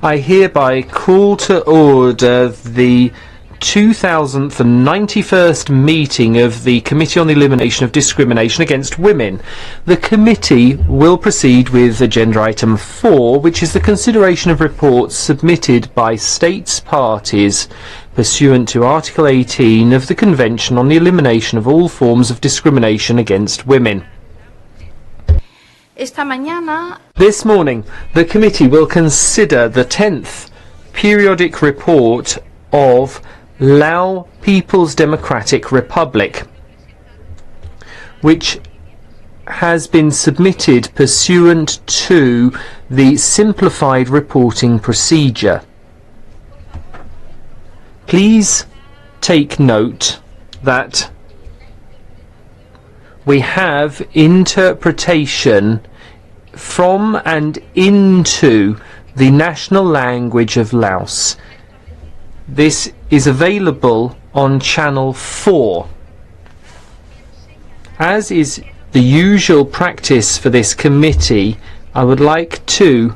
I hereby call to order the 2091st meeting of the Committee on the Elimination of Discrimination Against Women. The committee will proceed with agenda item 4, which is the consideration of reports submitted by states parties pursuant to Article 18 of the Convention on the Elimination of All Forms of Discrimination Against Women. This morning, the committee will consider the 10th periodic report of Lao People's Democratic Republic, which has been submitted pursuant to the simplified reporting procedure. Please take note that we have interpretation from and into the national language of Laos. This is available on channel 4. As is the usual practice for this committee, I would like to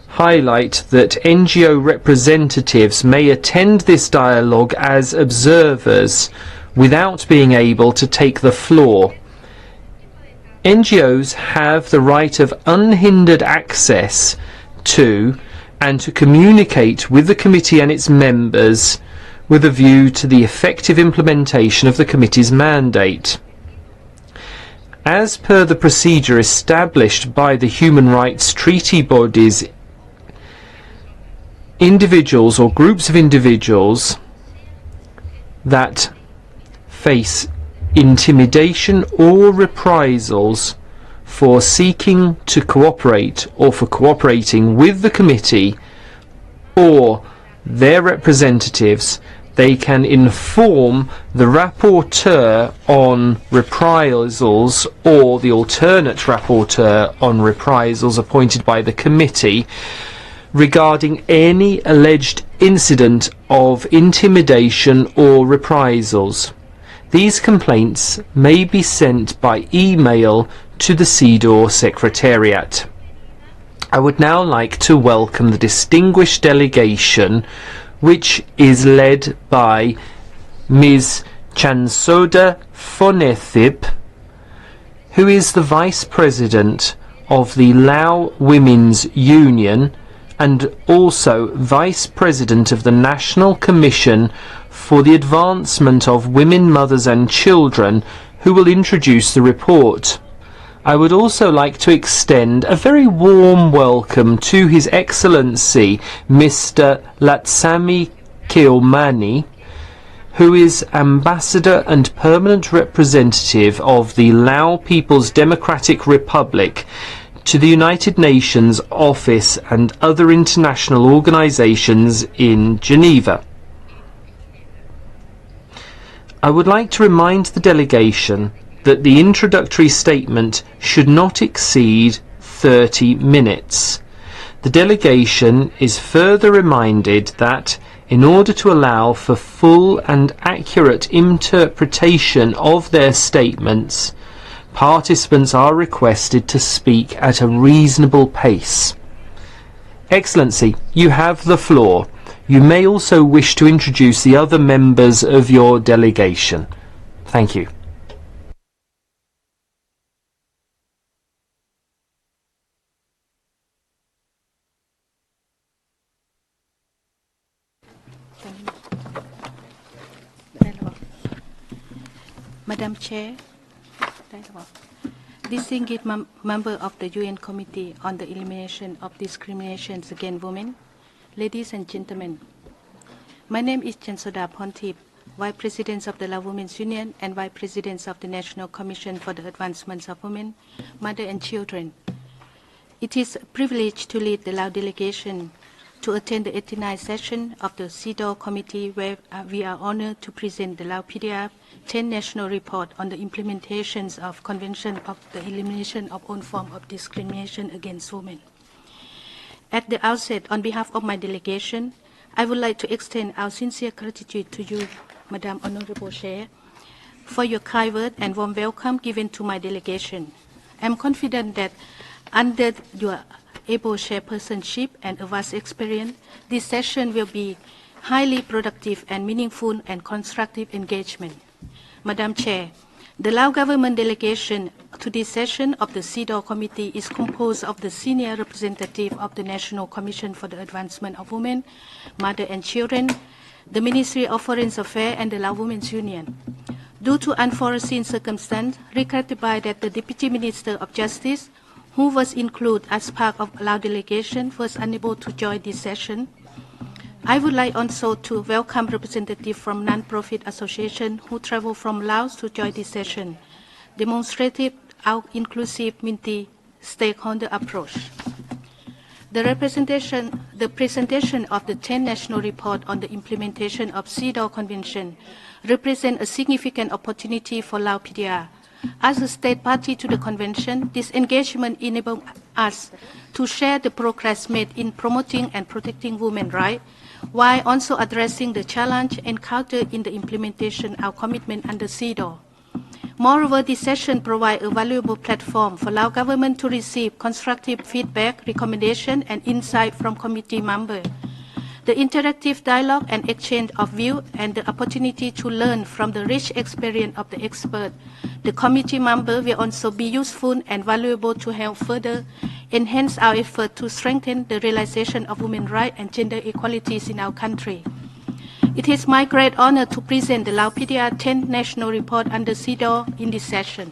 highlight that NGO representatives may attend this dialogue as observers without being able to take the floor. NGOs have the right of unhindered access to and to communicate with the committee and its members with a view to the effective implementation of the committee's mandate. As per the procedure established by the human rights treaty bodies, individuals or groups of individuals that face intimidation or reprisals for seeking to cooperate or for cooperating with the committee or their representatives, they can inform the rapporteur on reprisals or the alternate rapporteur on reprisals appointed by the committee regarding any alleged incident of intimidation or reprisals. These complaints may be sent by email to the CEDAW Secretariat. I would now like to welcome the distinguished delegation, which is led by Ms. Chansoda Phonethip, who is the Vice President of the Lao Women's Union and also Vice President of the National Commission for the Advancement of Women, Mothers and Children, who will introduce the report. I would also like to extend a very warm welcome to His Excellency Mr. Latsami Keomani, who is Ambassador and Permanent Representative of the Lao People's Democratic Republic to the United Nations Office and other international organizations in Geneva. I would like to remind the delegation that the introductory statement should not exceed 30 minutes. The delegation is further reminded that in order to allow for full and accurate interpretation of their statements, participants are requested to speak at a reasonable pace. Excellency, you have the floor. You may also wish to introduce the other members of your delegation. Thank you. Madam Chair, distinguished member of the UN Committee on the Elimination of Discrimination Against Women, ladies and gentlemen, my name is Chansoda Phonethip, Vice President of the Lao Women's Union and Vice President of the National Commission for the Advancement of Women, Mothers and Children. It is a privilege to lead the Lao delegation to attend the 89th session of the CEDAW Committee, where we are honored to present the Lao PDF 10 National Report on the implementations of Convention of the Elimination of All Forms of Discrimination Against Women. At the outset, on behalf of my delegation, I would like to extend our sincere gratitude to you, Madam Honorable Chair, for your kind word and warm welcome given to my delegation. I am confident that under your able chairpersonship and a vast experience, this session will be highly productive and meaningful and constructive engagement. Madam Chair, the Lao government delegation to this session of the CEDAW committee is composed of the senior representative of the National Commission for the Advancement of Women, Mother and Children, the Ministry of Foreign Affairs and the Lao Women's Union. Due to unforeseen circumstances, regrettably that the Deputy Minister of Justice, who was included as part of Lao delegation, was unable to join this session. I would like also to welcome representatives from non-profit associations who travel from Laos to join this session, demonstrating our inclusive multi-stakeholder approach. The presentation of the 10 national report on the implementation of CEDAW Convention represents a significant opportunity for Lao PDR. As a state party to the convention, this engagement enables us to share the progress made in promoting and protecting women's rights, while also addressing the challenge encountered in the implementation of our commitment under CEDAW. Moreover, this session provides a valuable platform for Lao government to receive constructive feedback, recommendation, and insight from committee members. The interactive dialogue and exchange of views and the opportunity to learn from the rich experience of the experts, the committee members will also be useful and valuable to help further enhance our effort to strengthen the realization of women's rights and gender equalities in our country. It is my great honor to present the Lao PDR 10th National Report under CEDAW in this session.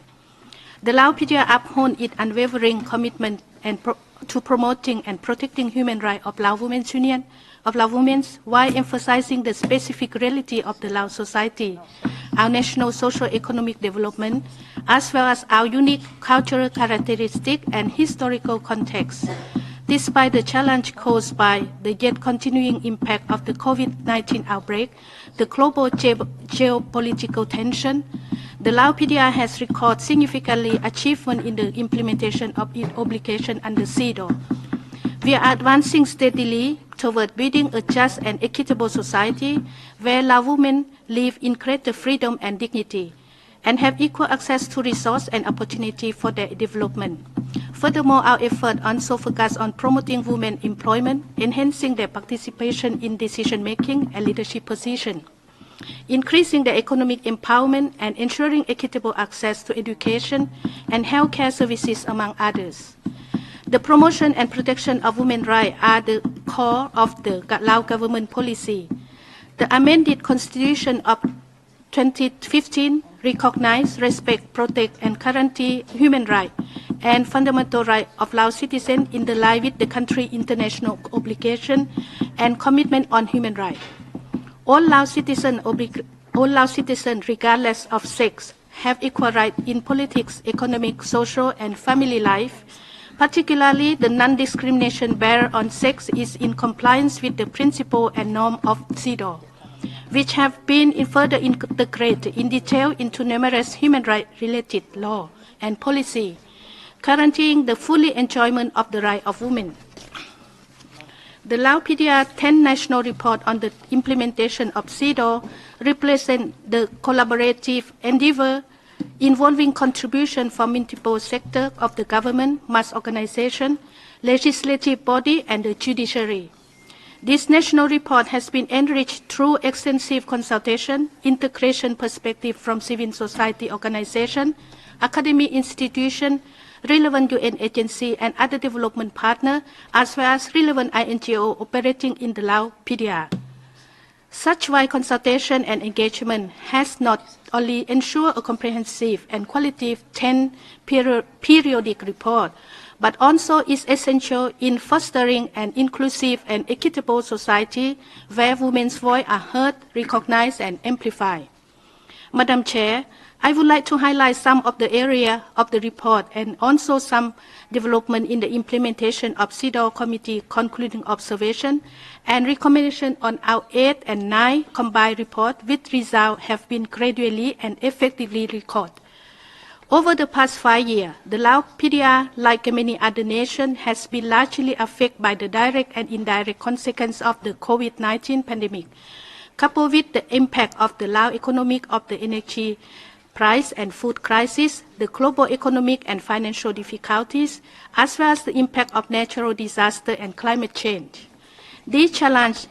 The Lao PDR upholds its unwavering commitment to promoting and protecting human rights of Lao Women's Union, while emphasizing the specific reality of the Lao society, our national socio-economic development, as well as our unique cultural characteristics and historical context. Despite the challenge caused by the yet continuing impact of the COVID-19 outbreak, the global geopolitical tension, the Lao PDR has recorded significant achievement in the implementation of its obligation under CEDAW. We are advancing steadily toward building a just and equitable society where Lao women live in greater freedom and dignity, and have equal access to resources and opportunity for their development. Furthermore, our effort also focus on promoting women employment, enhancing their participation in decision-making and leadership positions, increasing their economic empowerment, and ensuring equitable access to education and healthcare services, among others. The promotion and protection of women's rights are the core of the Lao government policy. The amended Constitution of 2015 recognize, respect, protect, and guarantee human rights and fundamental rights of Lao citizens in the line with the country's international obligation and commitment on human rights. All Lao citizens, regardless of sex, have equal rights in politics, economic, social, and family life. Particularly, the non-discrimination barrier on sex is in compliance with the principle and norm of CEDAW, which have been further integrated in detail into numerous human rights-related law and policy, guaranteeing the full enjoyment of the rights of women. The Lao PDR 10 National Report on the implementation of CEDAW represents the collaborative endeavor involving contribution from multiple sectors of the government, mass organization, legislative body, and the judiciary. This national report has been enriched through extensive consultation, integration perspective from civil society organizations, academic institutions, relevant UN agency and other development partners, as well as relevant INGO operating in the Lao PDR. Such wide consultation and engagement has not only ensured a comprehensive and qualitative 10 periodic report, but also is essential in fostering an inclusive and equitable society where women's voices are heard, recognized, and amplified. Madam Chair, I would like to highlight some of the areas of the report and also some development in the implementation of CEDAW Committee concluding observation and recommendation on our 8 and 9 combined report, with results have been gradually and effectively recorded. Over the past 5 years, the Lao PDR, like many other nations, has been largely affected by the direct and indirect consequences of the COVID-19 pandemic, coupled with the impact of the Lao economic of the energy price and food crisis, the global economic and financial difficulties, as well as the impact of natural disaster and climate change. These challenges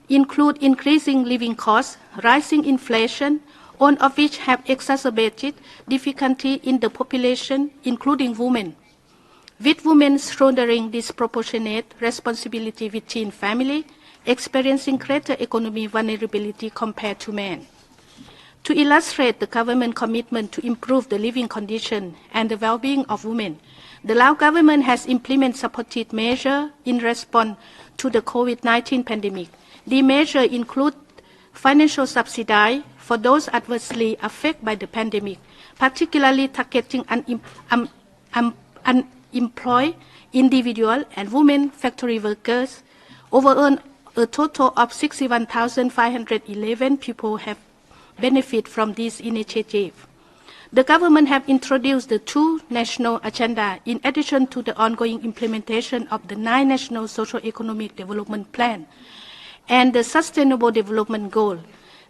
include increasing living costs, rising inflation, all of which have exacerbated difficulty in the population, including women, with women shouldering disproportionate responsibility within family, experiencing greater economic vulnerability compared to men. To illustrate the government commitment to improve the living condition and the well-being of women, the Lao government has implemented supportive measures in response to the COVID-19 pandemic. The measures include financial subsidy for those adversely affected by the pandemic, particularly targeting unemployed individuals and women factory workers. Overall, a total of 61,511 people have benefited from this initiative. The government have introduced the 2 national agenda in addition to the ongoing implementation of the 9 national socio-economic development plan and the Sustainable Development Goal.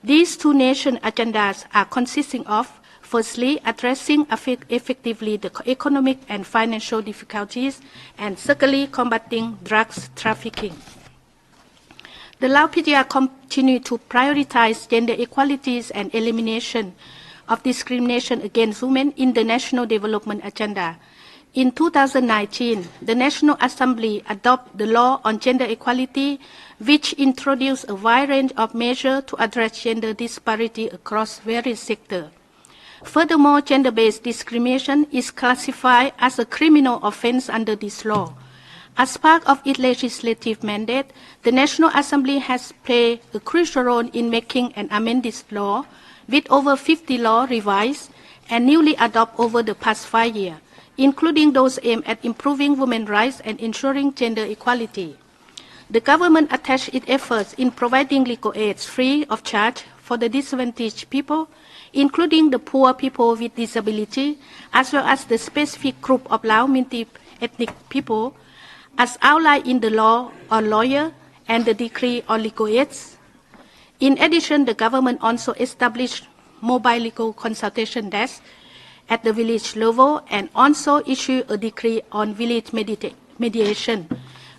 These 2 nation agendas are consisting of, firstly, addressing effectively the economic and financial difficulties, and secondly, combating drugs trafficking. The Lao PDR continue to prioritize gender equalities and elimination of discrimination against women in the National Development Agenda. In 2019, the National Assembly adopted the Law on Gender Equality, which introduced a wide range of measures to address gender disparity across various sectors. Furthermore, gender-based discrimination is classified as a criminal offense under this law. As part of its legislative mandate, the National Assembly has played a crucial role in making and amending this law, with over 50 laws revised and newly adopted over the past 5 years, including those aimed at improving women's rights and ensuring gender equality. The government attached its efforts in providing legal aid free of charge for the disadvantaged people, including the poor people with disability, as well as the specific group of Lao multi-ethnic people, as outlined in the law on lawyer and the decree on legal aids. In addition, the government also established mobile legal consultation desks at the village level and also issued a decree on village mediation,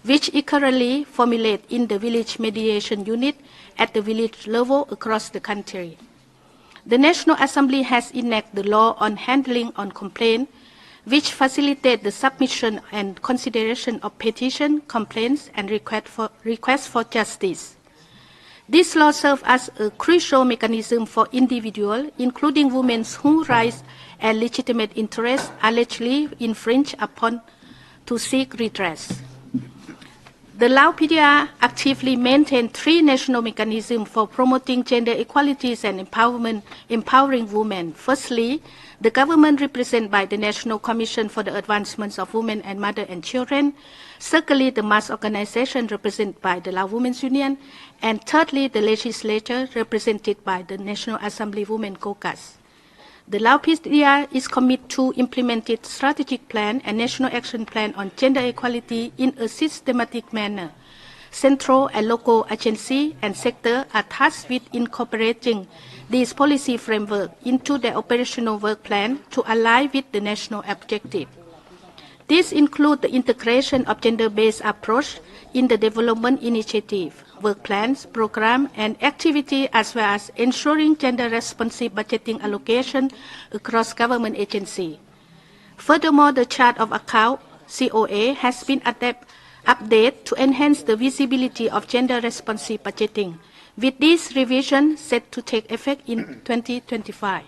which is currently formulated in the village mediation unit at the village level across the country. The National Assembly has enacted the law on handling on complaint, which facilitates the submission and consideration of petitions, complaints, and requests for justice. This law serves as a crucial mechanism for individuals, including women whose rights and legitimate interests allegedly infringed upon, to seek redress. The Lao PDR actively maintains 3 national mechanisms for promoting gender equalities and empowering women. Firstly, the government represented by the National Commission for the Advancement of Women and Mother and Children. Secondly, the mass organization represented by the Lao Women's Union. And thirdly, the legislature represented by the National Assembly Women Caucus. The Lao PDR is committed to implement its strategic plan and national action plan on gender equality in a systematic manner. Central and local agencies and sectors are tasked with incorporating this policy framework into their operational work plan to align with the national objective. This includes the integration of gender-based approach in the development initiative, work plans, program, and activity, as well as ensuring gender-responsive budgeting allocation across government agencies. Furthermore, the chart of account, COA, has been updated to enhance the visibility of gender-responsive budgeting, with this revision set to take effect in 2025.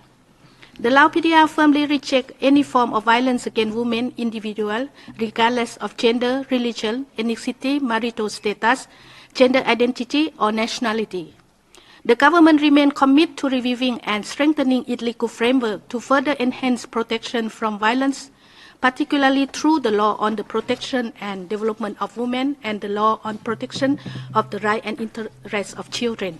The Lao PDR firmly rejects any form of violence against women individuals, regardless of gender, religion, ethnicity, marital status, gender identity, or nationality. The government remains committed to reviewing and strengthening its legal framework to further enhance protection from violence, particularly through the law on the protection and development of women and the law on protection of the rights and interests of children.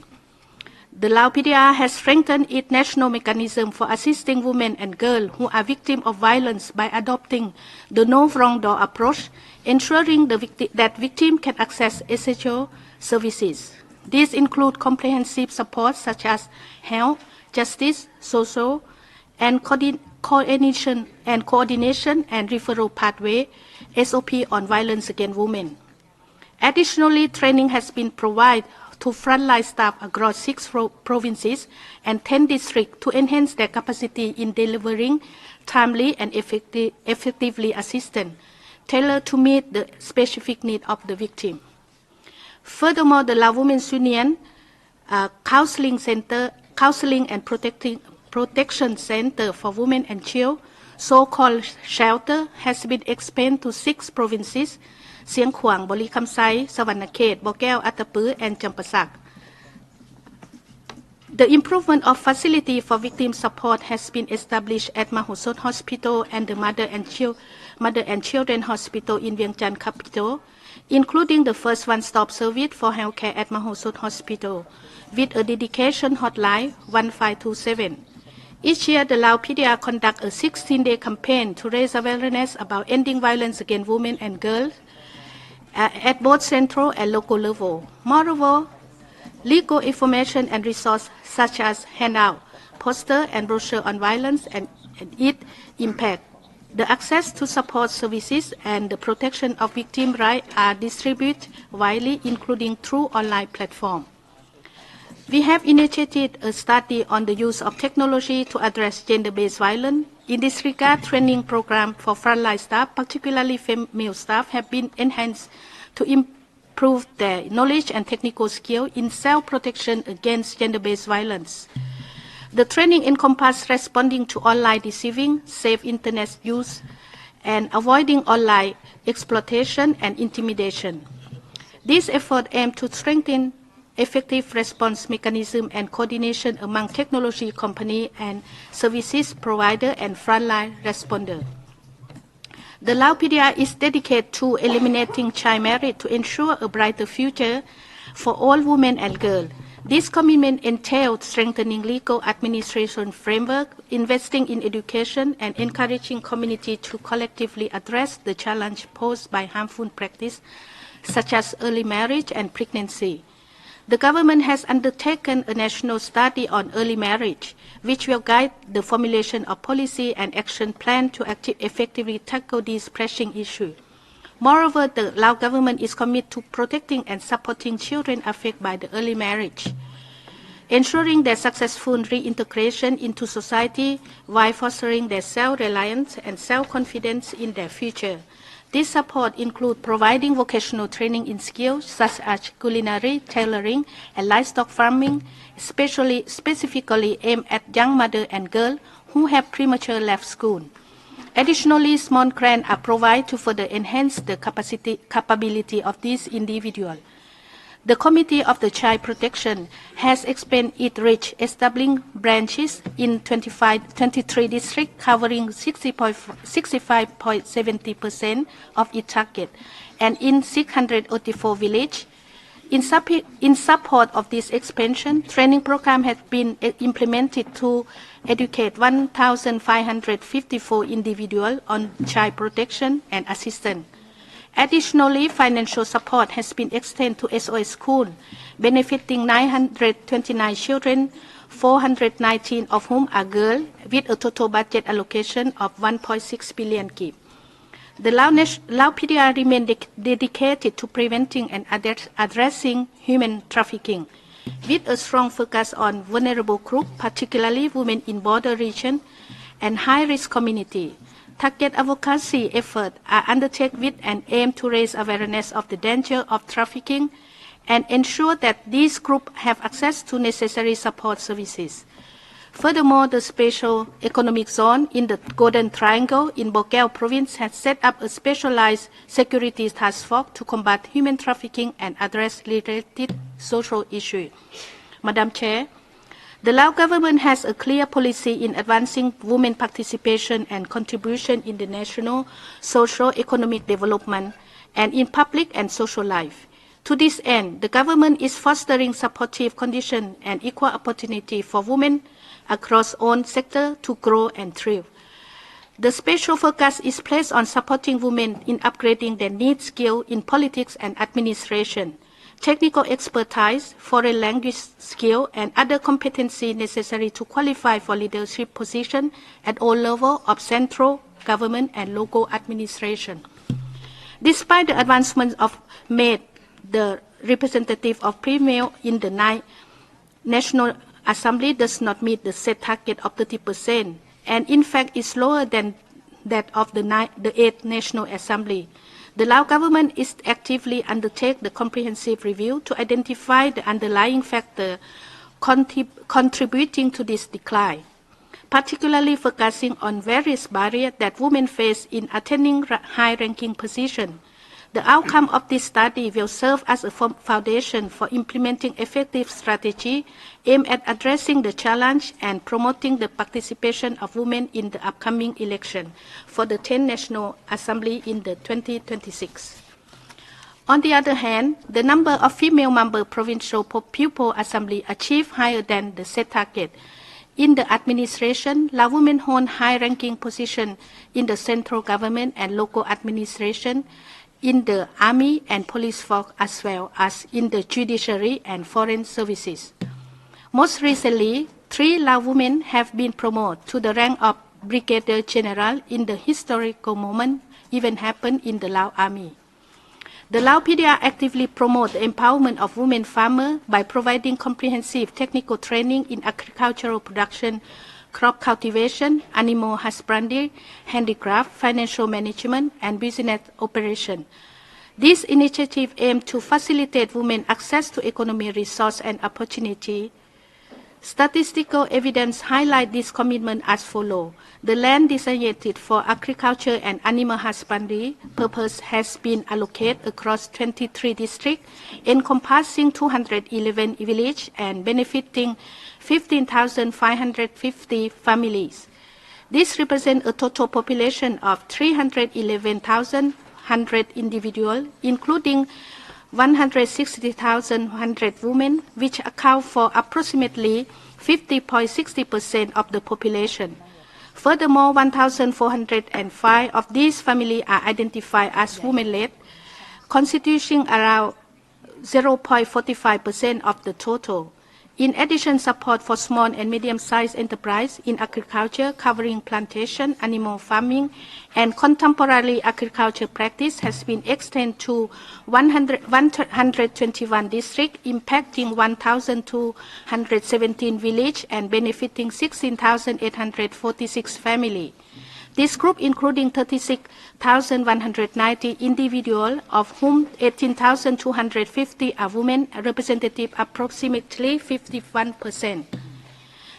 The Lao PDR has strengthened its national mechanism for assisting women and girls who are victims of violence by adopting the no wrong door approach, ensuring that victims can access essential services. These include comprehensive support such as health, justice, social, and coordination and referral pathway SOP on violence against women. Additionally, training has been provided to frontline staff across 6 provinces and 10 districts to enhance their capacity in delivering timely and effectively assistance tailored to meet the specific needs of the victim. Furthermore, the Lao Women's Union Counseling and Protection Center for Women and Children, so-called shelter, has been expanded to 6 provinces: Sieng Khwang, Bori Kamsai, Savannakhet, Bokeo, Attapeu, and Champasak. The improvement of facility for victim support has been established at Mahosot Hospital and the Mother and Children Hospital in Vientiane capital, including the first one-stop service for healthcare at Mahosot Hospital, with a dedication hotline 1527. Each year, the Lao PDR conducts a 16-day campaign to raise awareness about ending violence against women and girls at both central and local level. Moreover, legal information and resources such as handout, poster, and brochure on violence and its impact, the access to support services, and the protection of victim rights are distributed widely, including through online platforms. We have initiated a study on the use of technology to address gender-based violence. In this regard, training programs for frontline staff, particularly female staff, have been enhanced to improve their knowledge and technical skill in self-protection against gender-based violence. The training encompasses responding to online deceiving, safe internet use, and avoiding online exploitation and intimidation. These efforts aim to strengthen effective response mechanism and coordination among technology companies and services provider and frontline responder. The Lao PDR is dedicated to eliminating child marriage to ensure a brighter future for all women and girls. This commitment entails strengthening legal administration framework, investing in education, and encouraging community to collectively address the challenge posed by harmful practice such as early marriage and pregnancy. The government has undertaken a national study on early marriage, which will guide the formulation of policy and action plan to effectively tackle these pressing issues. Moreover, the Lao government is committed to protecting and supporting children affected by the early marriage, ensuring their successful reintegration into society while fostering their self-reliance and self-confidence in their future. This support includes providing vocational training in skills such as culinary, tailoring, and livestock farming, specifically aimed at young mothers and girls who have prematurely left school. Additionally, small grants are provided to further enhance the capability of these individuals. The Committee of the Child Protection has expanded its reach, establishing branches in 23 districts covering 65.70% of its target, and in 684 villages. In support of this expansion, training program has been implemented to educate 1,554 individuals on child protection and assistance. Additionally, financial support has been extended to SOS schools, benefiting 929 children, 419 of whom are girls, with a total budget allocation of 1.6 billion kip. The Lao PDR remains dedicated to preventing and addressing human trafficking, with a strong focus on vulnerable groups, particularly women in border regions and high-risk communities. Target advocacy efforts are undertaken with an aim to raise awareness of the danger of trafficking and ensure that these groups have access to necessary support services. Furthermore, the Special Economic Zone in the Golden Triangle in Bokeo Province has set up a specialized security task force to combat human trafficking and address related social issues. Madam Chair, the Lao government has a clear policy in advancing women participation and contribution in the national socio-economic development and in public and social life. To this end, the government is fostering supportive conditions and equal opportunity for women across all sectors to grow and thrive. The special focus is placed on supporting women in upgrading their needs skills in politics and administration, technical expertise, foreign language skill, and other competency necessary to qualify for leadership position at all levels of central government and local administration. Despite the advancements made, the representative of female in the 9th National Assembly does not meet the set target of 30%, and in fact is lower than that of the 8th National Assembly. The Lao government is actively undertake the comprehensive review to identify the underlying factor contributing to this decline, particularly focusing on various barriers that women face in attaining high-ranking positions. The outcome of this study will serve as a foundation for implementing effective strategy aimed at addressing the challenge and promoting the participation of women in the upcoming election for the 10th National Assembly in the 2026. On the other hand, the number of female member provincial pupil assembly achieved higher than the set target. In the administration, Lao women hold high-ranking positions in the central government and local administration, in the army and police force, as well as in the judiciary and foreign services. Most recently, 3 Lao women have been promoted to the rank of Brigadier General in the historical moment event happened in the Lao Army. The Lao PDR actively promotes the empowerment of women farmers by providing comprehensive technical training in agricultural production, crop cultivation, animal husbandry, handicraft, financial management, and business operation. This initiative aims to facilitate women access to economic resource and opportunity. Statistical evidence highlights this commitment as follows. The land designated for agriculture and animal husbandry purpose has been allocated across 23 districts, encompassing 211 villages and benefiting 15,550 families. This represents a total population of 311,100 individuals, including 160,100 women, which account for approximately 50.60% of the population. Furthermore, 1,405 of these families are identified as women-led, constituting around 0.45% of the total. In addition, support for small and medium-sized enterprise in agriculture covering plantation, animal farming, and contemporary agriculture practice has been extended to 121 districts, impacting 1,217 villages and benefiting 16,846 families. This group, including 36,190 individuals, of whom 18,250 are women, representative approximately 51%.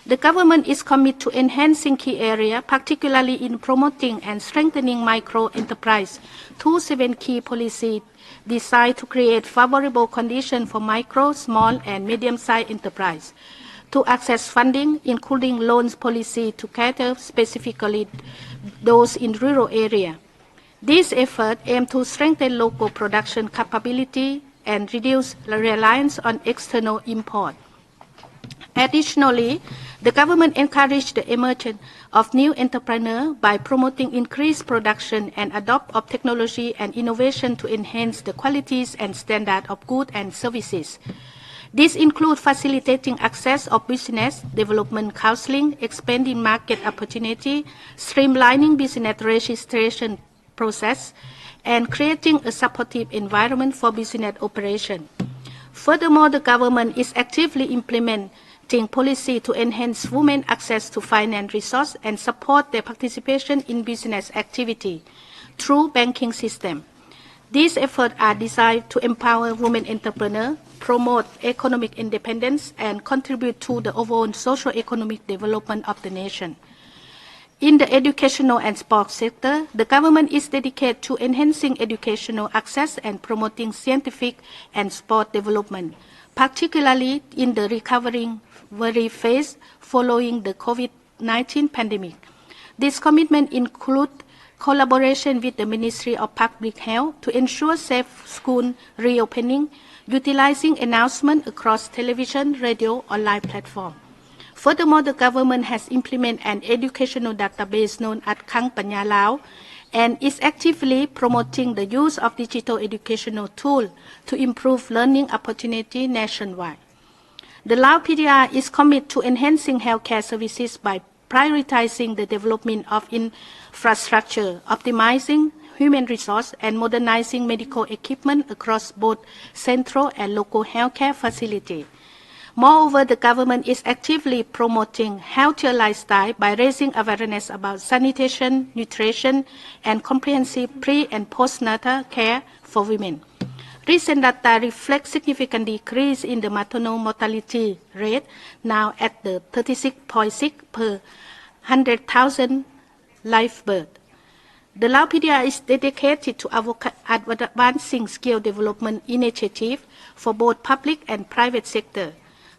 The government is committed to enhancing key areas, particularly in promoting and strengthening micro-enterprise, through 7 key policies designed to create favorable conditions for micro, small, and medium-sized enterprise to access funding, including loans policy to cater specifically those in rural areas. These efforts aim to strengthen local production capability and reduce the reliance on external import. Additionally, the government encouraged the emergence of new entrepreneurs by promoting increased production and adoption of technology and innovation to enhance the qualities and standards of goods and services. This includes facilitating access of business development counseling, expanding market opportunity, streamlining business registration process, and creating a supportive environment for business operation. Furthermore, the government is actively implementing policy to enhance women's access to finance resources and support their participation in business activity through banking system. These efforts are designed to empower women entrepreneurs, promote economic independence, and contribute to the overall socio-economic development of the nation. In the educational and sports sector, the government is dedicated to enhancing educational access and promoting scientific and sport development, particularly in the recovering phase following the COVID-19 pandemic. This commitment includes collaboration with the Ministry of Public Health to ensure safe school reopening, utilizing announcements across television, radio, online platforms. Furthermore, the government has implemented an educational database known as Khang Panya Lao and is actively promoting the use of digital educational tools to improve learning opportunity nationwide. The Lao PDR is committed to enhancing healthcare services by prioritizing the development of infrastructure, optimizing human resources, and modernizing medical equipment across both central and local healthcare facilities. Moreover, the government is actively promoting healthier lifestyle by raising awareness about sanitation, nutrition, and comprehensive pre- and postnatal care for women. Recent data reflect significant decrease in the maternal mortality rate, now at the 36.6 per 100,000 live birth. The Lao PDR is dedicated to advancing skill development initiatives for both public and private sector,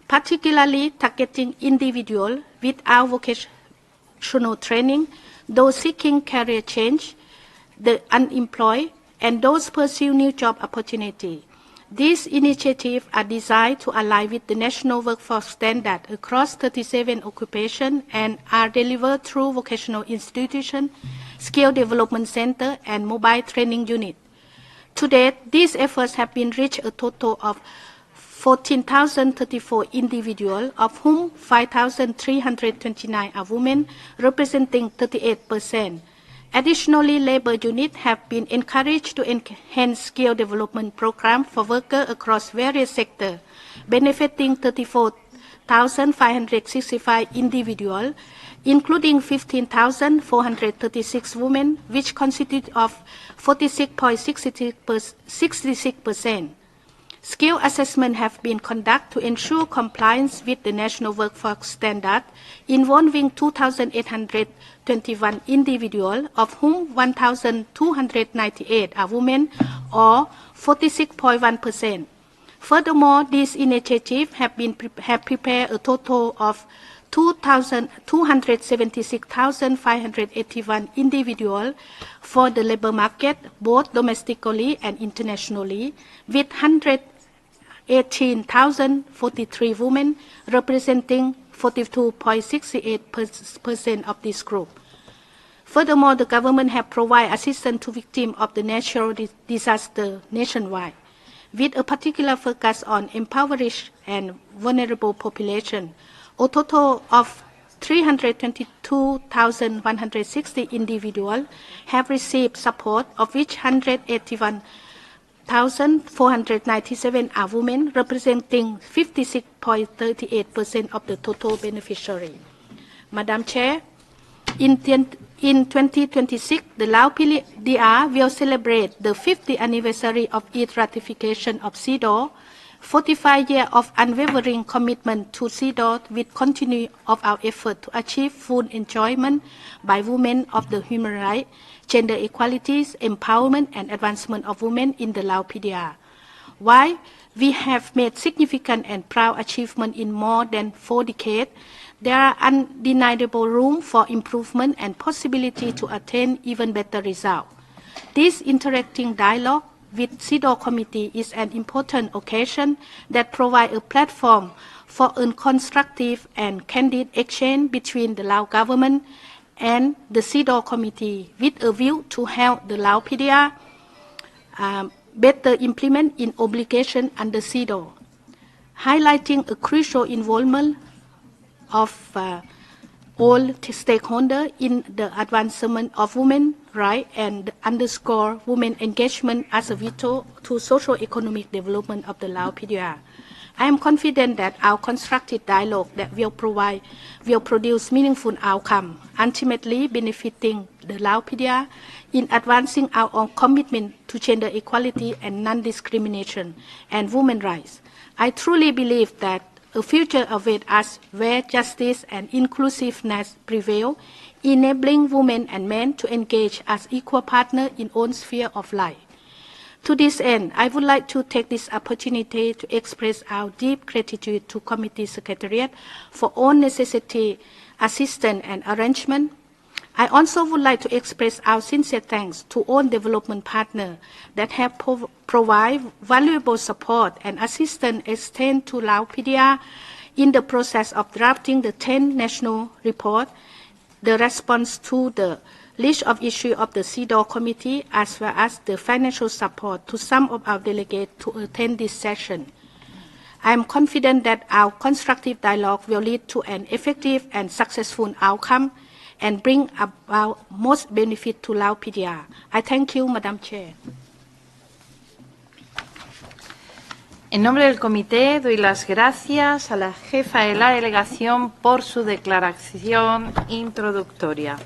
particularly targeting individuals without vocational training, those seeking career change, the unemployed, and those pursue new job opportunity. These initiatives are designed to align with the national workforce standard across 37 occupations and are delivered through vocational institutions, skill development center, and mobile training unit. To date, these efforts have been reached a total of 14,034 individuals, of whom 5,329 are women, representing 38%. Additionally, labor units have been encouraged to enhance skill development programs for workers across various sectors, benefiting 34,565 individuals, including 15,436 women, which constitute of 46.66%. Skill assessment have been conducted to ensure compliance with the national workforce standard, involving 2,821 individuals, of whom 1,298 are women, or 46.1%. Furthermore, these initiatives have prepared a total of 276,581 individuals for the labor market, both domestically and internationally, with 118,043 women, representing 42.68% of this group. Furthermore, the government has provided assistance to victims of the natural disaster nationwide, with a particular focus on impoverished and vulnerable population. A total of 322,160 individuals have received support, of which 181,497 are women, representing 56.38% of the total beneficiaries. Madam Chair, in 2026, the Lao PDR will celebrate the 50th anniversary of its ratification of CEDAW, 45 years of unwavering commitment to CEDAW with continue of our effort to achieve full enjoyment by women of the human rights, gender equalities, empowerment, and advancement of women in the Lao PDR. While we have made significant and proud achievement in more than 4 decades, there are undeniable room for improvement and possibility to attain even better results. This interacting dialogue with CEDAW Committee is an important occasion that provides a platform for a constructive and candid exchange between the Lao government and the CEDAW Committee, with a view to help the Lao PDR better implement in obligation under CEDAW, highlighting a crucial involvement of all stakeholders in the advancement of women's rights and underscore women engagement as a vital to socio-economic development of the Lao PDR. I am confident that our constructive dialogue that will produce meaningful outcomes, ultimately benefiting the Lao PDR in advancing our own commitment to gender equality and non-discrimination and women's rights. I truly believe that a future awaits us where justice and inclusiveness prevail, enabling women and men to engage as equal partners in all spheres of life. To this end, I would like to take this opportunity to express our deep gratitude to Committee Secretariat for all necessary assistance and arrangement. I also would like to express our sincere thanks to all development partners that have provided valuable support and assistance extended to Lao PDR in the process of drafting the 10 national report, the response to the list of issues of the CEDAW committee as well as the financial support to some of our delegates to attend this session. I am confident that our constructive dialogue will lead to an effective and successful outcome and bring about most benefit to Lao PDR. I thank you, Madam Chair. En nombre del comité, doy las gracias a la jefa de la delegación por su declaración introductoria.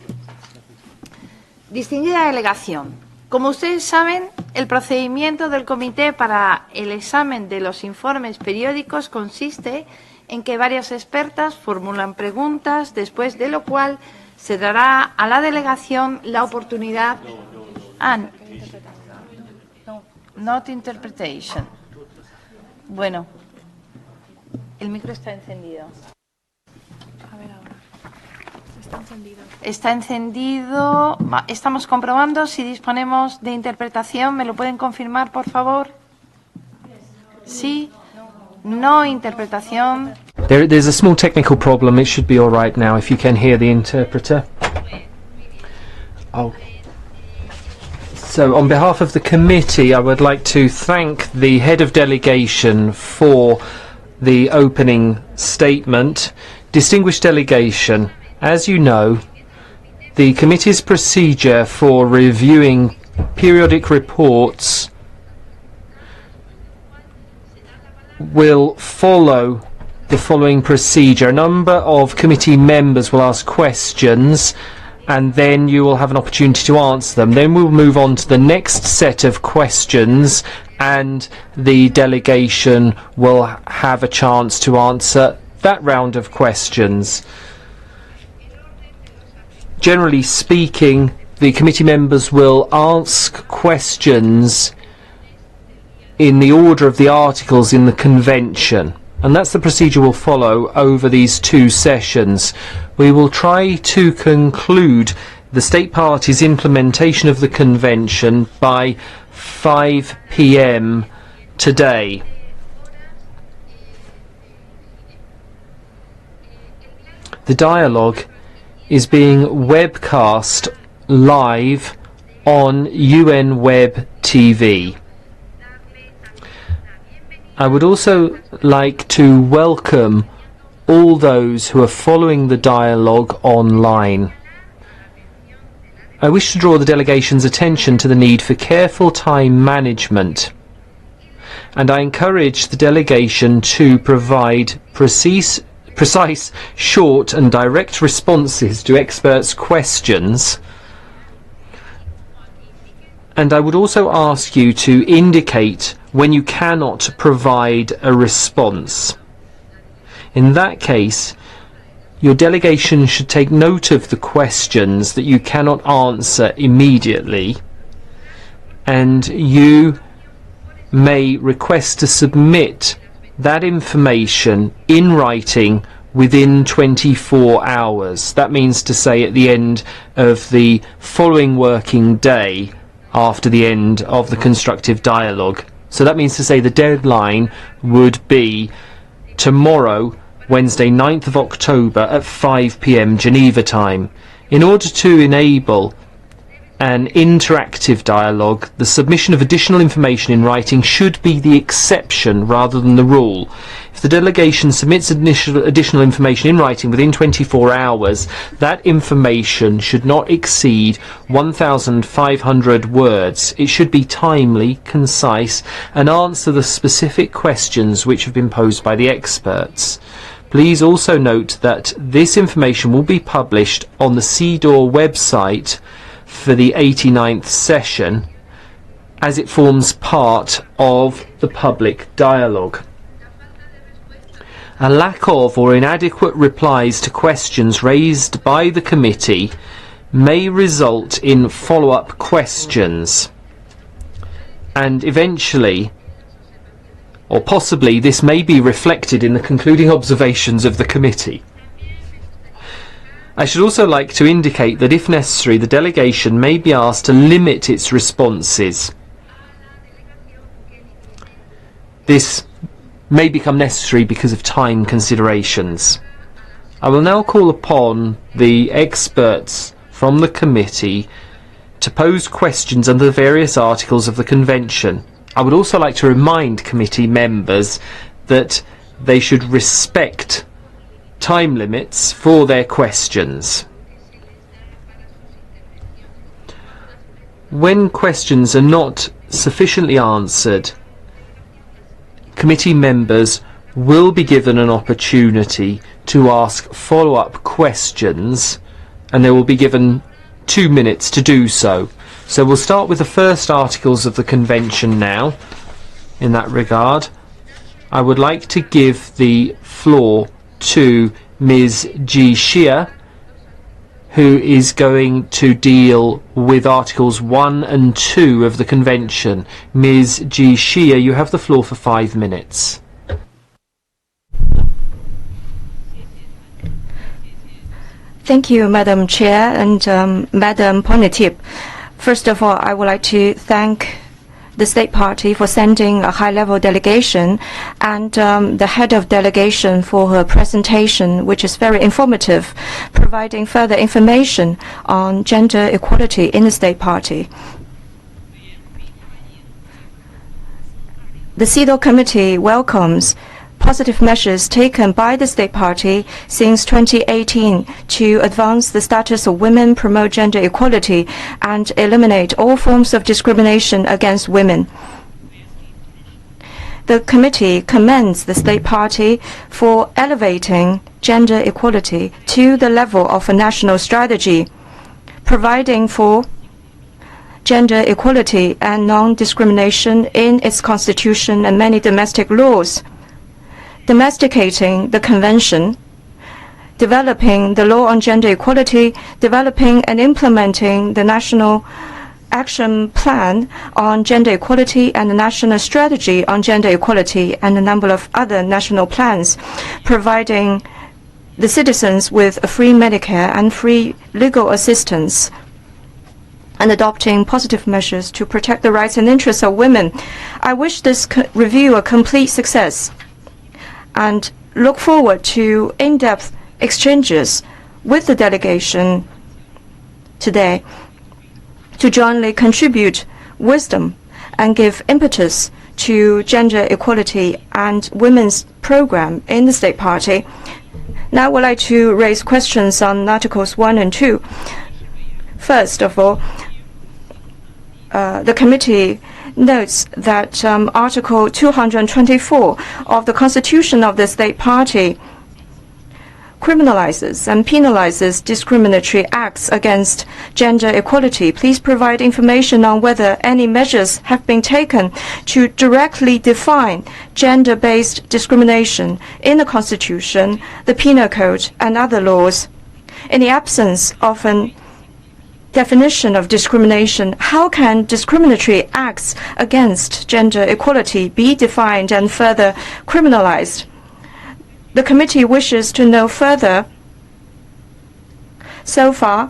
Distinguida delegación, como ustedes saben, el procedimiento del comité para el examen de los informes periódicos consiste en que varias expertas formulan preguntas, después de lo cual se dará a la delegación la oportunidad... Not interpretation. Bueno, el micro está encendido. A ver ahora. Está encendido. Está encendido. Estamos comprobando si disponemos de interpretación. ¿Me lo pueden confirmar, por favor? Sí. No interpretación. There's a small technical problem. It should be all right now if you can hear the interpreter. Oh. So, on behalf of the committee, I would like to thank the head of delegation for the opening statement. Distinguished delegation, as you know, the committee's procedure for reviewing periodic reports will follow the following procedure. A number of committee members will ask questions, and then you will have an opportunity to answer them. Then we'll move on to the next set of questions, and the delegation will have a chance to answer that round of questions. Generally speaking, the committee members will ask questions in the order of the articles in the convention. And that's the procedure we'll follow over these two sessions. We will try to conclude the state party's implementation of the convention by 5 p.m. today. The dialogue is being webcast live on UN Web TV. I would also like to welcome all those who are following the dialogue online. I wish to draw the delegation's attention to the need for careful time management, and I encourage the delegation to provide precise, short and direct responses to experts' questions. And I would also ask you to indicate when you cannot provide a response. In that case, your delegation should take note of the questions that you cannot answer immediately, and you may request to submit that information in writing within 24 hours. That means to say at the end of the following working day after the end of the constructive dialogue. So that means to say the deadline would be tomorrow, Wednesday 9th of October at 5 p.m. Geneva time. In order to enable an interactive dialogue, the submission of additional information in writing should be the exception rather than the rule. If the delegation submits additional information in writing within 24 hours, that information should not exceed 1,500 words. It should be timely, concise, and answer the specific questions which have been posed by the experts. Please also note that this information will be published on the CEDAW website for the 89th session, as it forms part of the public dialogue. A lack of or inadequate replies to questions raised by the committee may result in follow-up questions, and eventually, or possibly, this may be reflected in the concluding observations of the committee. I should also like to indicate that if necessary, the delegation may be asked to limit its responses. This may become necessary because of time considerations. I will now call upon the experts from the committee to pose questions under the various articles of the Convention. I would also like to remind committee members that they should respect time limits for their questions. When questions are not sufficiently answered, committee members will be given an opportunity to ask follow-up questions, and they will be given 2 minutes to do so. So we'll start with the first articles of the Convention now. In that regard, I would like to give the floor to Ms. Ji Xia, who is going to deal with Articles 1 and 2 of the Convention. Ms. Ji Xia, you have the floor for 5 minutes. Thank you, Madam Chair and Madam Ponitip. First of all, I would like to thank the State Party for sending a high-level delegation and the head of delegation for her presentation, which is very informative, providing further information on gender equality in the State Party. The CEDAW Committee welcomes positive measures taken by the State Party since 2018 to advance the status of women, promote gender equality, and eliminate all forms of discrimination against women. The committee commends the State Party for elevating gender equality to the level of a national strategy, providing for gender equality and non-discrimination in its constitution and many domestic laws, domesticating the Convention, developing the law on gender equality, developing and implementing the National Action Plan on Gender Equality and the National Strategy on Gender Equality and a number of other national plans, providing the citizens with a free Medicare and free legal assistance, and adopting positive measures to protect the rights and interests of women. I wish this review a complete success and look forward to in-depth exchanges with the delegation today to jointly contribute wisdom and give impetus to gender equality and women's program in the State Party. Now I would like to raise questions on Articles 1 and 2. First of all, the committee notes that Article 224 of the Constitution of the State Party criminalizes and penalizes discriminatory acts against gender equality. Please provide information on whether any measures have been taken to directly define gender-based discrimination in the Constitution, the Penal Code, and other laws. In the absence of an definition of discrimination, how can discriminatory acts against gender equality be defined and further criminalized? The committee wishes to know further, so far,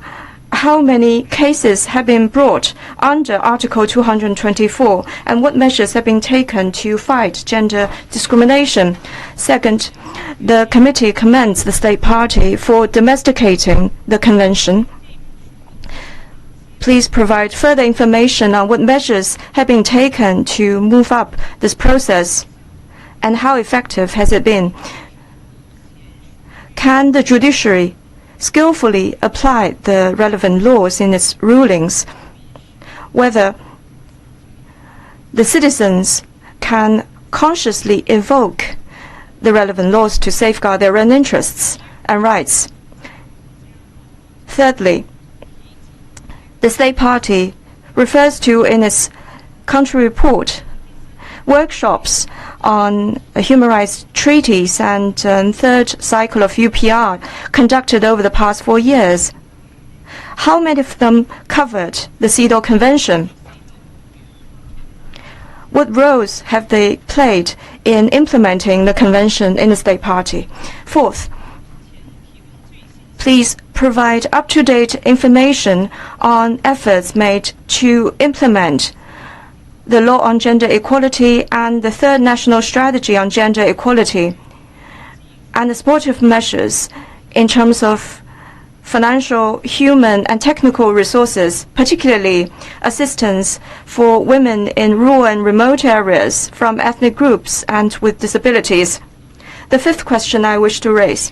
how many cases have been brought under Article 224 and what measures have been taken to fight gender discrimination. Second, the committee commends the State Party for domesticating the Convention. Please provide further information on what measures have been taken to move up this process and how effective has it been. Can the judiciary skillfully apply the relevant laws in its rulings? Whether the citizens can consciously invoke the relevant laws to safeguard their own interests and rights. Thirdly, the State Party refers to in its country report workshops on human rights treaties and third cycle of UPR conducted over the past 4 years. How many of them covered the CEDAW Convention? What roles have they played in implementing the Convention in the State Party? Fourth, please provide up-to-date information on efforts made to implement the law on gender equality and the third national strategy on gender equality and the supportive measures in terms of financial, human, and technical resources, particularly assistance for women in rural and remote areas from ethnic groups and with disabilities. The fifth question I wish to raise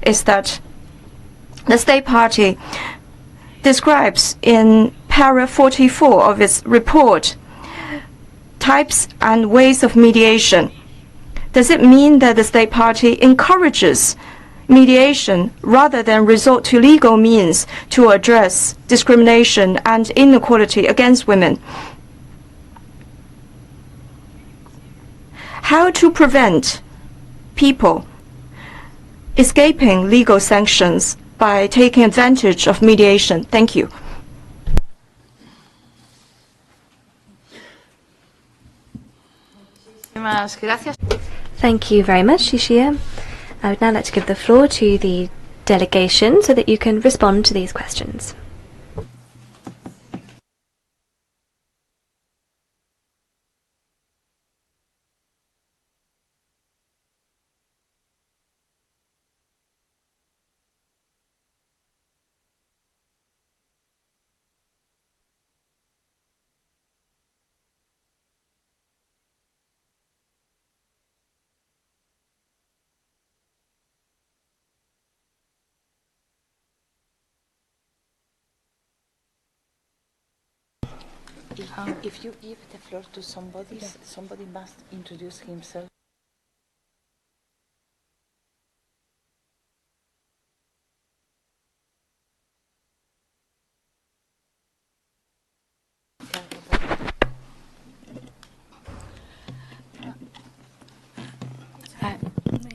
is that the State Party describes in para 44 of its report types and ways of mediation. Does it mean that the State Party encourages mediation rather than resort to legal means to address discrimination and inequality against women? How to prevent people escaping legal sanctions by taking advantage of mediation? Thank you. Thank you very much, Xixia. I would now like to give the floor to the delegation so that you can respond to these questions. If you give the floor to somebody, somebody must introduce himself.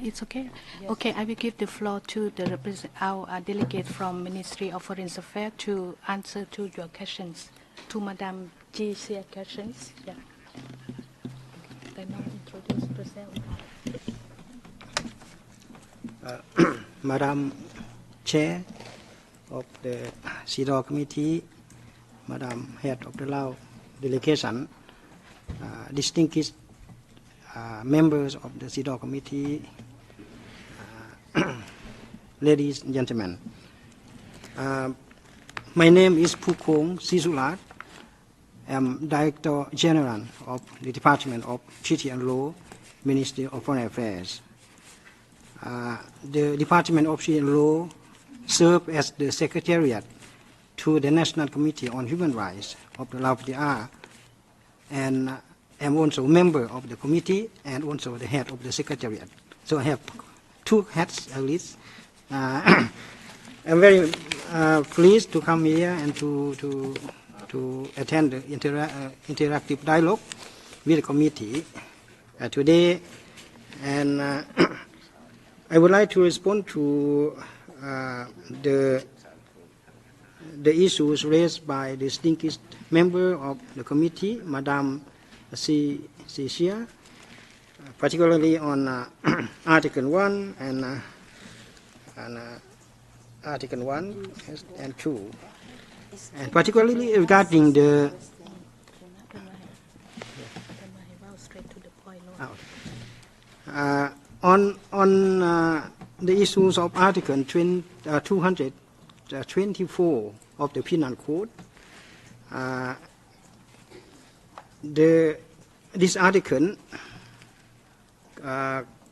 It's okay? Yes. Okay, I will give the floor to the our delegate from Ministry of Foreign Affairs to answer to your questions. To Madame G's questions. Yeah. They now introduce themselves. Madam Chair of the CEDAW Committee, Madam Head of the Lao Delegation, distinguished members of the CEDAW Committee, ladies and gentlemen. My name is Pukong Sisulat. I'm Director General of the Department of Treaty and Law, Ministry of Foreign Affairs. The Department of Treaty and Law serves as the Secretariat to the National Committee on Human Rights of the Lao PDR, and I'm also a member of the committee and also the head of the Secretariat. So I have two hats at least. I'm very pleased to come here and to attend the interactive dialogue with the committee today, and I would like to respond to the issues raised by the distinguished member of the committee, Madame Xixia, particularly on Article 1 and Article 1 and 2, and particularly regarding the on the issues of Article 224 of the Penal Code. This article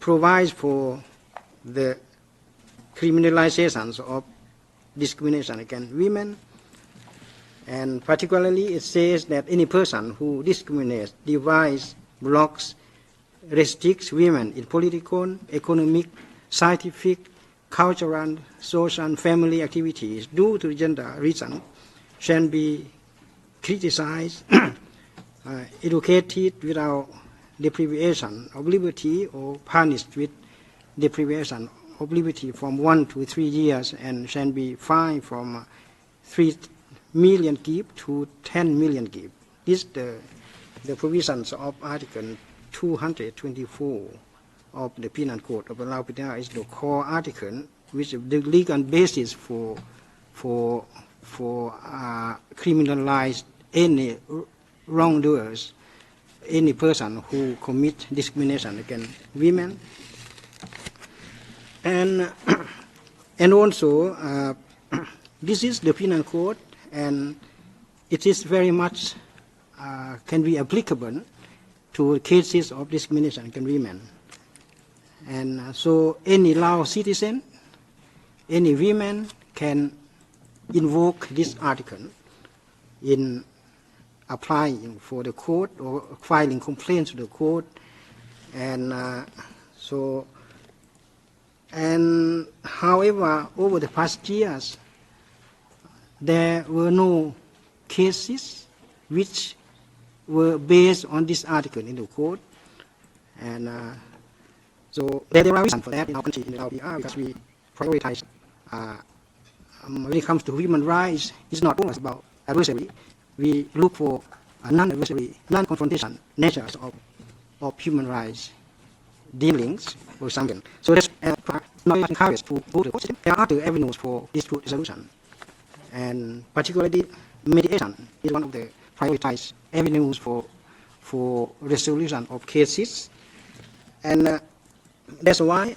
provides for the criminalizations of discrimination against women, and particularly it says that any person who discriminates, divides, blocks, restricts women in political, economic, scientific, cultural, social, and family activities due to gender reason shall be criticized, educated without deprivation of liberty, or punished with deprivation of liberty from 1 to 3 years, and shall be fined from 3 million kip to 10 million kip. This the provisions of Article 224 of the Penal Code of the Lao PDR is the core article, which is the legal basis for criminalize any wrongdoers, any person who commit discrimination against women, and also this is the penal code, and it is very much can be applicable to cases of discrimination against women. And so any Lao citizen, any women can invoke this article in applying for the court or filing complaints to the court. And however, over the past years, there were no cases which were based on this article in the court. And so there are reasons for that in our country, in our PR, because we prioritize, when it comes to human rights, it's not always about adversary. We look for a non-adversary, non-confrontation natures of human rights dealings or something. So that's not encouraged to go to the court system. There are other avenues for dispute resolution. And particularly mediation is one of the prioritized avenues for resolution of cases. And that's why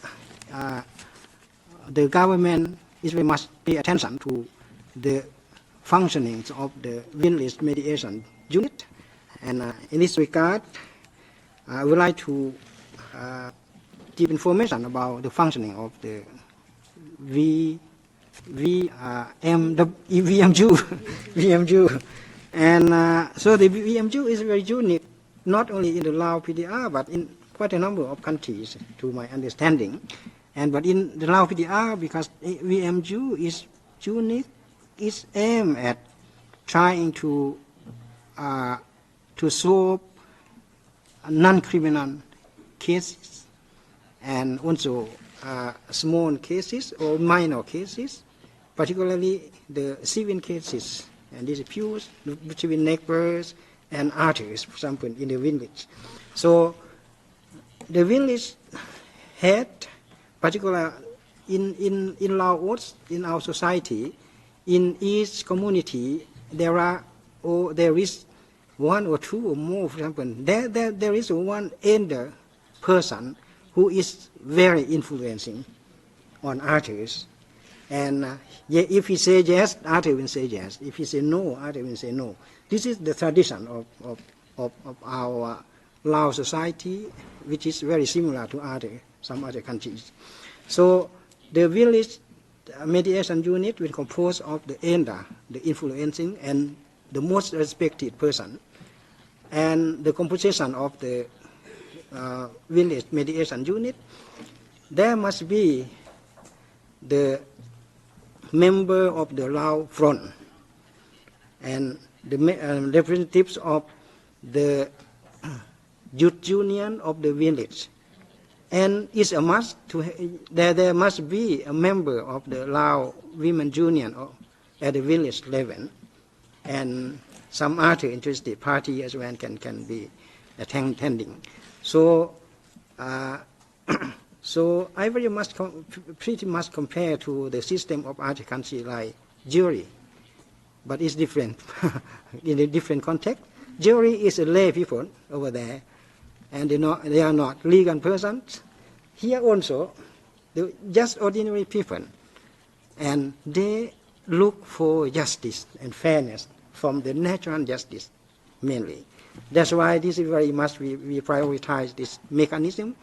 the government is very much pay attention to the functioning of the Village Mediation Unit. And in this regard, I would like to give information about the functioning of the VMU. And so the VMU is very unique, not only in the Lao PDR, but in quite a number of countries, to my understanding. But in the Lao PDR, because VMU is unique, it's aimed at trying to solve non-criminal cases and also small cases or minor cases, particularly the civil cases and disputes between neighbors and others, for example, in the village. So the village head, particularly in Laos, in our society, in each community, there is one or two or more, for example. There is one elder person who is very influencing on others. And if he says yes, others will say yes. If he says no, others will say no. This is the tradition of our Lao society, which is very similar to some other countries. So the village mediation unit will compose of the elder, the influencing, and the most respected person. And the composition of the village mediation unit, there must be the member of the Lao Front and the representatives of the youth union of the village. And it's a must there must be a member of the Lao Women's Union at the village level, and some other interested party as well can be attending. So, so I pretty much compare to the system of other countries like jury, but it's different in a different context. Jury is a lay people over there, and they are not legal persons. Here also, they're just ordinary people, and they look for justice and fairness from the natural justice mainly. That's why this is very much we prioritize this mechanism,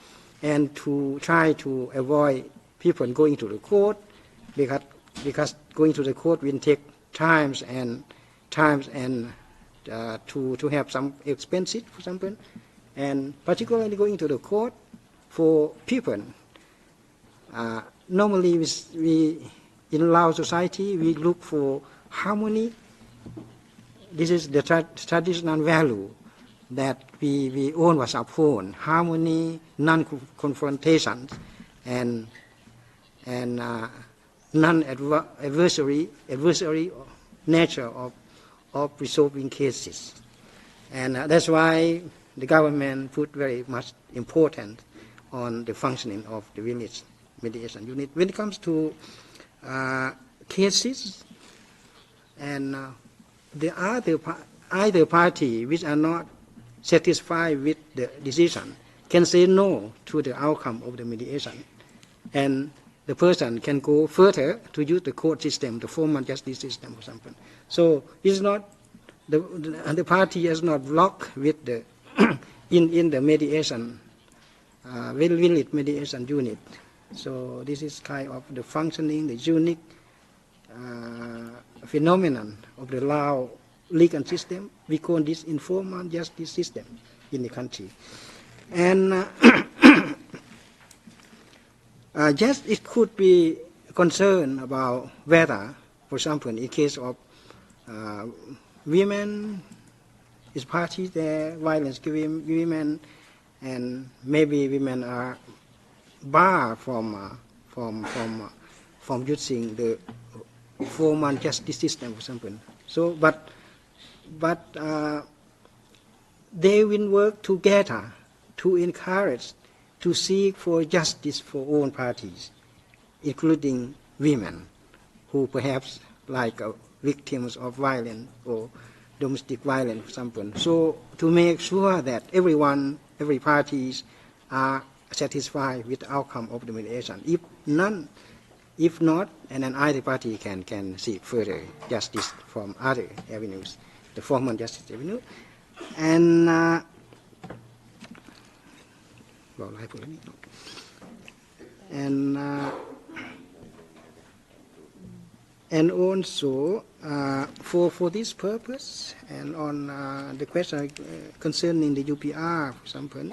and to try to avoid people going to the court, because going to the court will take times and to have some expenses, for example, and particularly going to the court for people. Normally, we in Lao society we look for harmony. This is the traditional value that we always uphold: harmony, non-confrontation, and non-adversary nature of resolving cases. And that's why the government put very much importance on the functioning of the village mediation unit. When it comes to cases, and the either party which are not satisfied with the decision can say no to the outcome of the mediation. And the person can go further to use the court system, the formal justice system or something. So it's not, the party is not blocked with the, in the mediation, village mediation unit. So this is kind of the functioning, the unique phenomenon of the Lao legal system. We call this informal justice system in the country. And just it could be concerned about whether, for example, in case of women is party there, violence against women, and maybe women are barred from using the formal justice system or something. So, but they will work together to encourage, to seek for justice for all parties, including women, who perhaps like victims of violence or domestic violence or something. So to make sure that everyone, every parties are satisfied with the outcome of the mediation. If not, and then either party can seek further justice from other avenues, the formal justice avenue. And and also for this purpose, and on the question concerning the UPR, for example,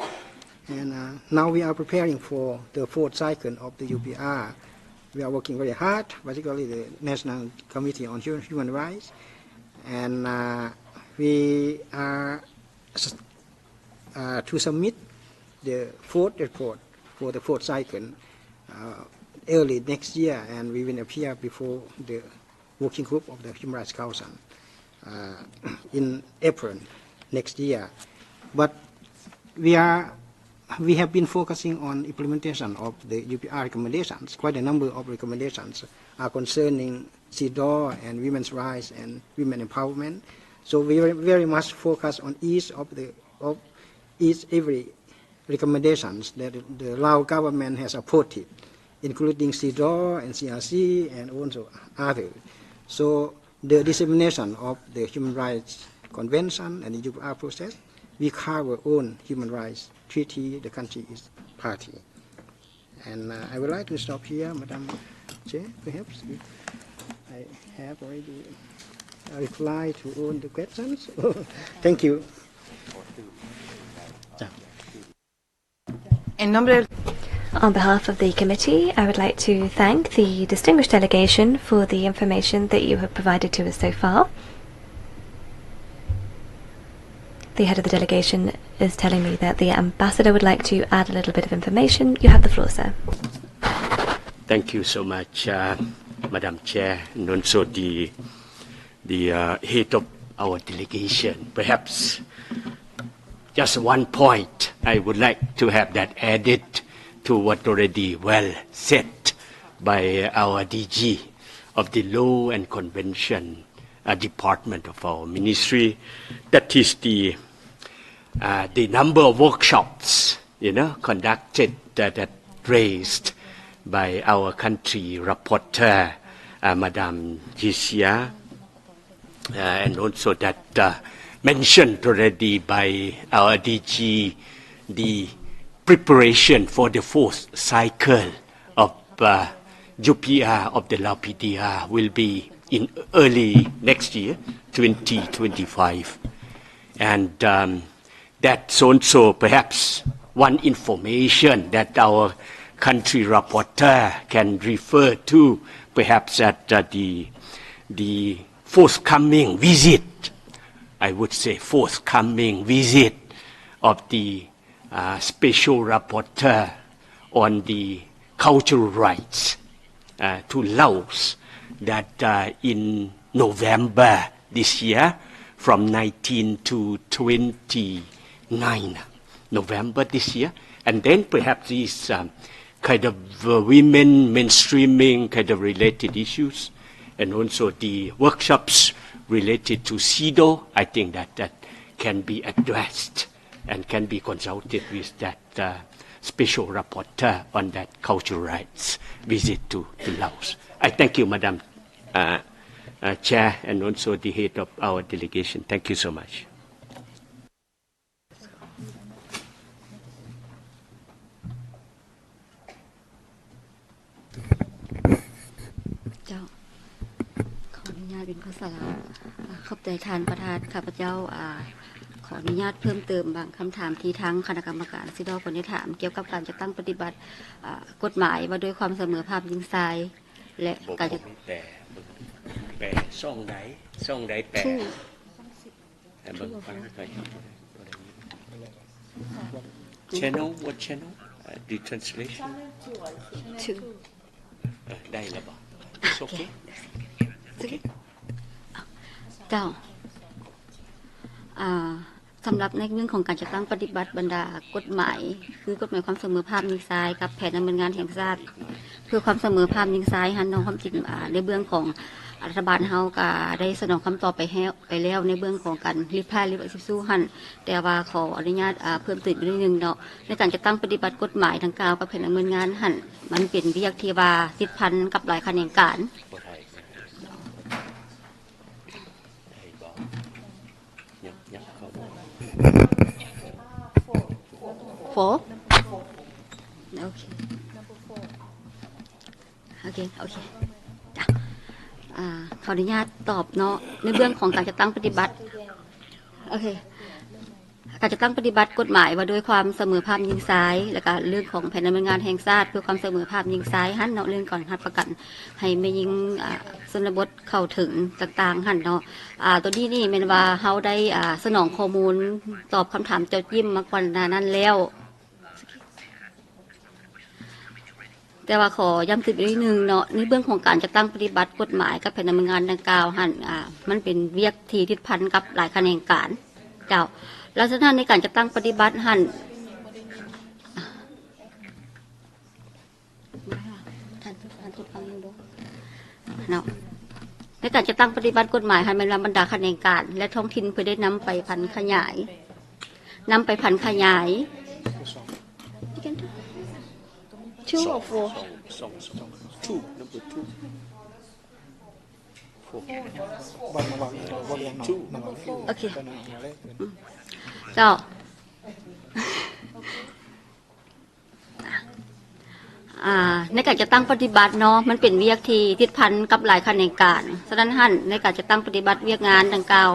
and now we are preparing for the fourth cycle of the UPR. We are working very hard, particularly the National Committee on Human Rights, and we are to submit the fourth report for the fourth cycle early next year, and we will appear before the working group of the Human Rights Council in April next year. But we have been focusing on implementation of the UPR recommendations. Quite a number of recommendations are concerning CEDAW and women's rights and women empowerment. So we very much focus on every recommendations that the Lao government has supported, including CEDAW and CRC and also others. So the dissemination of the Human Rights Convention and the UPR process, we cover own human rights treaty the country is party. And I would like to stop here, Madam Chair, perhaps. I have already replied to all the questions. Thank you. On behalf of the committee, I would like to thank the distinguished delegation for the information that you have provided to us so far. The head of the delegation is telling me that the ambassador would like to add a little bit of information. You have the floor, sir. Thank you so much, Madam Chair, and also the head of our delegation. Perhaps just one point I would like to have that added to what already well said by our DG of the Law and Convention Department of our ministry. That is the number of workshops, conducted that raised by our country rapporteur, Madame Jisia, and also that mentioned already by our DG, the preparation for the fourth cycle of UPR of the Lao PDR will be in early next year, 2025. And that's also perhaps one information that our country rapporteur can refer to, perhaps at the forthcoming visit, I would say forthcoming visit of the special rapporteur on the cultural rights to Laos, that in November this year, from 19 to 29 November this year, and then perhaps these kind of women mainstreaming kind of related issues, and also the workshops related to CEDAW, I think that can be addressed and can be consulted with that special rapporteur on that cultural rights visit to Laos. I thank you, Madam Chair, and also the head of our delegation. Thank you so much.ขอบใจทานประธานข้าพเจ้าขออนุญาตเพิ่มเติมบางคำถามที่ทั้งคณะกรรมการซิดอคนได้ถามเกี่ยวกับการจัดตั้งปฏิบัติกฎหมายว่าด้วยความเสมอภาคหญิงชายและการจะแปลซ่องใดแปลเบิ่งฟังหน่อย Channel what channel the translation ได้แล้วบ่ It's okayเจ้าสำหรับในเรื่องของการจัดตั้งปฏิบัติบรรดากฎหมายคือกฎหมายความเสมอภาคหญิงชายกับแผนดำเนินงานแห่งชาติเพื่อความเสมอภาคหญิงชายหันน้องความจริงในเบื้องของรัฐบาลเฮาก็ได้สนองคำตอบไปแล้วในเบื้องของการรีพายรีบสู้หันแต่ว่าขออนุญาตเพิ่มเติมนิดนึงเนาะในการจัดตั้งปฏิบัติกฎหมายดังกล่าวกับแผนดำเนินงานหันมันเป็นวิทยาที่ว่าติดพันกับหลายแขนงการโฟโอเคจ้ะขออนุญาตตอบเนาะในเรื่องของการจัดตั้งปฏิบัติโอเคการจัดตั้งปฏิบัติกฎหมายว่าด้วยความเสมอภาคหญิงชายและก็เรื่องของแผนดำเนินงานแห่งชาติเพื่อความเสมอภาคหญิงชายหันเนาะเรื่องก่อนหัดประกันให้ไม่ยิงชนบทเข้าถึงต่างๆหันเนาะตัวนี้นี่เป็นว่าเฮาได้สนองข้อมูลตอบคำถามเจ้าจิ้มมาก่อนนั้นแล้วแต่ว่าขอย้ำติดอีกนิดนึงเนาะในเรื่องของการจัดตั้งปฏิบัติกฎหมายกับแผนดำเนินงานดังกล่าวหันมันเป็นเวียกที่ติดพันกับหลายแขนงการเจ้าลักษณะในการจัดตั้งปฏิบัติหันในการจัดตั้งปฏิบัติกฎหมายหันเป็นบรรดาแขนงการและท้องถิ่นเพื่อได้นำไปพันขยายTwo or four? Two, number two. Two. Okay. เจ้าในการจะตั้งปฏิบัติเนาะมันเป็นเวียกที่ติดพันกับหลายแขนงการฉะนั้นหันในการจะตั้งปฏิบัติเวียกงานดังกล่าว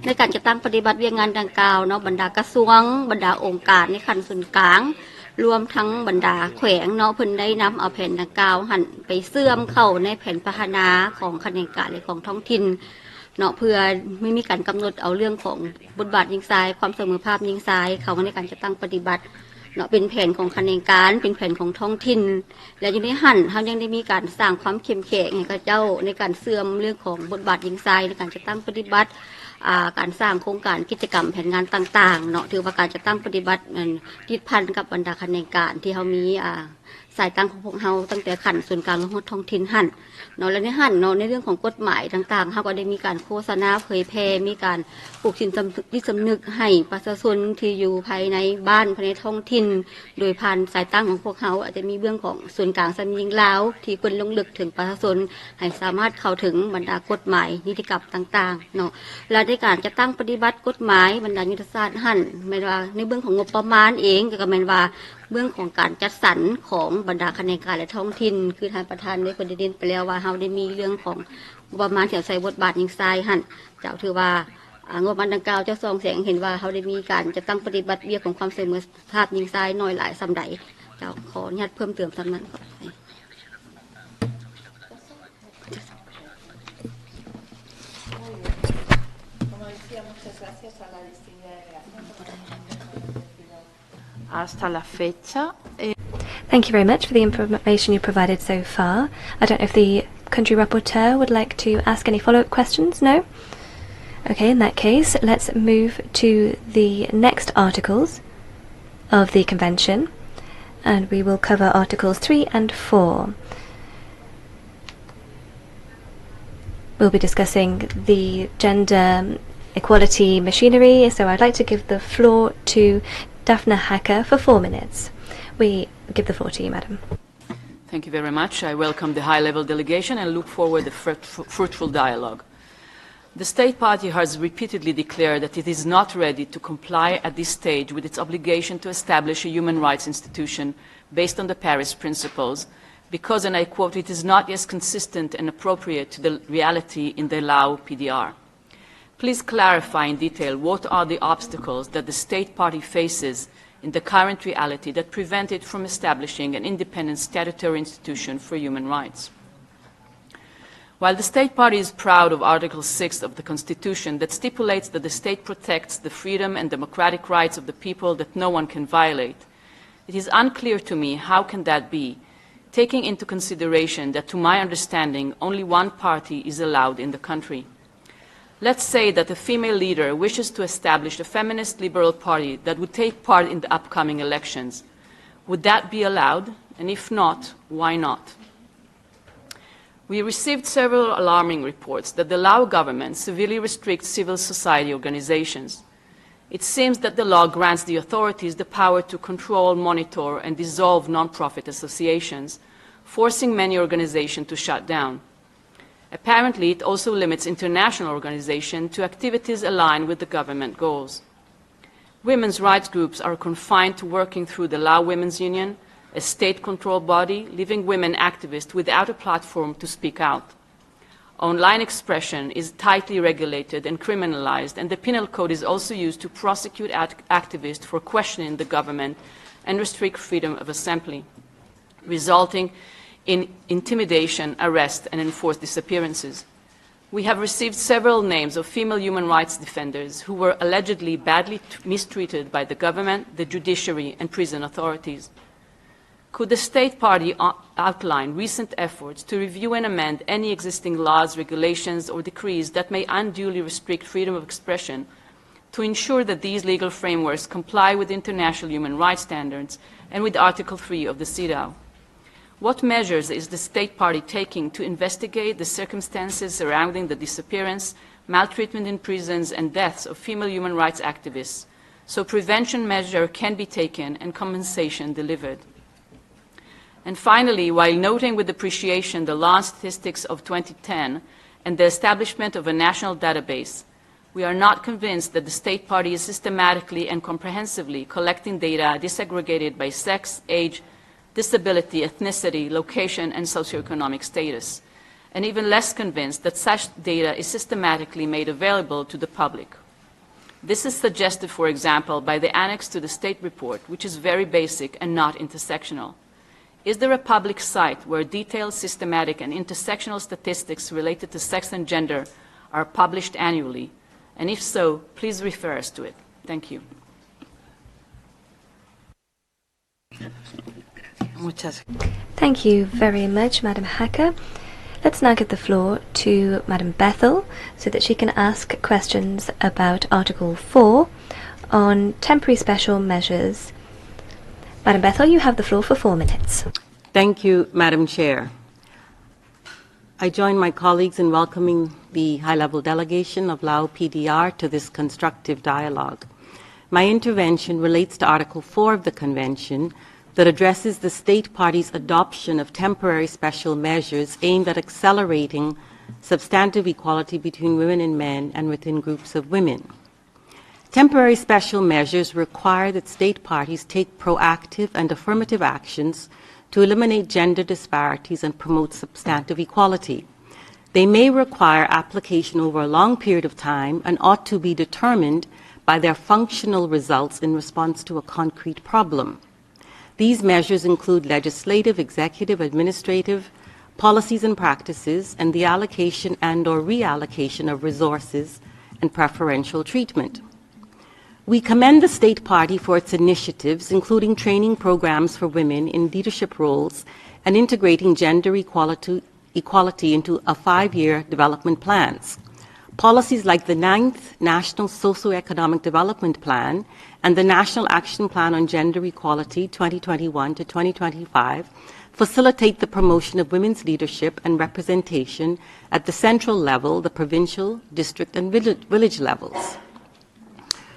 ในการจะตั้งปฏิบัติเวียกงานดังกล่าวเนาะบรรดากระทรวงบรรดาองค์การในขั้นส่วนกลางรวมทั้งบรรดาแขวงเนาะเพิ่นได้นำเอาแผนดังกล่าวหันไปเสื่อมเข้าในแผนพัฒนาของแขนงการและของท้องถิ่นเนาะเพื่อไม่มีการกำหนดเอาเรื่องของบทบาทหญิงชายความเสมอภาคหญิงชายเข้ามาในการจะตั้งปฏิบัติเนาะเป็นแผนของแขนงการเป็นแผนของท้องถิ่นและอยู่ในหันเขายังได้มีการสร้างความเข้มแข็งให้กับเจ้าในการเสื่อมเรื่องของบทบาทหญิงชายในการจะตั้งปฏิบัติการสร้างโครงการกิจกรรมแผนงานต่างๆเนาะถือว่าการจะตั้งปฏิบัติติดพันกับบรรดาแขนงการที่เขามีสายตั้งของพวกเขาตั้งแต่ขั้นส่วนกลางและท้องถิ่นหันเนาะและในหันเนาะในเรื่องของกฎหมายต่างๆเขาก็ได้มีการโฆษณาเผยแพร่มีการปลูกจิตสำนึกให้ประชาชนที่อยู่ภายในบ้านภายในท้องถิ่นโดยผ่านสายตั้งของพวกเขาอาจจะมีเรื่องของส่วนกลางสำยิงลาวที่คนลงลึกถึงประชาชนให้สามารถเข้าถึงบรรดากฎหมายนิติกรรมต่างๆเนาะและในการจะตั้งปฏิบัติกฎหมายบรรดายุทธศาสตร์หันไม่ว่าในเรื่องของงบประมาณเองก็เป็นว่าเรื่องของการจัดสรรของบรรดาแขนงการและท้องถิ่นคือทางประธานได้ประเด็นไปแล้วว่าเราได้มีเรื่องของงบประมาณเกี่ยวกับบทบาทหญิงชายหันเจ้าถือว่างบประมาณดังกล่าวเจ้าทรงแสงเห็นว่าเขาได้มีการจะตั้งปฏิบัติเรื่องของความเสมอภาคหญิงชายน้อยหลายสำใดเจ้าขออนุญาตเพิ่มเติมสำนั้นก่อนHasta la fecha. Thank you very much for the information you provided so far. I don't know if the country rapporteur would like to ask any follow-up questions. No? Okay, in that case, let's move to the next articles of the Convention, and we will cover Articles 3 and 4. We'll be discussing the gender equality machinery, so I'd like to give the floor to Daphne Hacker for 4 minutes. We give the floor to you, Madam. Thank you very much. I welcome the high-level delegation and look forward to fruitful dialogue. The State Party has repeatedly declared that it is not ready to comply at this stage with its obligation to establish a human rights institution based on the Paris Principles because, and I quote, it is not yet consistent and appropriate to the reality in the Lao PDR. Please clarify in detail what are the obstacles that the State Party faces in the current reality that prevent it from establishing an independent statutory institution for human rights. While the State Party is proud of Article 6 of the Constitution that stipulates that the state protects the freedom and democratic rights of the people that no one can violate, it is unclear to me how can that be, taking into consideration that, to my understanding, only one party is allowed in the country. Let's say that a female leader wishes to establish a feminist liberal party that would take part in the upcoming elections. Would that be allowed? And if not, why not? We received several alarming reports that the Lao government severely restricts civil society organizations. It seems that the law grants the authorities the power to control, monitor, and dissolve non-profit associations, forcing many organizations to shut down. Apparently, it also limits international organizations to activities aligned with the government goals. Women's rights groups are confined to working through the Lao Women's Union, a state-controlled body, leaving women activists without a platform to speak out. Online expression is tightly regulated and criminalized, and the penal code is also used to prosecute activists for questioning the government and restrict freedom of assembly, resulting in intimidation, arrest, and enforced disappearances. We have received several names of female human rights defenders who were allegedly badly mistreated by the government, the judiciary, and prison authorities. Could the State Party outline recent efforts to review and amend any existing laws, regulations, or decrees that may unduly restrict freedom of expression to ensure that these legal frameworks comply with international human rights standards and with Article 3 of the CEDAW? What measures is the State Party taking to investigate the circumstances surrounding the disappearance, maltreatment in prisons, and deaths of female human rights activists, so prevention measures can be taken and compensation delivered? And finally, while noting with appreciation the law statistics of 2010 and the establishment of a national database, we are not convinced that the State Party is systematically and comprehensively collecting data disaggregated by sex, age, disability, ethnicity, location, and socioeconomic status, and even less convinced that such data is systematically made available to the public. This is suggested, for example, by the annex to the State Report, which is very basic and not intersectional. Is there a public site where detailed, systematic, and intersectional statistics related to sex and gender are published annually? And if so, please refer us to it. Thank you. Thank you very much, Madam Hacker. Let's now give the floor to Madam Bethel so that she can ask questions about Article 4 on temporary special measures. Madam Bethel, you have the floor for 4 minutes. Thank you, Madam Chair. I join my colleagues in welcoming the high-level delegation of Lao PDR to this constructive dialogue. My intervention relates to Article 4 of the Convention that addresses the State Party's adoption of temporary special measures aimed at accelerating substantive equality between women and men and within groups of women. Temporary special measures require that State Parties take proactive and affirmative actions to eliminate gender disparities and promote substantive equality. They may require application over a long period of time and ought to be determined by their functional results in response to a concrete problem. These measures include legislative, executive, administrative, policies and practices, and the allocation and/or reallocation of resources and preferential treatment. We commend the State Party for its initiatives, including training programs for women in leadership roles and integrating gender equality into a 5-year development plans. Policies like the 9th National Socioeconomic Development Plan and the National Action Plan on Gender Equality 2021 to 2025 facilitate the promotion of women's leadership and representation at the central level, the provincial, district, and village levels.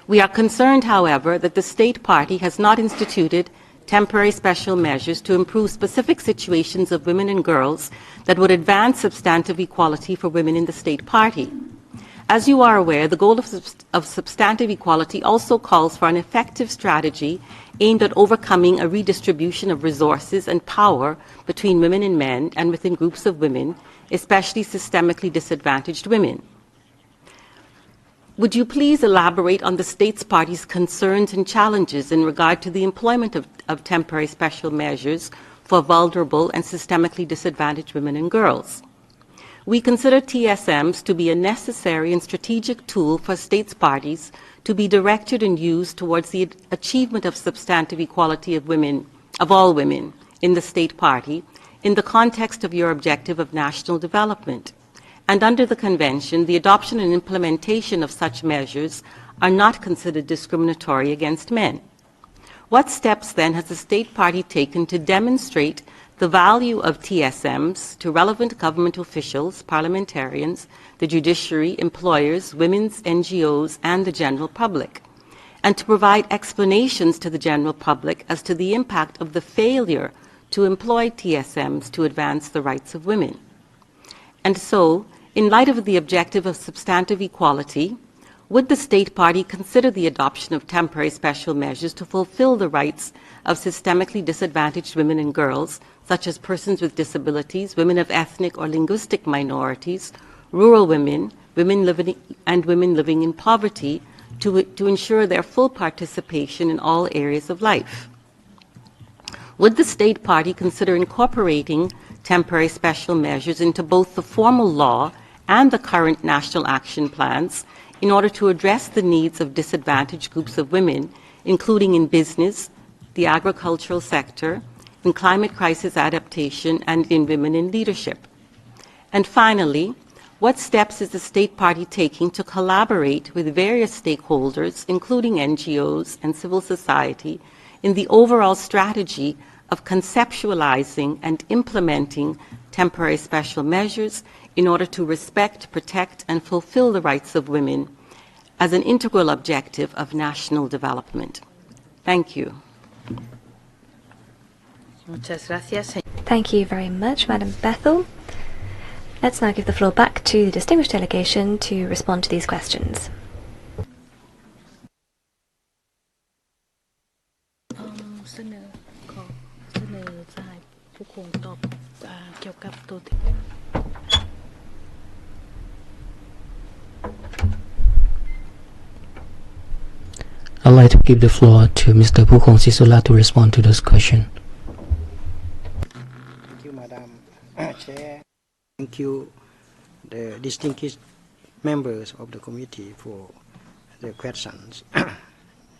We are concerned, however, that the state party has not instituted temporary special measures to improve specific situations of women and girls that would advance substantive equality for women in the state party. As you are aware, the goal of substantive equality also calls for an effective strategy aimed at overcoming a redistribution of resources and power between women and men and within groups of women, especially systemically disadvantaged women. Would you please elaborate on the States Party's concerns and challenges in regard to the employment of temporary special measures for vulnerable and systemically disadvantaged women and girls? We consider TSMs to be a necessary and strategic tool for States Parties to be directed and used towards the achievement of substantive equality of women, of all women, in the State Party, in the context of your objective of national development. And under the Convention, the adoption and implementation of such measures are not considered discriminatory against men. What steps, then, has the State Party taken to demonstrate the value of TSMs to relevant government officials, parliamentarians, the judiciary, employers, women's NGOs, and the general public, and to provide explanations to the general public as to the impact of the failure to employ TSMs to advance the rights of women? And so, in light of the objective of substantive equality, would the State Party consider the adoption of temporary special measures to fulfill the rights of systemically disadvantaged women and girls, such as persons with disabilities, women of ethnic or linguistic minorities, rural women, women living in poverty, to ensure their full participation in all areas of life? Would the State Party consider incorporating temporary special measures into both the formal law and the current national action plans in order to address the needs of disadvantaged groups of women, including in business, the agricultural sector, in climate crisis adaptation, and in women in leadership? And finally, what steps is the State Party taking to collaborate with various stakeholders, including NGOs and civil society, in the overall strategy of conceptualizing and implementing temporary special measures in order to respect, protect, and fulfill the rights of women as an integral objective of national development? Thank you. Muchas gracias. Thank you very much, Madam Bethel. Let's now give the floor back to the distinguished delegation to respond to these questions. เสนอสหายผู้คงตอบเกี่ยวกับตัว I'd like to give the floor to Mr. Pukong Sisula to respond to this question. Thank you, Madam Chair. Thank you, the distinguished members of the committee, for the questions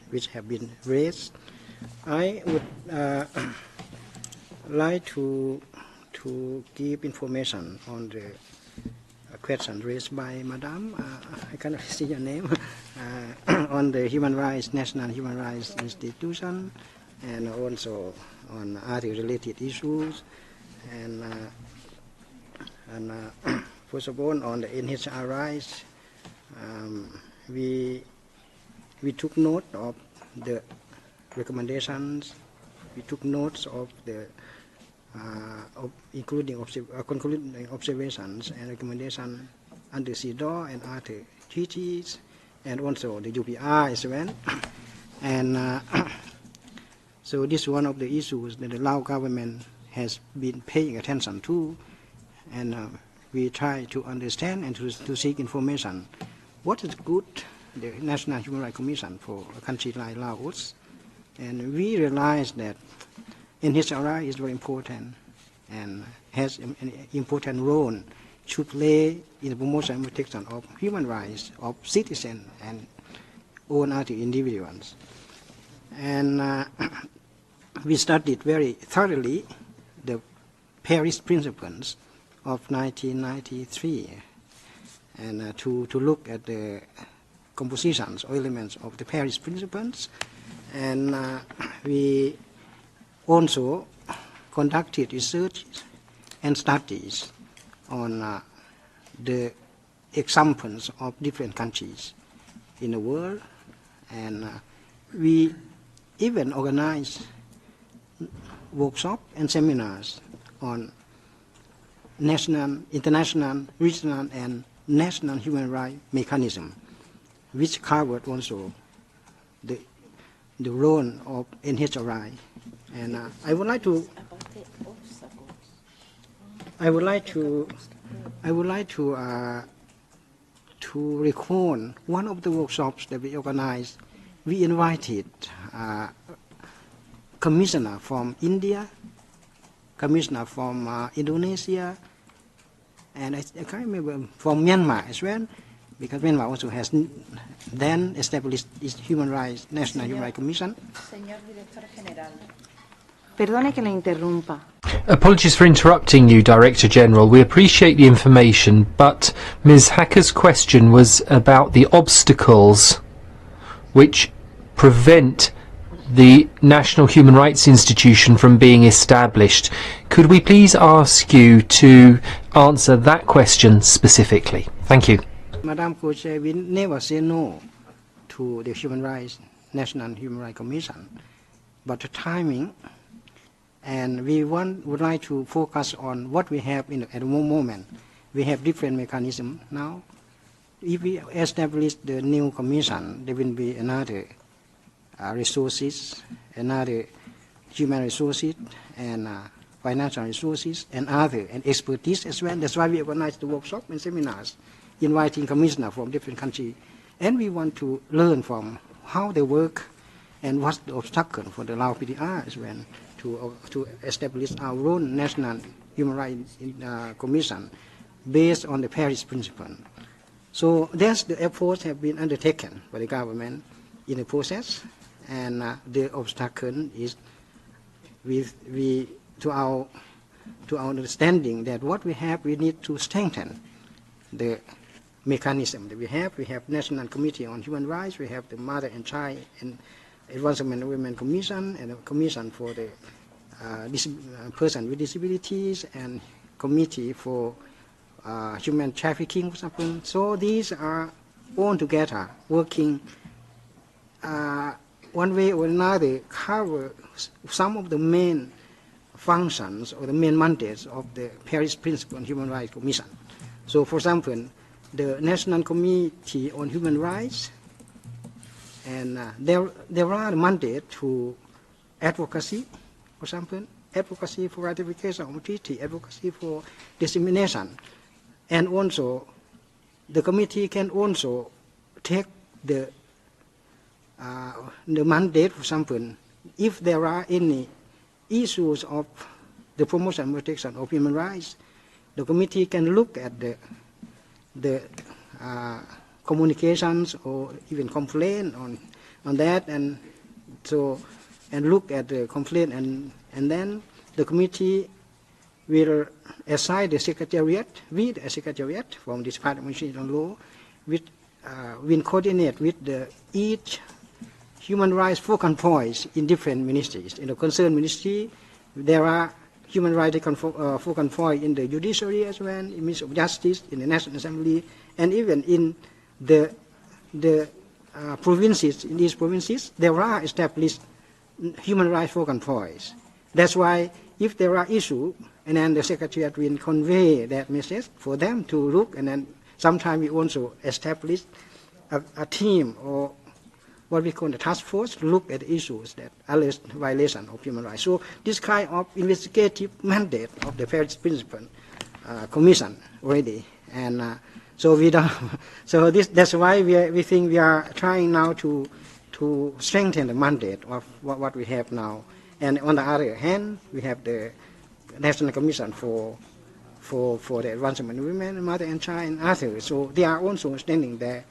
which have been raised. I would like to give information on the question raised by Madam, I cannot see your name, on the National Human Rights Institution, and also on other related issues, and first of all, on the NHRIs, we took note of the recommendations. We took notes of the including concluding observations and recommendations under CEDAW and other treaties, and also the UPR as well. And so this is one of the issues that the Lao government has been paying attention to, and we try to understand and to seek information. What is good, the National Human Rights Commission for a country like Laos? And we realize that NHRI is very important and has an important role to play in the promotion and protection of human rights of citizens and all other individuals. And we studied very thoroughly the Paris Principles of 1993, and to look at the compositions or elements of the Paris Principles. And we also conducted research and studies on the examples of different countries in the world, And we even organize workshops and seminars on national, international, regional, and national human rights mechanism, which covered also the role of NHRI. And I would like to recall one of the workshops that we organized. We invited commissioner from India, commissioner from Indonesia, and I can't remember, from Myanmar as well, because Myanmar also has then established its Human Rights, National Human Rights Commission. Señor Director General, perdone que le interrumpa. Apologies for interrupting you, Director General. We appreciate the information, but Ms. Hacker's question was about the obstacles which prevent the National Human Rights Institution from being established. Could we please ask you to answer that question specifically? Thank you. Madam Co-Chair, we never say no to the Human Rights, National Human Rights Commission, but the timing, and we would like to focus on what we have at the moment. We have different mechanisms now. If we establish the new commission, there will be another resources, another human resources, and financial resources, and expertise as well. That's why we organize the workshop and seminars, inviting commissioners from different countries. And we want to learn from how they work and what's the obstacle for the Lao PDR as well to establish our own National Human Rights Commission based on the Paris Principle. So that's the efforts have been undertaken by the government in the process, and the obstacle is to our understanding that what we have, we need to strengthen the mechanism that we have. We have National Committee on Human Rights, we have the Mother and Child and Advancement of Women Commission, and a Commission for the person with disabilities, and Committee for human trafficking, for example. So these are all together working one way or another, cover some of the main functions or the main mandates of the Paris Principle on Human Rights Commission. So, for example, the National Committee on Human Rights, and there are mandates to advocacy, for example, advocacy for ratification of treaty, advocacy for dissemination, and also the committee can also take the mandate, for example, if there are any issues of the promotion and protection of human rights, the committee can look at the communications or even complaint on that, and look at the complaint, and then the committee will assign the secretariat with a secretariat from the Department of Justice and Law, which will coordinate with each human rights focal points in different ministries. In the concerned ministry, there are human rights focal points in the judiciary as well, in the Ministry of Justice, in the National Assembly, and even in the provinces. In these provinces, there are established human rights focal points. That's why if there are issues, and then the Secretariat will convey that message for them to look, and then sometimes we also establish a team or what we call the task force to look at issues that alleged violation of human rights. So this kind of investigative mandate of the Paris Principle Commission already, and so we don't. So that's why we think we are trying now to strengthen the mandate of what we have now. And on the other hand, we have the National Commission for the Advancement of Women, Mother and Child, and others. So they are also extending their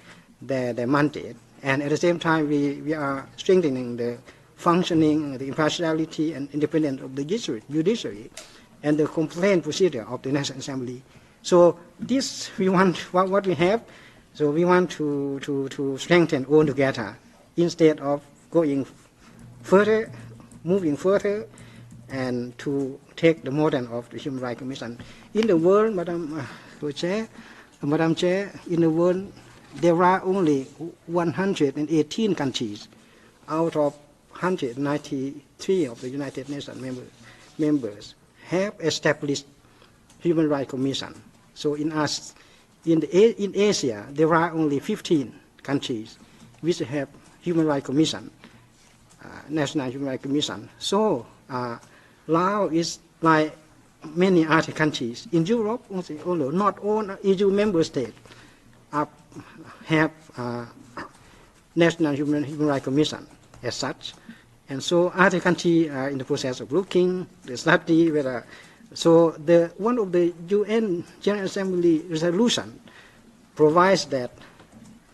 mandate. And at the same time, we are strengthening the functioning, the impartiality and independence of the judiciary, and the complaint procedure of the National Assembly. So this we want what we have. So we want to strengthen all together instead of going further, moving further, and to take the model of the Human Rights Commission. In the world, Madam Chair, in the world, there are only 118 countries out of 193 of the United Nations members have established Human Rights Commission. So in Asia, there are only 15 countries which have Human Rights Commission, National Human Rights Commission. So Laos is like many other countries in Europe, although not all EU member states have National Human Rights Commission as such. And so other countries are in the process of looking, the study whether. So one of the UN General Assembly resolution provides that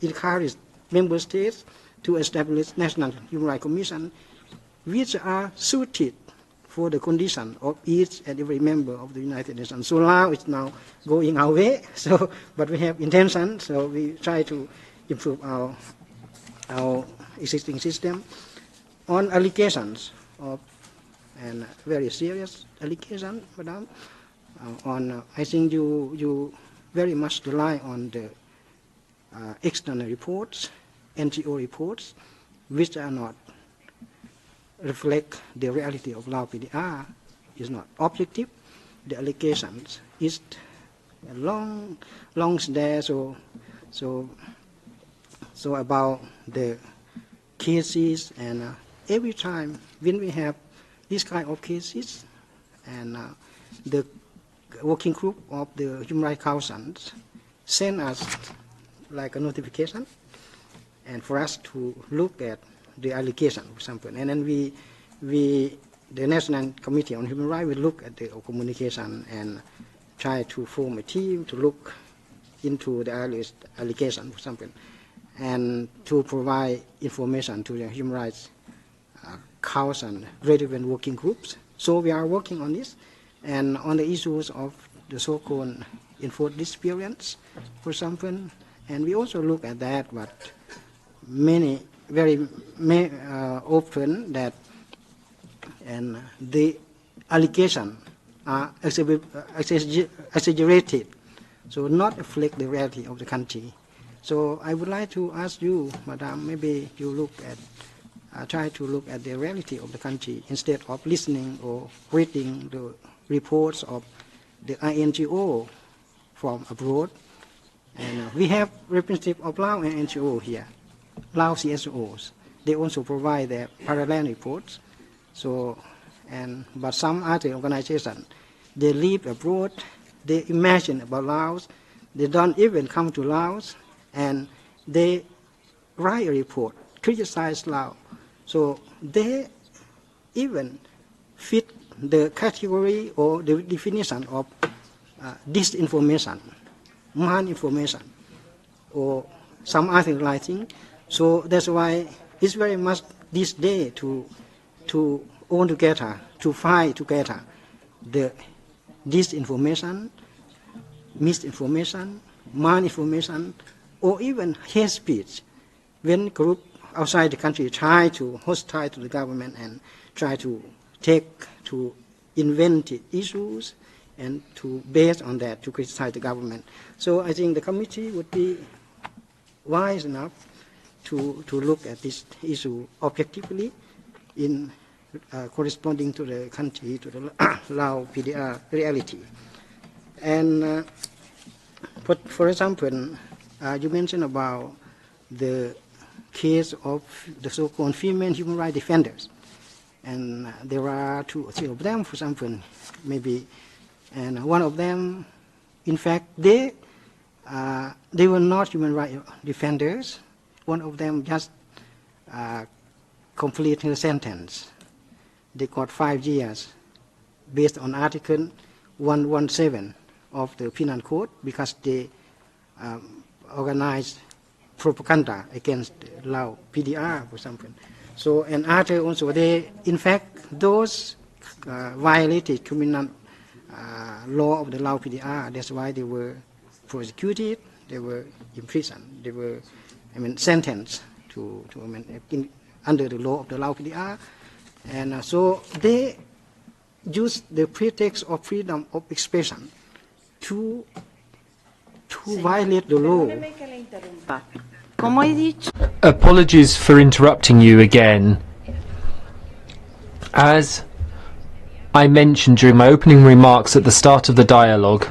it encourages member states to establish National Human Rights Commission which are suited for the condition of each and every member of the United Nations. So Laos is now going our way, but we have intention, so we try to improve our existing system. On allegations of, and very serious allegation, Madam, I think you very much rely on the external reports, NGO reports, which are not reflect the reality of Lao PDR, is not objective. The allegations is long there. So about the cases, and every time when we have this kind of cases, and the working group of the Human Rights Council send us like a notification, and for us to look at the allegation, for example, and then we the National Committee on Human Rights will look at the communication and try to form a team to look into the allegation, for example, and to provide information to the Human Rights Council relevant working groups. So we are working on this, and on the issues of the so-called enforced disappearance, for example, and we also look at that, but very often that, and the allegations are exaggerated, so not reflect the reality of the country. So I would like to ask you, Madam, maybe you look at, try to look at the reality of the country instead of listening or reading the reports of the INGO from abroad. And we have representative of Lao and NGO here, Lao CSOs. They also provide their parallel reports. So, but some other organizations, they live abroad, they imagine about Laos, they don't even come to Laos, and they write a report, criticize Laos. So they even fit the category or the definition of disinformation, malinformation, or some other writing. So that's why it's very much this day to own together, to fight together the disinformation, misinformation, malinformation, or even hate speech. When groups outside the country try to hostile to the government and try to invent issues and to base on that to criticize the government. So I think the committee would be wise enough to look at this issue objectively in corresponding to the country, to the Lao PDR reality. And for example, you mentioned about the case of the so-called female human rights defenders. And there are 2 or 3 of them, for example, maybe, and one of them, in fact, they were not human rights defenders. One of them just completed her sentence. They got 5 years based on Article 117 of the Penal Code because they organized propaganda against Lao PDR, for example. So, and other also, they, in fact, those violated criminal law of the Lao PDR. That's why they were prosecuted, they were imprisoned, they were, sentenced to under the law of the Lao PDR. And so they used the pretext of freedom of expression to to violate the law. Como he dicho, Apologies for interrupting you again. As I mentioned during my opening remarks at the start of the dialogue,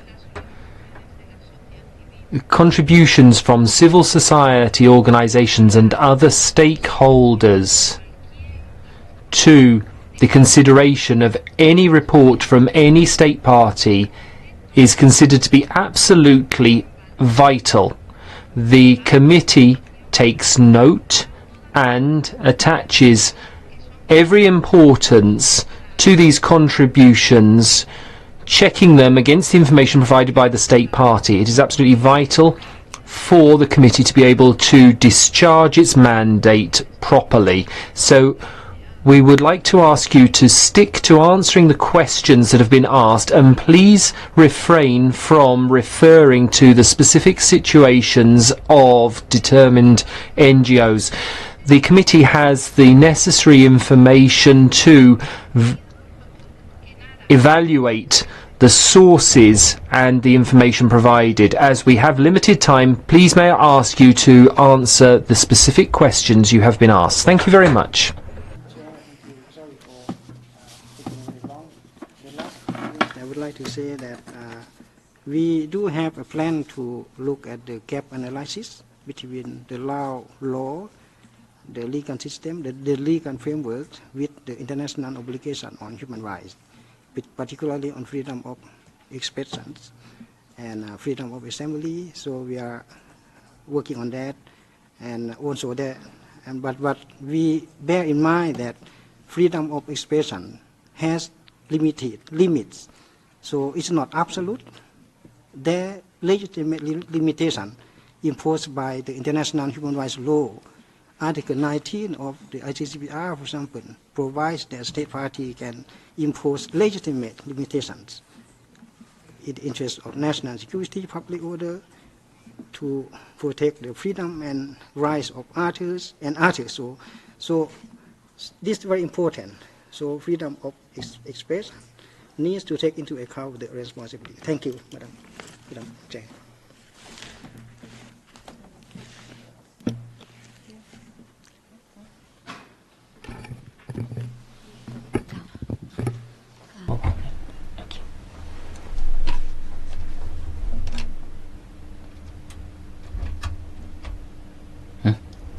contributions from civil society organisations and other stakeholders to the consideration of any report from any state party is considered to be absolutely vital. The committee takes note and attaches every importance to these contributions, checking them against the information provided by the state party. It is absolutely vital for the committee to be able to discharge its mandate properly. So we would like to ask you to stick to answering the questions that have been asked, and please refrain from referring to the specific situations of determined NGOs. The committee has the necessary information to evaluate the sources and the information provided. As we have limited time, please may I ask you to answer the specific questions you have been asked. Thank you very much. I would like to say that we do have a plan to look at the gap analysis between the law, the legal system, the legal framework with the international obligation on human rights, particularly on freedom of expression and freedom of assembly. So we are working on that, and also that. But we bear in mind that freedom of expression has limits. So it's not absolute. There are legitimate limitations imposed by the international human rights law. Article 19 of the ICCPR, for example, provides that a state party can impose legitimate limitations in the interest of national security, public order, to protect the freedom and rights of artists and artists. So this is very important. So freedom of expression needs to take into account the responsibility. Thank you, Madam Chair.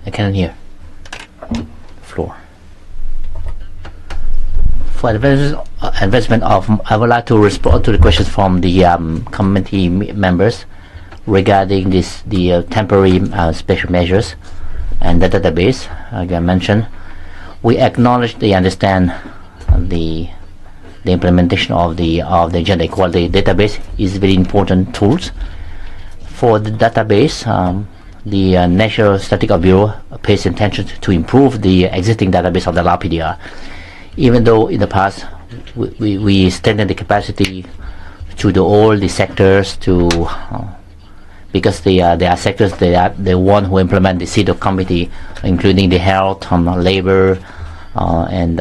I cannot hear. Floor. For advancement of, I would like to respond to the questions from the committee members regarding the temporary special measures and the database. Like I mentioned, we acknowledge, they understand the implementation of the gender equality database is very important tools. For the database, the National Statistical Bureau pays attention to improve the existing database of the Lao PDR. Even though in the past we strengthened the capacity to all the sectors because there are sectors, they are the one who implement the CEDAW committee, including the health, labor, and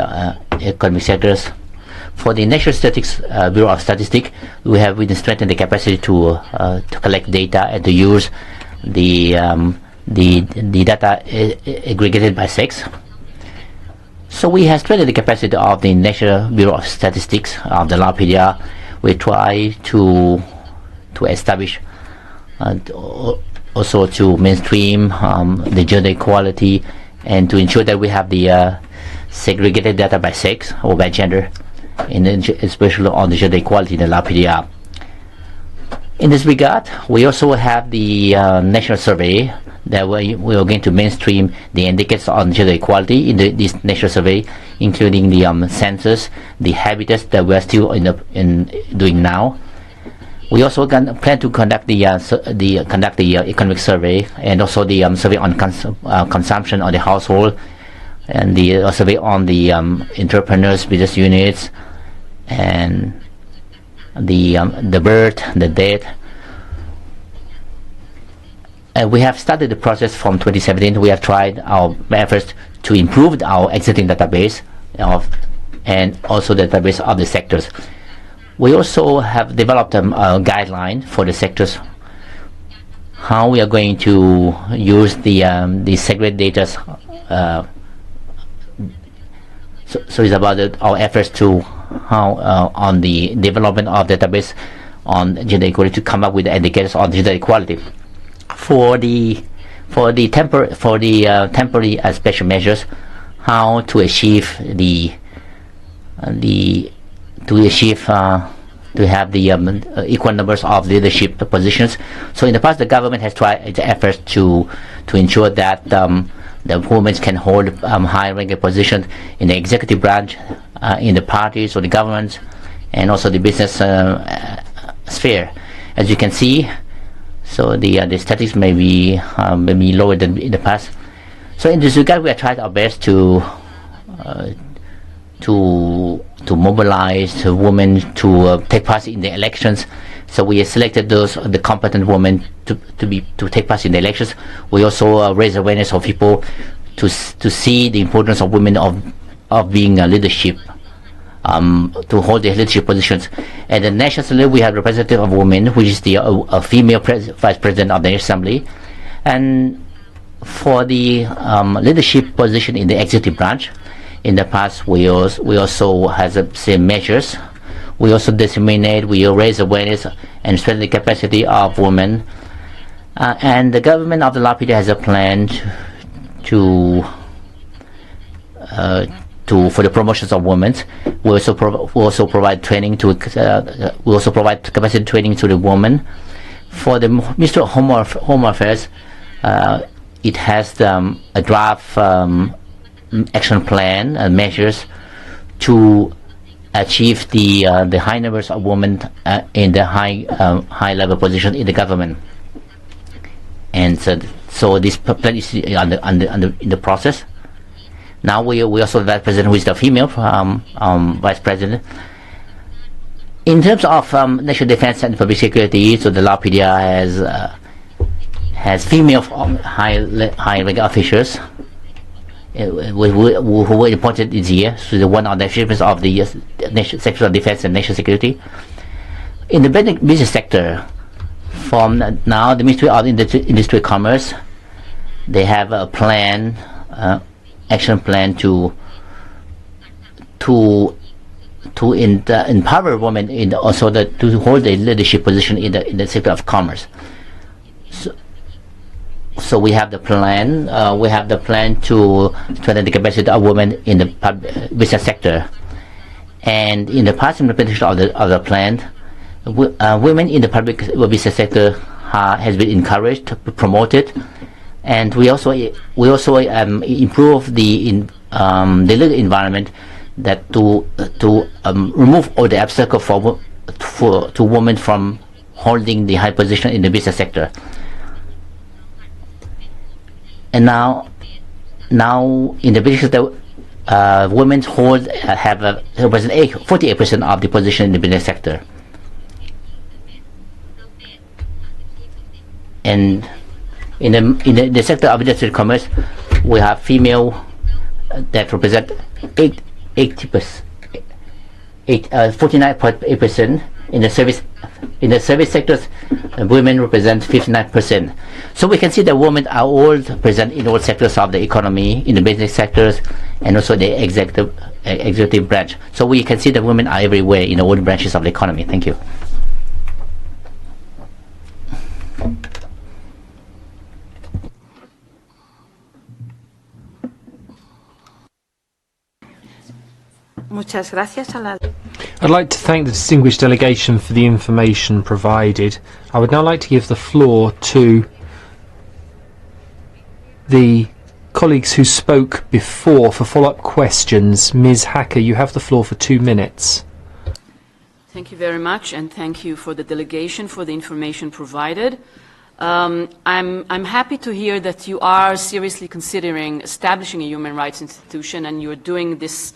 economic sectors. For the National Bureau of Statistics, we have strengthened the capacity to collect data and to use the data aggregated by sex. So we have strengthened the capacity of the National Bureau of Statistics of the Lao PDR. We try to establish also to mainstream the gender equality and to ensure that we have the segregated data by sex or by gender, especially on the gender equality in the Lao PDR. In this regard, we also have the national survey that we are going to mainstream the indicators on gender equality in this national survey, including the census, the habitats that we are still in doing now. We also plan to conduct the economic survey and also the survey on consumption of the household, and the survey on the entrepreneurs, business units, and the birth, the death. And we have started the process from 2017. We have tried our efforts to improve our existing database and also the database of the sectors. We also have developed a guideline for the sectors how we are going to use the segregated data. So it's about our efforts to how on the development of database on gender equality to come up with indicators on gender equality. For the temporary special measures, how to achieve to have the equal numbers of leadership positions. So in the past, the government has tried its efforts to ensure that the women can hold high-ranking positions in the executive branch, in the parties or the government, and also the business sphere. As you can see, so the statistics may be lower than in the past. So in this regard, we have tried our best to mobilize women to take part in the elections. So we selected the competent women to take part in the elections. We also raise awareness of people to see the importance of women of being a leadership, to hold the leadership positions. At the national level, we have representative of women, which is a female vice president of the Assembly, and for the leadership position in the executive branch. In the past, we also has the same measures. We also disseminate, we raise awareness and strengthen the capacity of women. And the government of the Lao PD has a plan for the promotions of women. We also provide training to we also provide capacity training to the women. For the Ministry of Home Affairs, it has a draft action plan and measures to achieve the high numbers of women in the high level position in the government. And so this plan is in the process. Now we also have Vice President who is the female Vice President. In terms of national defense and public security, so the Lao PDR has female high rank officials who were appointed this year. So the one on the achievements of the sector of defense and national security. In the business sector, from now the Ministry of Industry and Commerce, they have a plan, action plan to empower women in also to hold a leadership position in the sector of commerce. So we have the plan. We have the plan to strengthen the capacity of women in the business sector. And in the past implementation of the plan, women in the public business sector has been encouraged, promoted, and we also improve the legal environment that to remove all the obstacles to women from holding the high position in the business sector. And now in the business sector, women represent 48% of the position in the business sector. And in the sector of industry and commerce, we have female that represent 49.8%. In the service sectors, women represent 59%. So we can see that women are all present in all sectors of the economy, in the business sectors, and also the executive branch. So we can see that women are everywhere in all branches of the economy. Thank you. Muchas gracias a la... I'd like to thank the distinguished delegation for the information provided. I would now like to give the floor to the colleagues who spoke before for follow-up questions. Ms. Hacker, you have the floor for 2 minutes. Thank you very much, and thank you for the delegation for the information provided. I'm happy to hear that you are seriously considering establishing a human rights institution, and you're doing this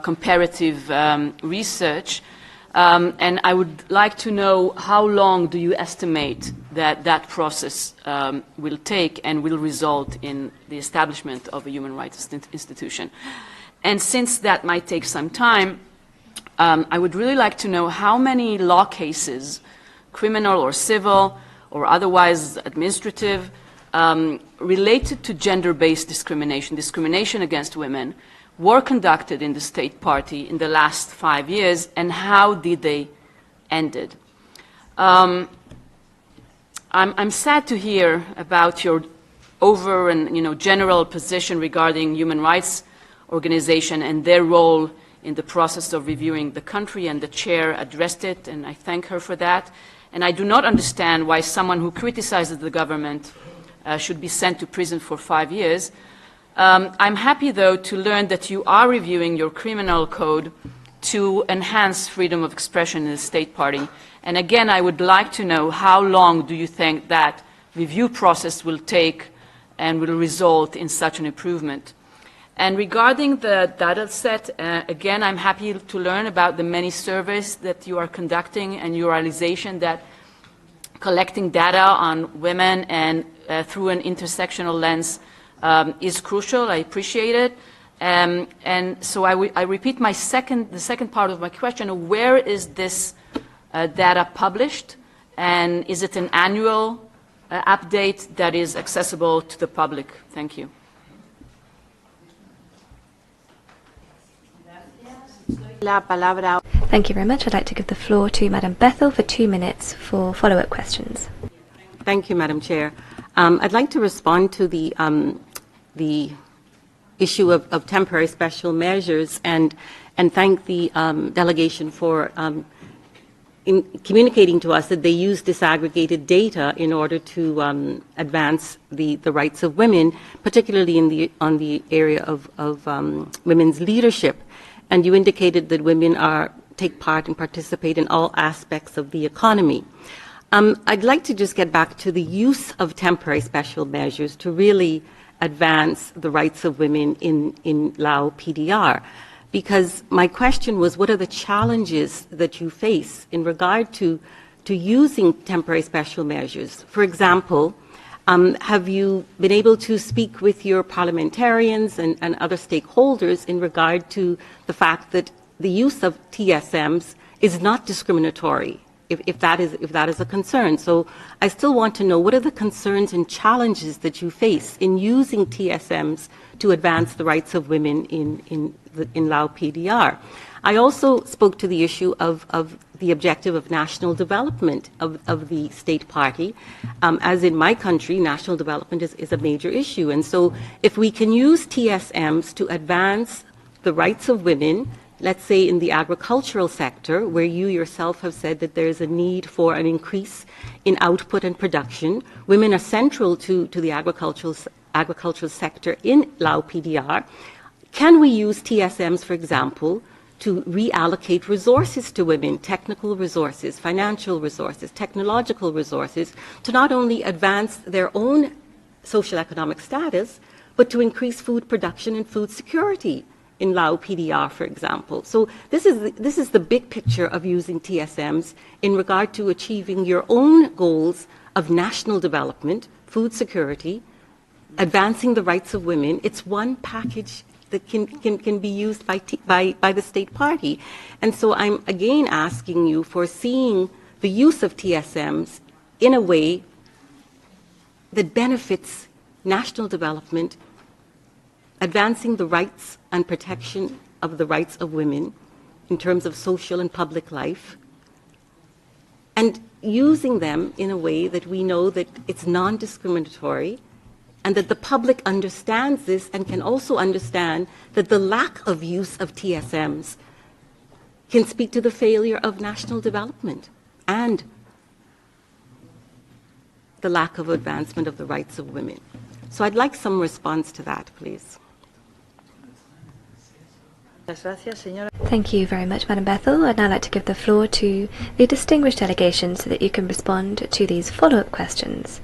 comparative research. And I would like to know how long do you estimate that process will take and will result in the establishment of a human rights institution. And since that might take some time, I would really like to know how many law cases, criminal or civil, or otherwise administrative, related to gender-based discrimination, discrimination against women, were conducted in the state party in the last 5 years, and how did they ended? I'm sad to hear about your over and general position regarding human rights organization and their role in the process of reviewing the country, and the chair addressed it, and I thank her for that. And I do not understand why someone who criticizes the government should be sent to prison for 5 years. I'm happy, though, to learn that you are reviewing your criminal code to enhance freedom of expression in the state party. And again, I would like to know, how long do you think that review process will take and will result in such an improvement? And regarding the data set, again, I'm happy to learn about the many surveys that you are conducting, and your realization that collecting data on women and through an intersectional lens is crucial. I appreciate it. And so I repeat the second part of my question: where is this data published, and is it an annual update that is accessible to the public? Thank you. Thank you very much. I'd like to give the floor to Madam Bethel for 2 minutes for follow-up questions. Thank you, Madam Chair. I'd like to respond to the issue of temporary special measures and thank the delegation for in communicating to us that they use disaggregated data in order to advance the rights of women, particularly on the area of women's leadership. And you indicated that women take part and participate in all aspects of the economy. I'd like to just get back to the use of temporary special measures to really advance the rights of women in Lao PDR. Because my question was, what are the challenges that you face in regard to using temporary special measures? For example, have you been able to speak with your parliamentarians and other stakeholders in regard to the fact that the use of TSMs is not discriminatory, if that is a concern? So I still want to know, what are the concerns and challenges that you face in using TSMs to advance the rights of women in Lao PDR? I also spoke to the issue of the objective of national development of the state party. As in my country, national development is a major issue. And so if we can use TSMs to advance the rights of women, let's say in the agricultural sector, where you yourself have said that there is a need for an increase in output and production, women are central to the agricultural sector in Lao PDR. Can we use TSMs, for example, to reallocate resources to women, technical resources, financial resources, technological resources, to not only advance their own social economic status, but to increase food production and food security in Lao PDR, for example? So this is the big picture of using TSMs in regard to achieving your own goals of national development, food security, advancing the rights of women. It's one package that can be used by the state party. And so I'm again asking you for seeing the use of TSMs in a way that benefits national development, advancing the rights and protection of the rights of women in terms of social and public life, and using them in a way that we know that it's non-discriminatory, and that the public understands this and can also understand that the lack of use of TSMs can speak to the failure of national development and the lack of advancement of the rights of women. So I'd like some response to that, please. Thank you very much, Madam Bethel. I'd now like to give the floor to the distinguished delegation so that you can respond to these follow-up questions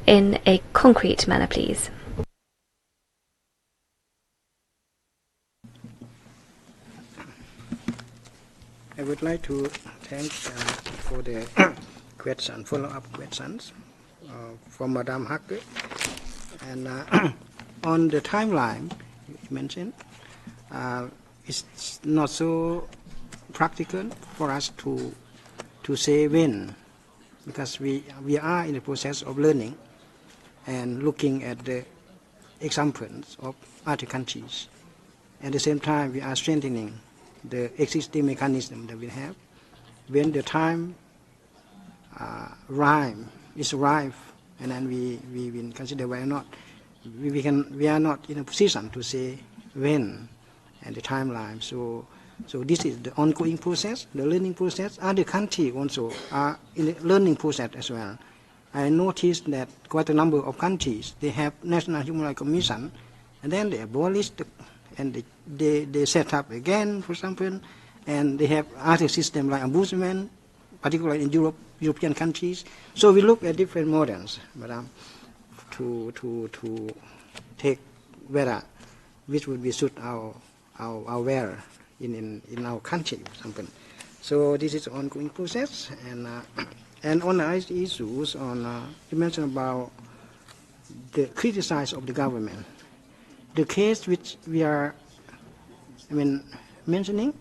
in a concrete manner, please. I would like to thank for the follow-up questions from Madame Hacke. And on the timeline you mentioned, it's not so practical for us to say when because we are in the process of learning and looking at the examples of other countries. At the same time, we are strengthening the existing mechanism that we have. When the time is ripe, and then we will consider why not. We are not in a position to say when and the timeline. So this is the ongoing process, the learning process. Other countries also are in the learning process as well. I noticed that quite a number of countries, they have National Human Rights Commission, and then they abolish and they set up again, for example, and they have other systems like ombudsman, particularly in European countries. So we look at different models, Madam, to take whether which would be suit our wear in our country, for example. So this is an ongoing process, and on the issues you mentioned about the criticize of the government. The case which we are mentioning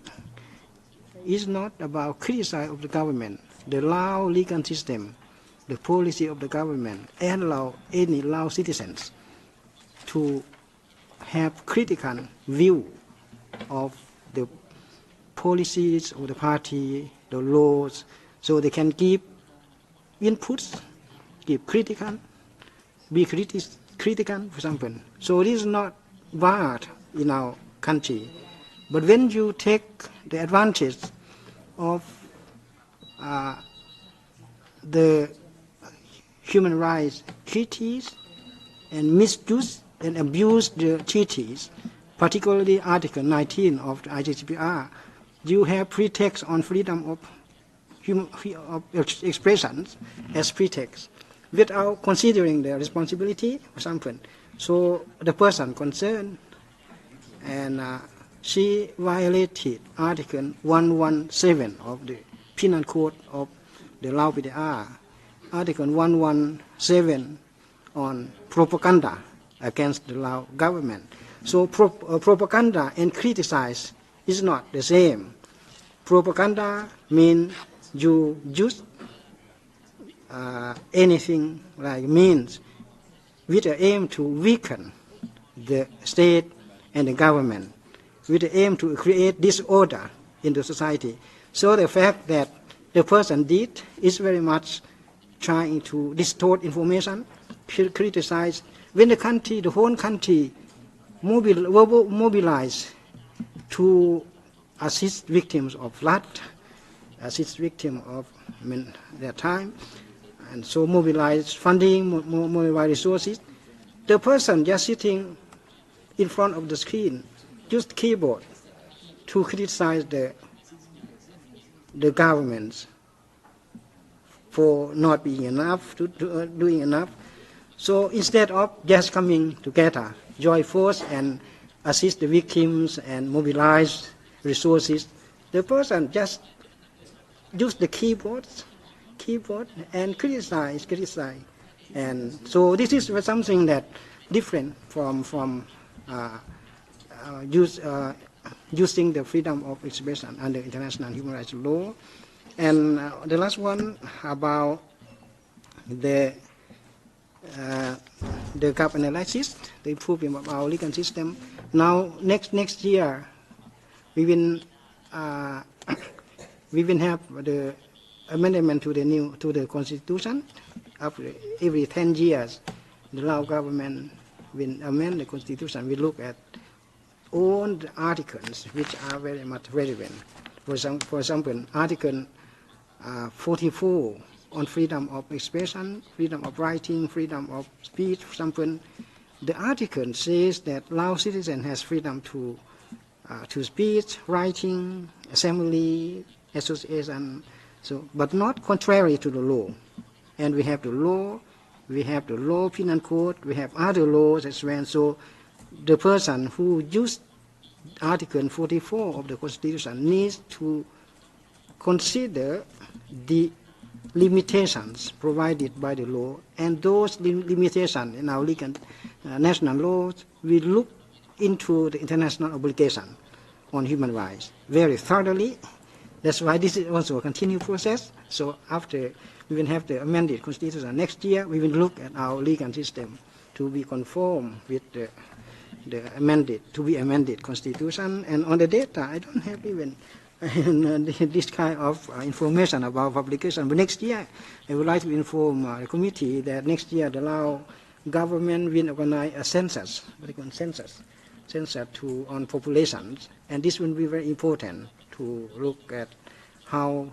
is not about criticize of the government. The Lao legal system, the policy of the government, and allow any Lao citizens to have critical view of the policies of the party, the laws, so they can give inputs, give critical, be critical, for example. So this is not bad in our country. But when you take the advantage of the human rights treaties and misuse and abuse the treaties, particularly Article 19 of the ICCPR, you have pretext on freedom of expressions as pretext without considering the responsibility or something. So the person concerned, and she violated Article 117 of the Penal Code of the Lao PDR, Article 117 on propaganda against the Lao government. So propaganda and criticize is not the same. Propaganda means you use anything like means with the aim to weaken the state and the government, with the aim to create disorder in the society. So the fact that the person did is very much trying to distort information, criticize. When the country, the whole country, mobilize to assist victims of flood, assist victims of their time, and so mobilize funding, mobilize resources. The person just sitting in front of the screen, just keyboard, to criticize the governments for not being enough, doing enough. So instead of just coming together, join force and assist the victims and mobilize resources, the person just use the keyboard and criticize. And so this is something that different from using the freedom of expression under international human rights law. And the last one about the gap analysis, the improvement of our legal system. Now, next year, we will have the amendment to the constitution. After every 10 years, the Lao government will amend the constitution. We look at all the articles which are very much relevant. For example, Article 44 on freedom of expression, freedom of writing, freedom of speech, for example. The article says that Lao citizen has freedom to speech, writing, assembly, association, so, but not contrary to the law. And we have the law, penal code, we have other laws as well. So the person who used Article 44 of the Constitution needs to consider the limitations provided by the law, and those limitations in our legal national laws will look into the international obligation on human rights very thoroughly, That's why this is also a continued process. So after we will have the amended constitution next year, we will look at our legal system to be conform with the amended constitution. And on the data, I don't have even this kind of information about publication. But next year, I would like to inform the committee that next year the Lao government will organize a census, on populations, and this will be very important to look at how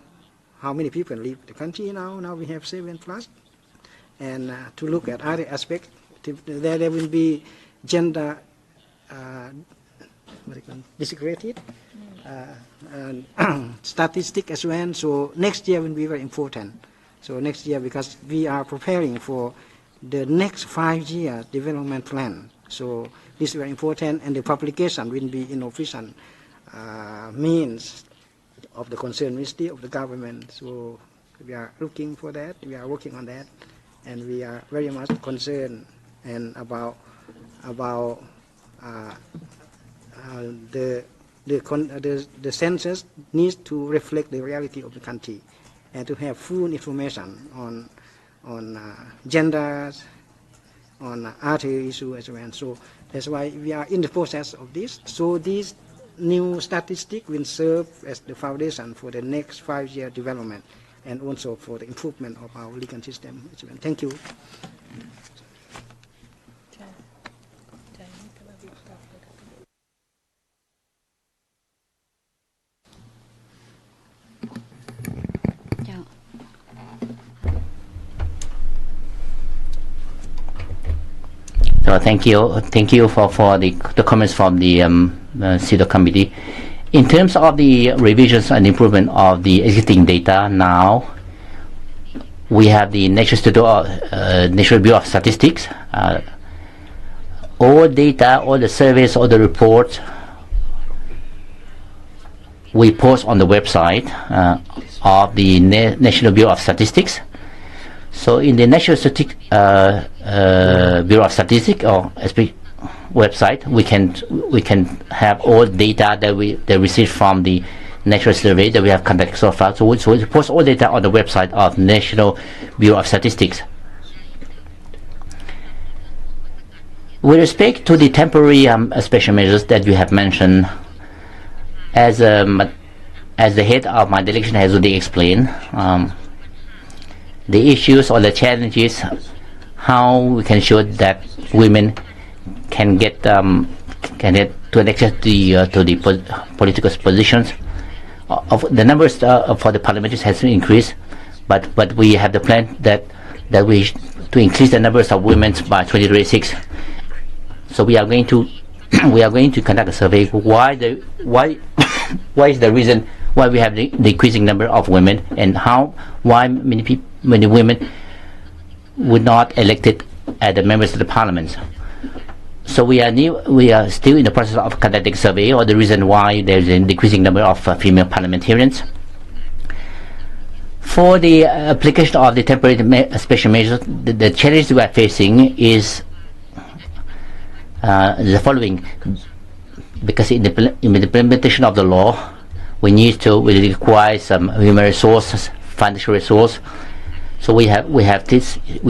many people live in the country now. Now we have 7+, and to look at other aspects. There will be gender disaggregated statistic as well. So next year will be very important. So next year, because we are preparing for the next 5-year development plan. So this is very important, and the publication will be in official means of the concerned ministry of the government. So we are looking for that. We are working on that, and we are very much concerned and about the census needs to reflect the reality of the country and to have full information on genders, on other issues as well. So that's why we are in the process of this. So this new statistic will serve as the foundation for the next 5-year development and also for the improvement of our legal system as well. Thank you. So thank you for the comments from the CEDAW committee. In terms of the revisions and improvement of the existing data, now we have the National Bureau of Statistics. All data, all the surveys, all the reports we post on the website of the National Bureau of Statistics. So in the National Bureau of Statistics or website, we can have all data that we receive from the national survey that we have conducted so far. So we post all data on the website of National Bureau of Statistics. With respect to the temporary special measures that you have mentioned, as the head of my delegation has already explained, the issues or the challenges, how we can show that women can get to an access to the political positions. Of the numbers for the parliamentarians has increased, but we have the plan that we to increase the numbers of women by 2026. So we are going to conduct a survey. Why is the reason why we have the decreasing number of women, and why many women would not elected as the members of the parliament. So we are still in the process of conducting survey, or the reason why there is a decreasing number of female parliamentarians. For the application of the temporary special measures, the challenge we are facing is the following. Because in the implementation of the law, we require some human resources, financial resource. So we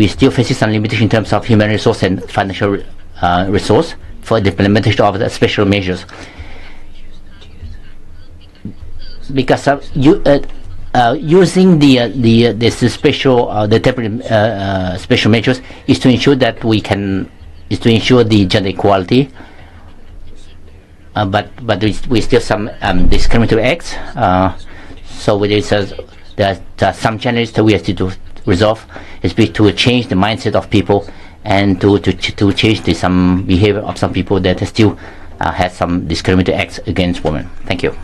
still facing some limitation in terms of human resource and financial resource for the implementation of the special measures. Because using the temporary special measures is to ensure that to ensure the gender equality. But we still some discriminatory acts. So there are some challenges that we have to resolve, especially to change the mindset of people and to change some behavior of some people that still has some discriminatory acts against women. Thank you.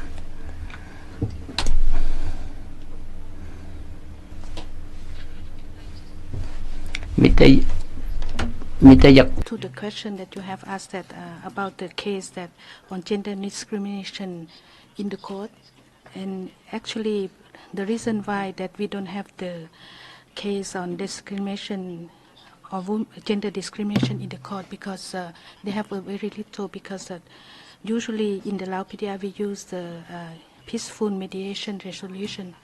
To the question that you have asked that about the case that on gender discrimination in the court, and actually the reason why that we don't have the case on discrimination or gender discrimination in the court, because they have a very little, because usually in the Lao PDR we use the peaceful mediation resolution.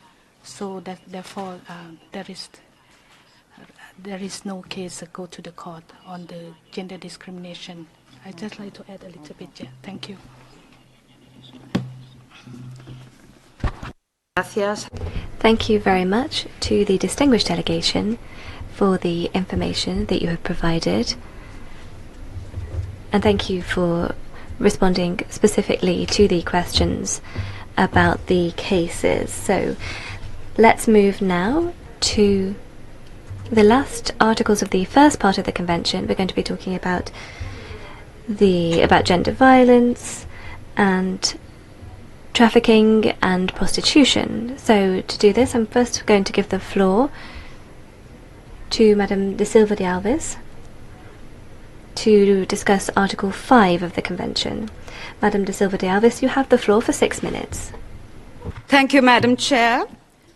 So that therefore there is no case go to the court on the gender discrimination. I just like to add a little bit. Yeah. Thank you. Gracias. Thank you very much to the distinguished delegation for the information that you have provided. And thank you for responding specifically to the questions about the cases. So let's move now to the last articles of the first part of the convention. We're going to be talking about gender violence and trafficking and prostitution. So to do this, I'm first going to give the floor to Madam de Silva de Alves to discuss Article 5 of the Convention. Madam de Silva de Alves, you have the floor for 6 minutes. Thank you, Madam Chair.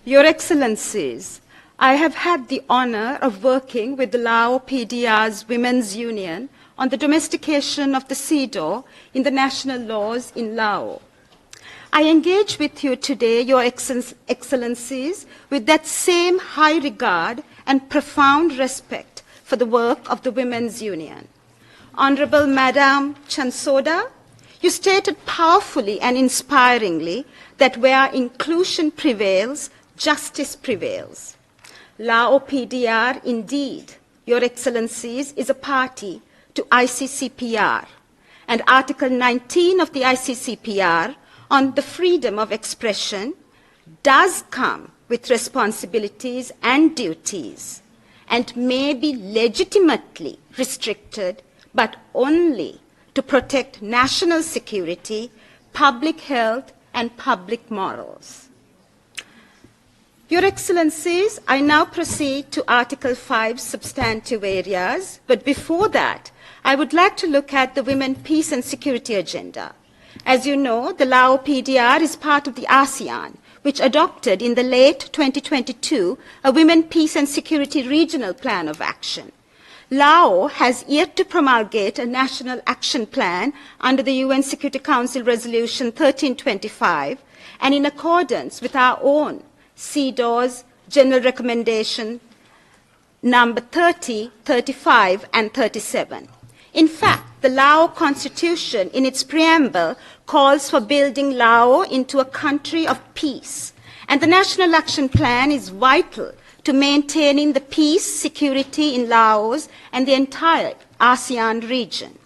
Your Excellencies, I have had the honor of working with the Lao PDR's Women's Union on the domestication of the CEDAW in the national laws in Lao. I engage with you today, Your Excellencies, with that same high regard and profound respect for the work of the Women's Union. Honorable Madam Chansoda, you stated powerfully and inspiringly that where inclusion prevails, justice prevails. Lao PDR, indeed, Your Excellencies, is a party to ICCPR, and Article 19 of the ICCPR on the freedom of expression does come with responsibilities and duties and may be legitimately restricted, but only to protect national security, public health, and public morals. Your Excellencies, I now proceed to Article 5 substantive areas, but before that, I would like to look at the Women, Peace and Security agenda. As you know, the Lao PDR is part of the ASEAN, which adopted in the late 2022 a Women, Peace and Security Regional Plan of Action. Lao has yet to promulgate a national action plan under the UN Security Council Resolution 1325, and in accordance with our own CEDAW's General Recommendation number 30, 35, and 37. In fact, the Lao Constitution, in its preamble, calls for building Lao into a country of peace, and the National Action Plan is vital to maintaining the peace, security in Laos and the entire ASEAN region.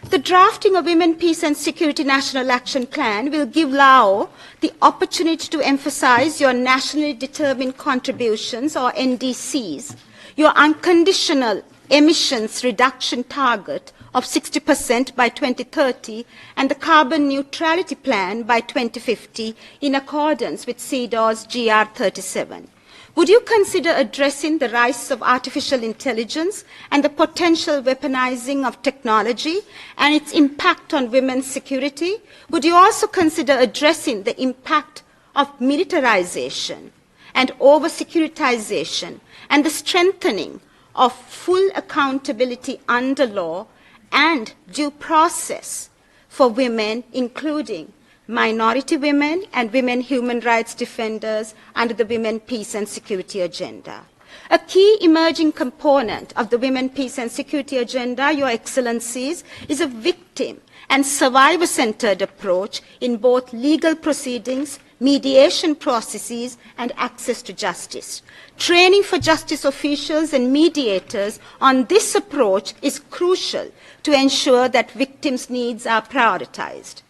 The drafting of Women, Peace and Security National Action Plan will give Lao the opportunity to emphasize your nationally determined contributions, or NDCs, your unconditional emissions reduction target of 60% by 2030, and the carbon neutrality plan by 2050 in accordance with CEDAW's GR37. Would you consider addressing the rise of artificial intelligence and the potential weaponizing of technology and its impact on women's security? Would you also consider addressing the impact of militarization and over-securitization and the strengthening of full accountability under law and due process for women, including minority women and women human rights defenders under the Women, Peace and Security agenda? A key emerging component of the Women, Peace and Security agenda, Your Excellencies, is a victim and survivor-centered approach in both legal proceedings, mediation processes, and access to justice. Training for justice officials and mediators on this approach is crucial to ensure that victims' needs are prioritized.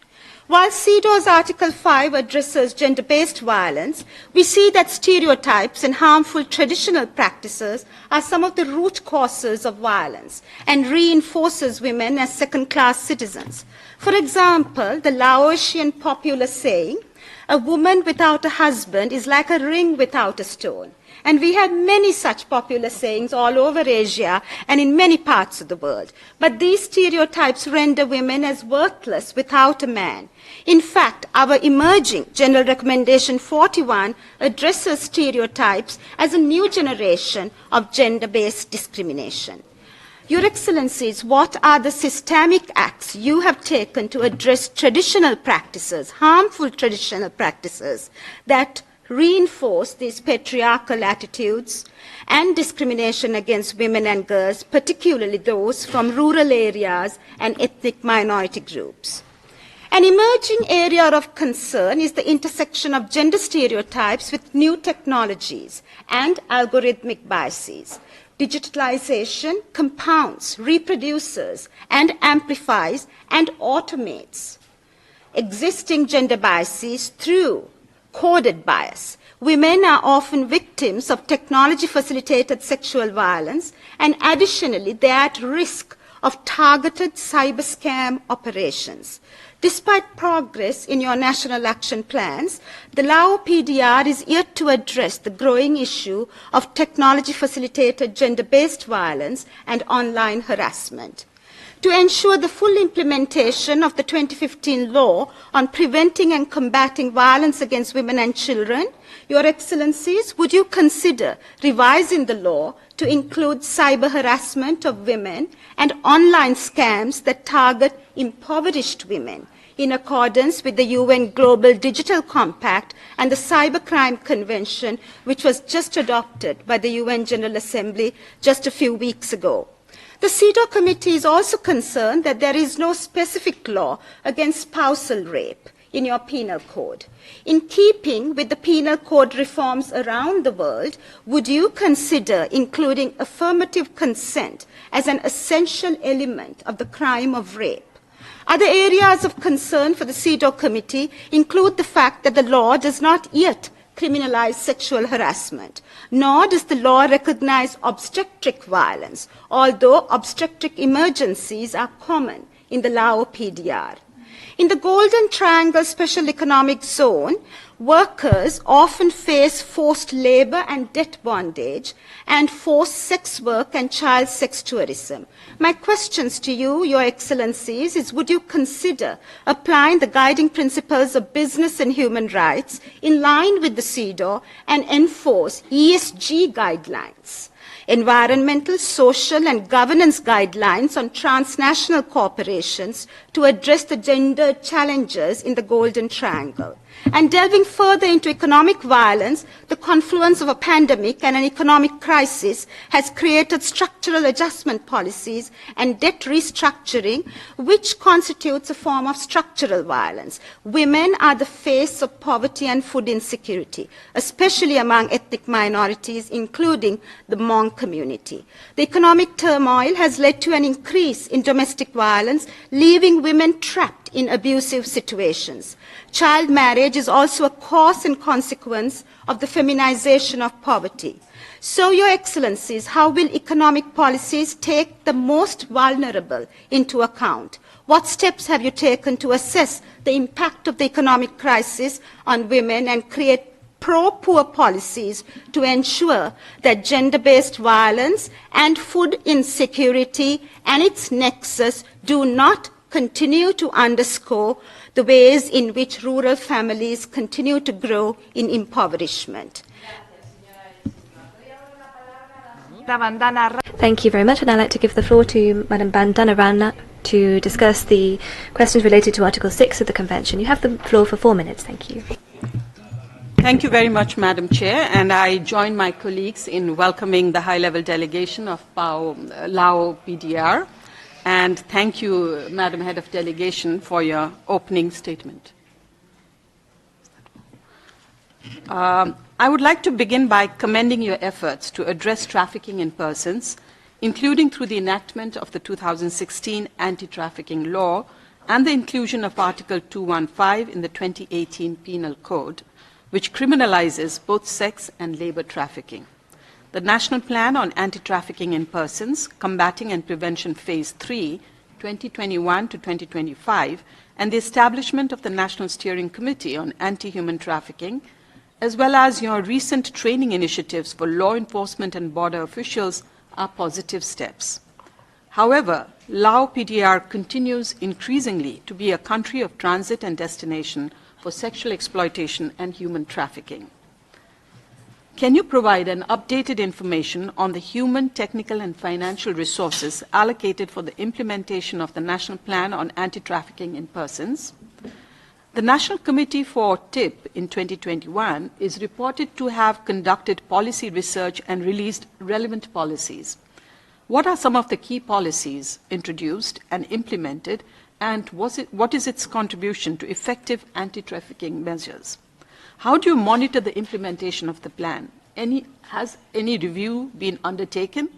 While CEDAW's Article 5 addresses gender-based violence, we see that stereotypes and harmful traditional practices are some of the root causes of violence and reinforces women as second-class citizens. For example, the Laotian popular saying, "A woman without a husband is like a ring without a stone." And we have many such popular sayings all over Asia and in many parts of the world. But these stereotypes render women as worthless without a man. In fact, our emerging General Recommendation 41 addresses stereotypes as a new generation of gender-based discrimination. Your Excellencies, what are the systemic acts you have taken to address traditional practices, harmful traditional practices that reinforce these patriarchal attitudes and discrimination against women and girls, particularly those from rural areas and ethnic minority groups? An emerging area of concern is the intersection of gender stereotypes with new technologies and algorithmic biases. Digitalization compounds, reproduces, and amplifies and automates existing gender biases through coded bias. Women are often victims of technology-facilitated sexual violence, and additionally, they are at risk of targeted cyber scam operations. Despite progress in your national action plans, the Lao PDR is yet to address the growing issue of technology-facilitated gender-based violence and online harassment. To ensure the full implementation of the 2015 law on preventing and combating violence against women and children, Your Excellencies, would you consider revising the law to include cyber harassment of women and online scams that target impoverished women, in accordance with the UN Global Digital Compact and the Cybercrime Convention, which was just adopted by the UN General Assembly just a few weeks ago? The CEDAW committee is also concerned that there is no specific law against spousal rape in your penal code. In keeping with the penal code reforms around the world, would you consider including affirmative consent as an essential element of the crime of rape? Other areas of concern for the CEDAW committee include the fact that the law does not yet criminalize sexual harassment, nor does the law recognize obstetric violence, although obstetric emergencies are common in the Lao PDR. In the Golden Triangle Special Economic Zone, workers often face forced labor and debt bondage and forced sex work and child sex tourism. My questions to you, Your Excellencies, is would you consider applying the guiding principles of business and human rights in line with the CEDAW and enforce ESG guidelines? Environmental, social, and governance guidelines on transnational corporations to address the gender challenges in the Golden Triangle. And delving further into economic violence, the confluence of a pandemic and an economic crisis has created structural adjustment policies and debt restructuring, which constitutes a form of structural violence. Women are the face of poverty and food insecurity, especially among ethnic minorities, including the Hmong community. The economic turmoil has led to an increase in domestic violence, leaving women trapped in abusive situations. Child marriage is also a cause and consequence of the feminization of poverty. So, Your Excellencies, how will economic policies take the most vulnerable into account? What steps have you taken to assess the impact of the economic crisis on women and create pro-poor policies to ensure that gender-based violence and food insecurity and its nexus do not continue to underscore the ways in which rural families continue to grow in impoverishment? Thank you very much, and I'd like to give the floor to Madam Bandana Rana to discuss the questions related to Article 6 of the Convention. You have the floor for 4 minutes. Thank you. Thank you very much, Madam Chair, and I join my colleagues in welcoming the high-level delegation of Lao PDR. And thank you, Madam Head of Delegation, for your opening statement. I would like to begin by commending your efforts to address trafficking in persons, including through the enactment of the 2016 anti-trafficking law and the inclusion of Article 215 in the 2018 Penal Code, which criminalizes both sex and labor trafficking. The National Plan on Anti-Trafficking in Persons, Combating and Prevention Phase 3, 2021 to 2025, and the establishment of the National Steering Committee on Anti-Human Trafficking, as well as your recent training initiatives for law enforcement and border officials are positive steps. However, Lao PDR continues increasingly to be a country of transit and destination for sexual exploitation and human trafficking. Can you provide an updated information on the human, technical, and financial resources allocated for the implementation of the National Plan on Anti-Trafficking in Persons? The National Committee for TIP in 2021 is reported to have conducted policy research and released relevant policies. What are some of the key policies introduced and implemented, and what is its contribution to effective anti-trafficking measures? How do you monitor the implementation of the plan? Has any review been undertaken?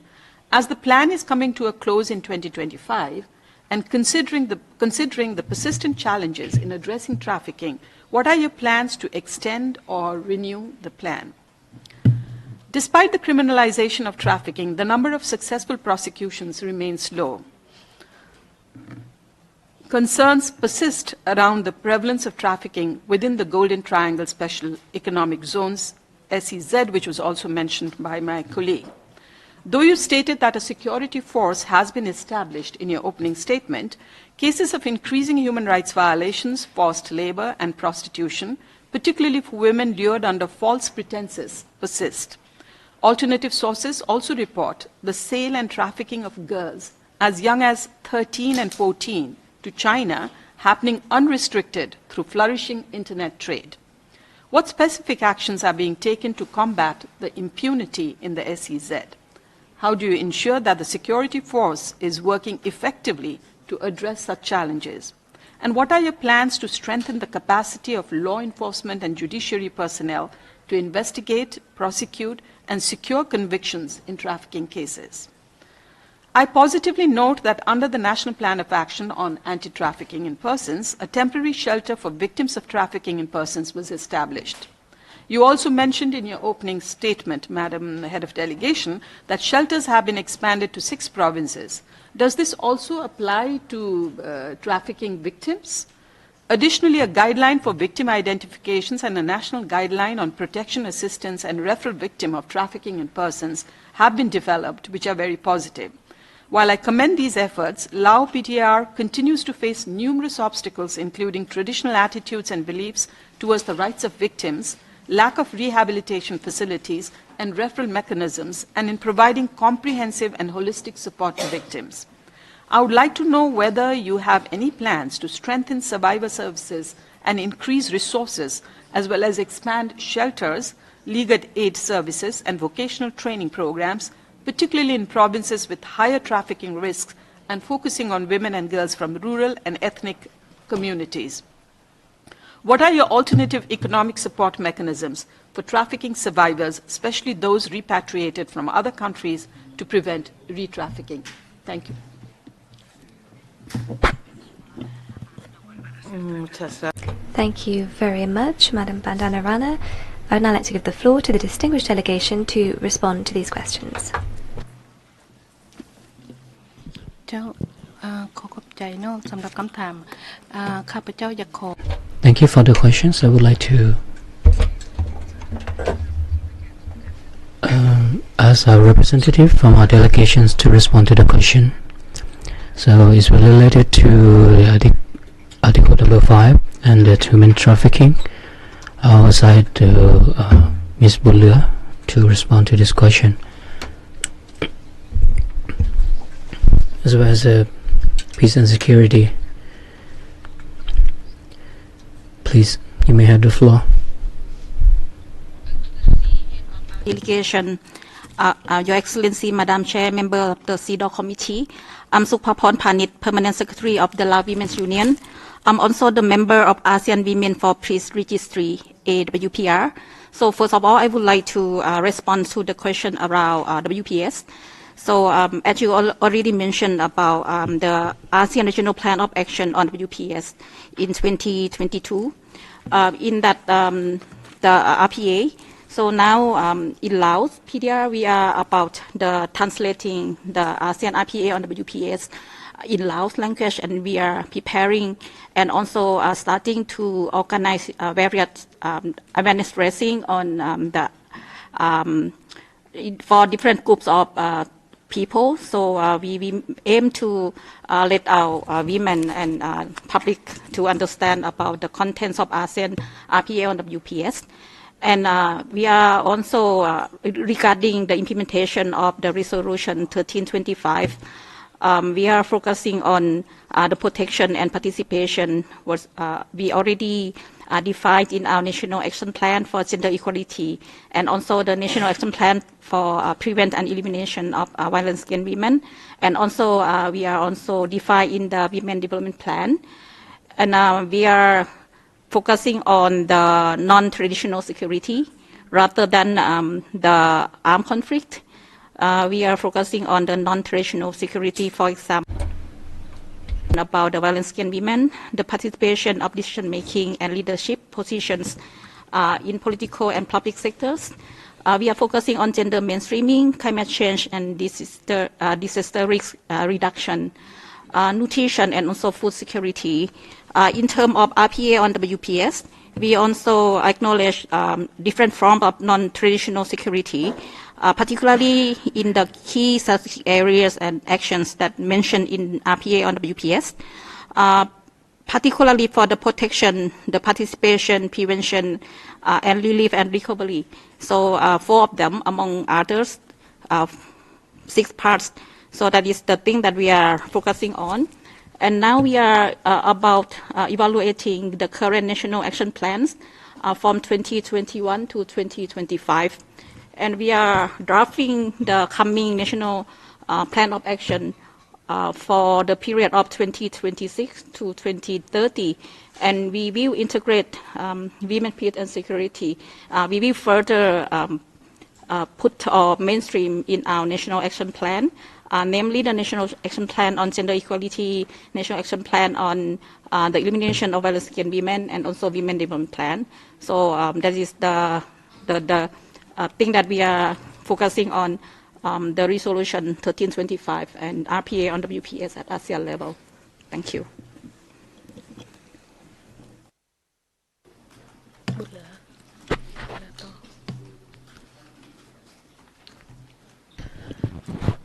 As the plan is coming to a close in 2025, and considering the persistent challenges in addressing trafficking, what are your plans to extend or renew the plan? Despite the criminalization of trafficking, the number of successful prosecutions remains low. Concerns persist around the prevalence of trafficking within the Golden Triangle Special Economic Zones, SEZ, which was also mentioned by my colleague. Though you stated that a security force has been established in your opening statement, cases of increasing human rights violations, forced labor, and prostitution, particularly for women lured under false pretenses, persist. Alternative sources also report the sale and trafficking of girls as young as 13 and 14 to China happening unrestricted through flourishing internet trade. What specific actions are being taken to combat the impunity in the SEZ? How do you ensure that the security force is working effectively to address such challenges? And what are your plans to strengthen the capacity of law enforcement and judiciary personnel to investigate, prosecute, and secure convictions in trafficking cases? I positively note that under the National Plan of Action on Anti-Trafficking in Persons, a temporary shelter for victims of trafficking in persons was established. You also mentioned in your opening statement, Madam Head of Delegation, that shelters have been expanded to 6 provinces. Does this also apply to trafficking victims? Additionally, a guideline for victim identifications and a national guideline on protection, assistance, and referral victim of trafficking in persons have been developed, which are very positive. While I commend these efforts, Lao PTR continues to face numerous obstacles, including traditional attitudes and beliefs towards the rights of victims, lack of rehabilitation facilities and referral mechanisms, and in providing comprehensive and holistic support to victims. I would like to know whether you have any plans to strengthen survivor services and increase resources, as well as expand shelters, legal aid services, and vocational training programs, particularly in provinces with higher trafficking risks and focusing on women and girls from rural and ethnic communities. What are your alternative economic support mechanisms for trafficking survivors, especially those repatriated from other countries, to prevent re-trafficking? Thank you. Thank you very much, Madam Bandanarana. I would now like to give the floor to the distinguished delegation to respond to these questions. Thank you for the questions. I would like to ask our representative from our delegations to respond to the question. So it's related to the Article number 5 and the human trafficking. I'll assign to Ms. Bulia to respond to this question, as well as peace and security. Please, you may have the floor. Delegation, Your Excellency, Madam Chair, member of the CEDAW Committee, I'm Sukhapon Panit, Permanent Secretary of the Lao Women's Union. I'm also the member of ASEAN Women for Peace Registry, AWPR. So first of all, I would like to respond to the question around WPS. So as you already mentioned about the ASEAN Regional Plan of Action on WPS in 2022, in that the RPA, so now in Laos, PDR, we are about the translating the ASEAN RPA on WPS in Laos language, and we are preparing and also starting to organize various awareness raising on for different groups of people. So we aim to let our women and public to understand about the contents of ASEAN RPA on WPS. And we are also, regarding the implementation of the resolution 1325, we are focusing on the protection and participation. We already defined in our National Action Plan for Gender Equality, and also the National Action Plan for Prevent and Elimination of Violence Against Women. And also we are also defined in the Women Development Plan. And we are focusing on the non-traditional security rather than the armed conflict. We are focusing on the non-traditional security, for example, about the violence against women, the participation of decision-making and leadership positions in political and public sectors. We are focusing on gender mainstreaming, climate change, and disaster risk reduction, nutrition, and also food security. In terms of RPA on WPS, we also acknowledge different forms of non-traditional security, particularly in the key strategic areas and actions that mentioned in RPA on WPS, particularly for the protection, the participation, prevention, and relief and recovery. So 4 of them, among others, 6 parts. So that is the thing that we are focusing on. And now we are about evaluating the current national action plans from 2021 to 2025. And we are drafting the coming national plan of action for the period of 2026 to 2030. And we will integrate women, peace, and security. We will further put our mainstream in our national action plan, namely the National Action Plan on Gender Equality, National Action Plan on the Elimination of Violence Against Women, and also Women Development Plan. So that is the thing that we are focusing on, the resolution 1325 and RPA on WPS at ASEAN level. Thank you.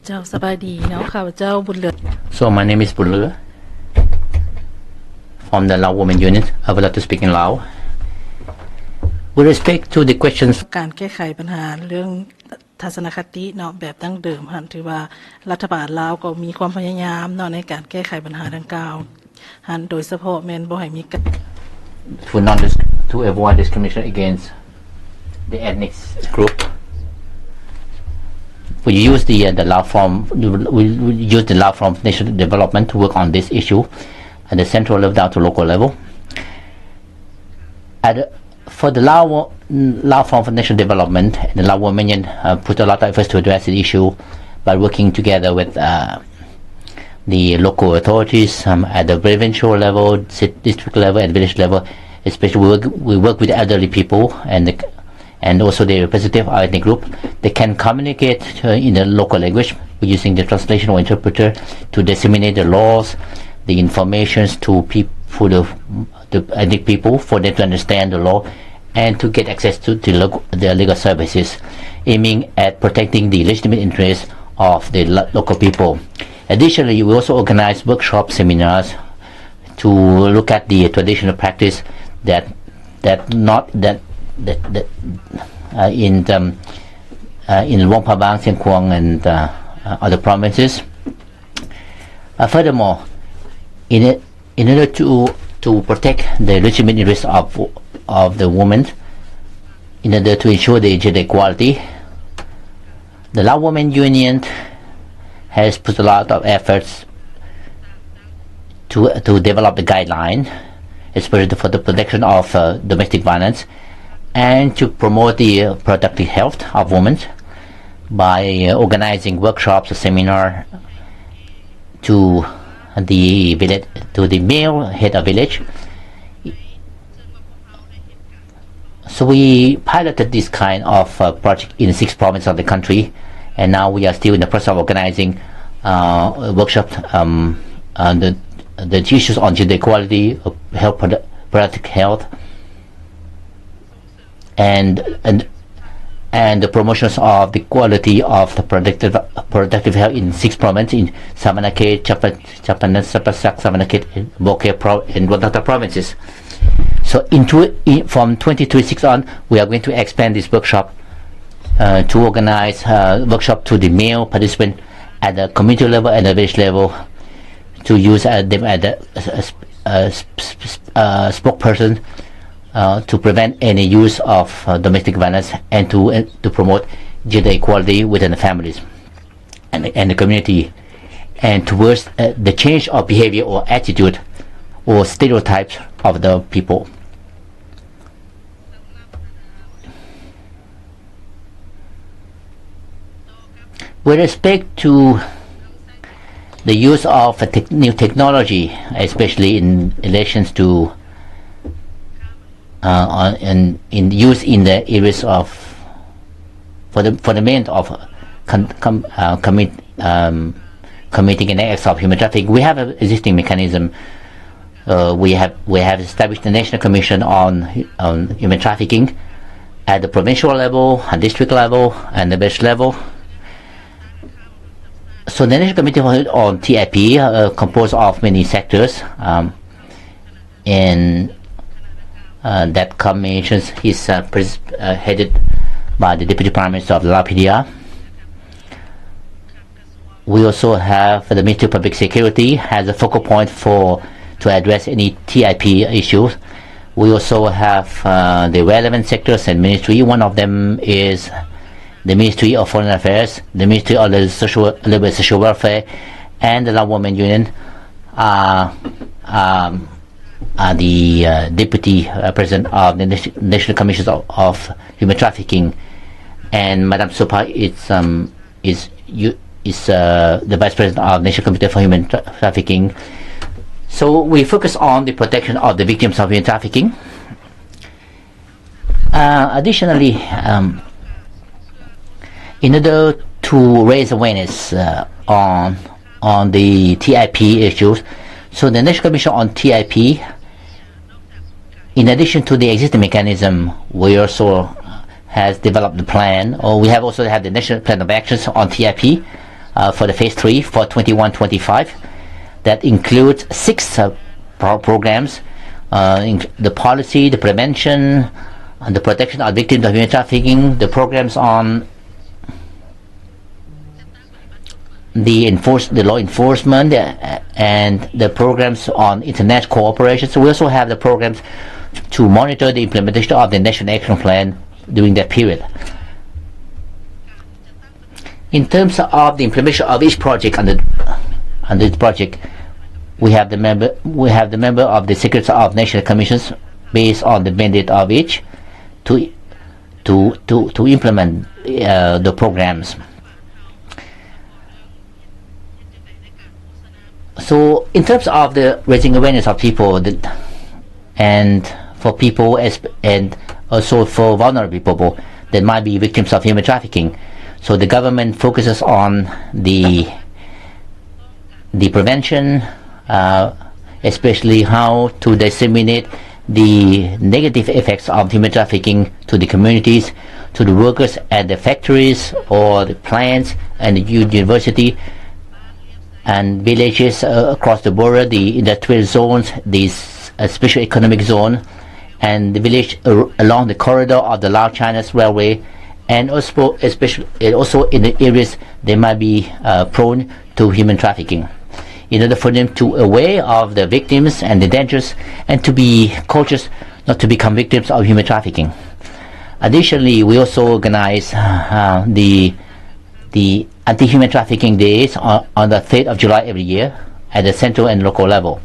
So my name is Bulur from the Lao Women Unit. I would like to speak in Lao. With respect to the questions การแก้ไขปัญหาเรื่องทัศนคติเนาะแบบดั้งเดิมหันถือว่ารัฐบาลลาวก็มีความพยายามเนาะในการแก้ไขปัญหาดังกล่าวหันโดยเฉพาะแม่นบ่ให้มี to avoid discrimination against the ethnic group. We use the law from national development to work on this issue at the central level down to local level. For the law form for national development, the Lao Women Union put a lot of efforts to address the issue by working together with the local authorities at the provincial level, district level, and village level. Especially, we work with elderly people and also the representative of ethnic group. They can communicate in the local language using the translation or interpreter to disseminate the laws, the informations to the ethnic people for them to understand the law and to get access to the legal services, aiming at protecting the legitimate interests of the local people. Additionally, we also organize workshop seminars to look at the traditional practice in Luang Prabang, Siang Kuang, and other provinces. Furthermore, in order to protect the legitimate interests of the women, in order to ensure the gender equality, the Lao Women Union has put a lot of efforts to develop the guideline, especially for the protection of domestic violence, and to promote the reproductive health of women by organizing workshops or seminar to the village, to the male head of village. So we piloted this kind of project in 6 provinces of the country, and now we are still in the process of organizing workshops on the issues on gender equality, health, reproductive health, and the promotions of the quality of the productive health in 6 provinces, in Savanakhet, Champanen, Sapasak, Savanakhet, Bokeh, and one other provinces. So from 2026 on, we are going to expand this workshop to organize workshop to the male participant at the community level and the village level, to use them as a spokesperson to prevent any use of domestic violence and to promote gender equality within the families and the community, and towards the change of behavior or attitude or stereotypes of the people. With respect to the use of new technology, especially in relations to in use in the areas of for the main of committing an acts of human trafficking, we have an existing mechanism. We have established the National Commission on Human Trafficking at the provincial level, and district level, and the village level. So the National Committee on TIP composed of many sectors, and that commission is headed by the Deputy Prime Minister of the Lao PDR. We also have the Ministry of Public Security as a focal point to address any TIP issues. We also have the relevant sectors and ministry. One of them is the Ministry of Foreign Affairs, the Ministry of Labor and Social Welfare, and the Lao Women Union are the Deputy President of the National Commission of Human Trafficking, and Madam Supa is the Vice President of the National Committee for Human Trafficking. So we focus on the protection of the victims of human trafficking. Additionally, in order to raise awareness on the TIP issues, so the National Commission on TIP, in addition to the existing mechanism, we also has developed the plan, or we have also had the National Plan of Actions on TIP for the Phase 3 for 21-25, that includes 6 programs, the policy, the prevention, and the protection of victims of human trafficking, the programs on the law enforcement, and the programs on international cooperation. So we also have the programs to monitor the implementation of the National Action Plan during that period. In terms of the implementation of each project under this project, we have the member of the Secretary of National Commissions based on the mandate of each to implement the programs. So in terms of the raising awareness of people and for people and also for vulnerable people that might be victims of human trafficking, so the government focuses on the prevention, especially how to disseminate the negative effects of human trafficking to the communities, to the workers at the factories or the plants and the university and villages across the border, the industrial zones, the special economic zone, and the village along the corridor of the Lao China's railway, and also especially also in the areas they might be prone to human trafficking, in order for them to aware of the victims and the dangers, and to be cautious not to become victims of human trafficking. Additionally, we also organize the Anti-Human Trafficking Days on the 3rd of July every year at the central and local level,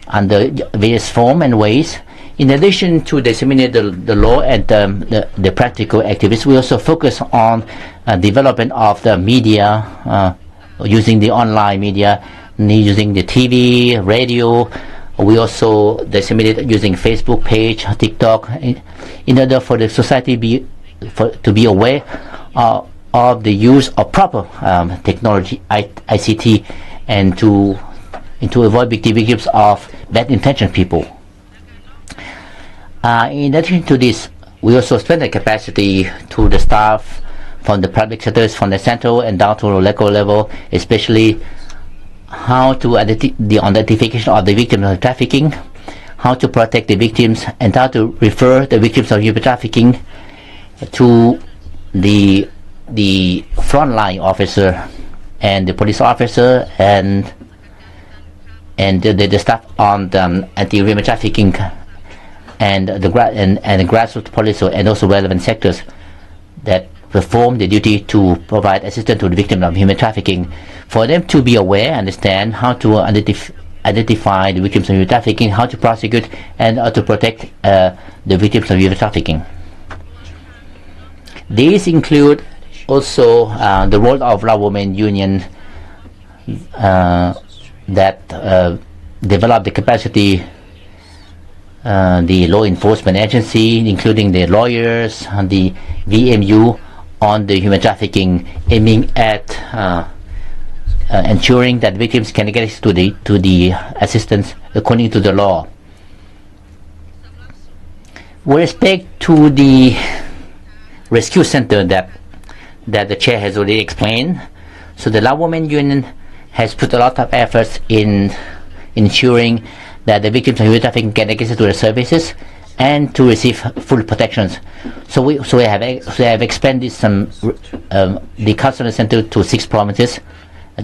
under various forms and ways. In addition to disseminate the law and the practical activities, we also focus on development of the media, using the online media, using the TV, radio. We also disseminate using Facebook page, TikTok, in order for the society to be aware of the use of proper technology, ICT, and to avoid victims of bad intentioned people. In addition to this, we also strengthen capacity to the staff from the public sectors, from the central and down to the local level, especially how to the identification of the victims of trafficking, how to protect the victims and how to refer the victims of human trafficking to the frontline officer and the police officer and the staff on the anti-human trafficking and the grassroots police and also relevant sectors that perform the duty to provide assistance to the victims of human trafficking, for them to be aware, understand how to identify the victims of human trafficking, how to prosecute and how to protect the victims of human trafficking. These include also the role of Lao Women Union that develop the capacity, the law enforcement agency, including the lawyers, the VMU on the human trafficking, aiming at ensuring that victims can get access to the assistance according to the law. With respect to the rescue center that the chair has already explained, so the Lao Women Union has put a lot of efforts in ensuring that the victims of human trafficking get access to the services and to receive full protections. So we have expanded the counseling center to 6 provinces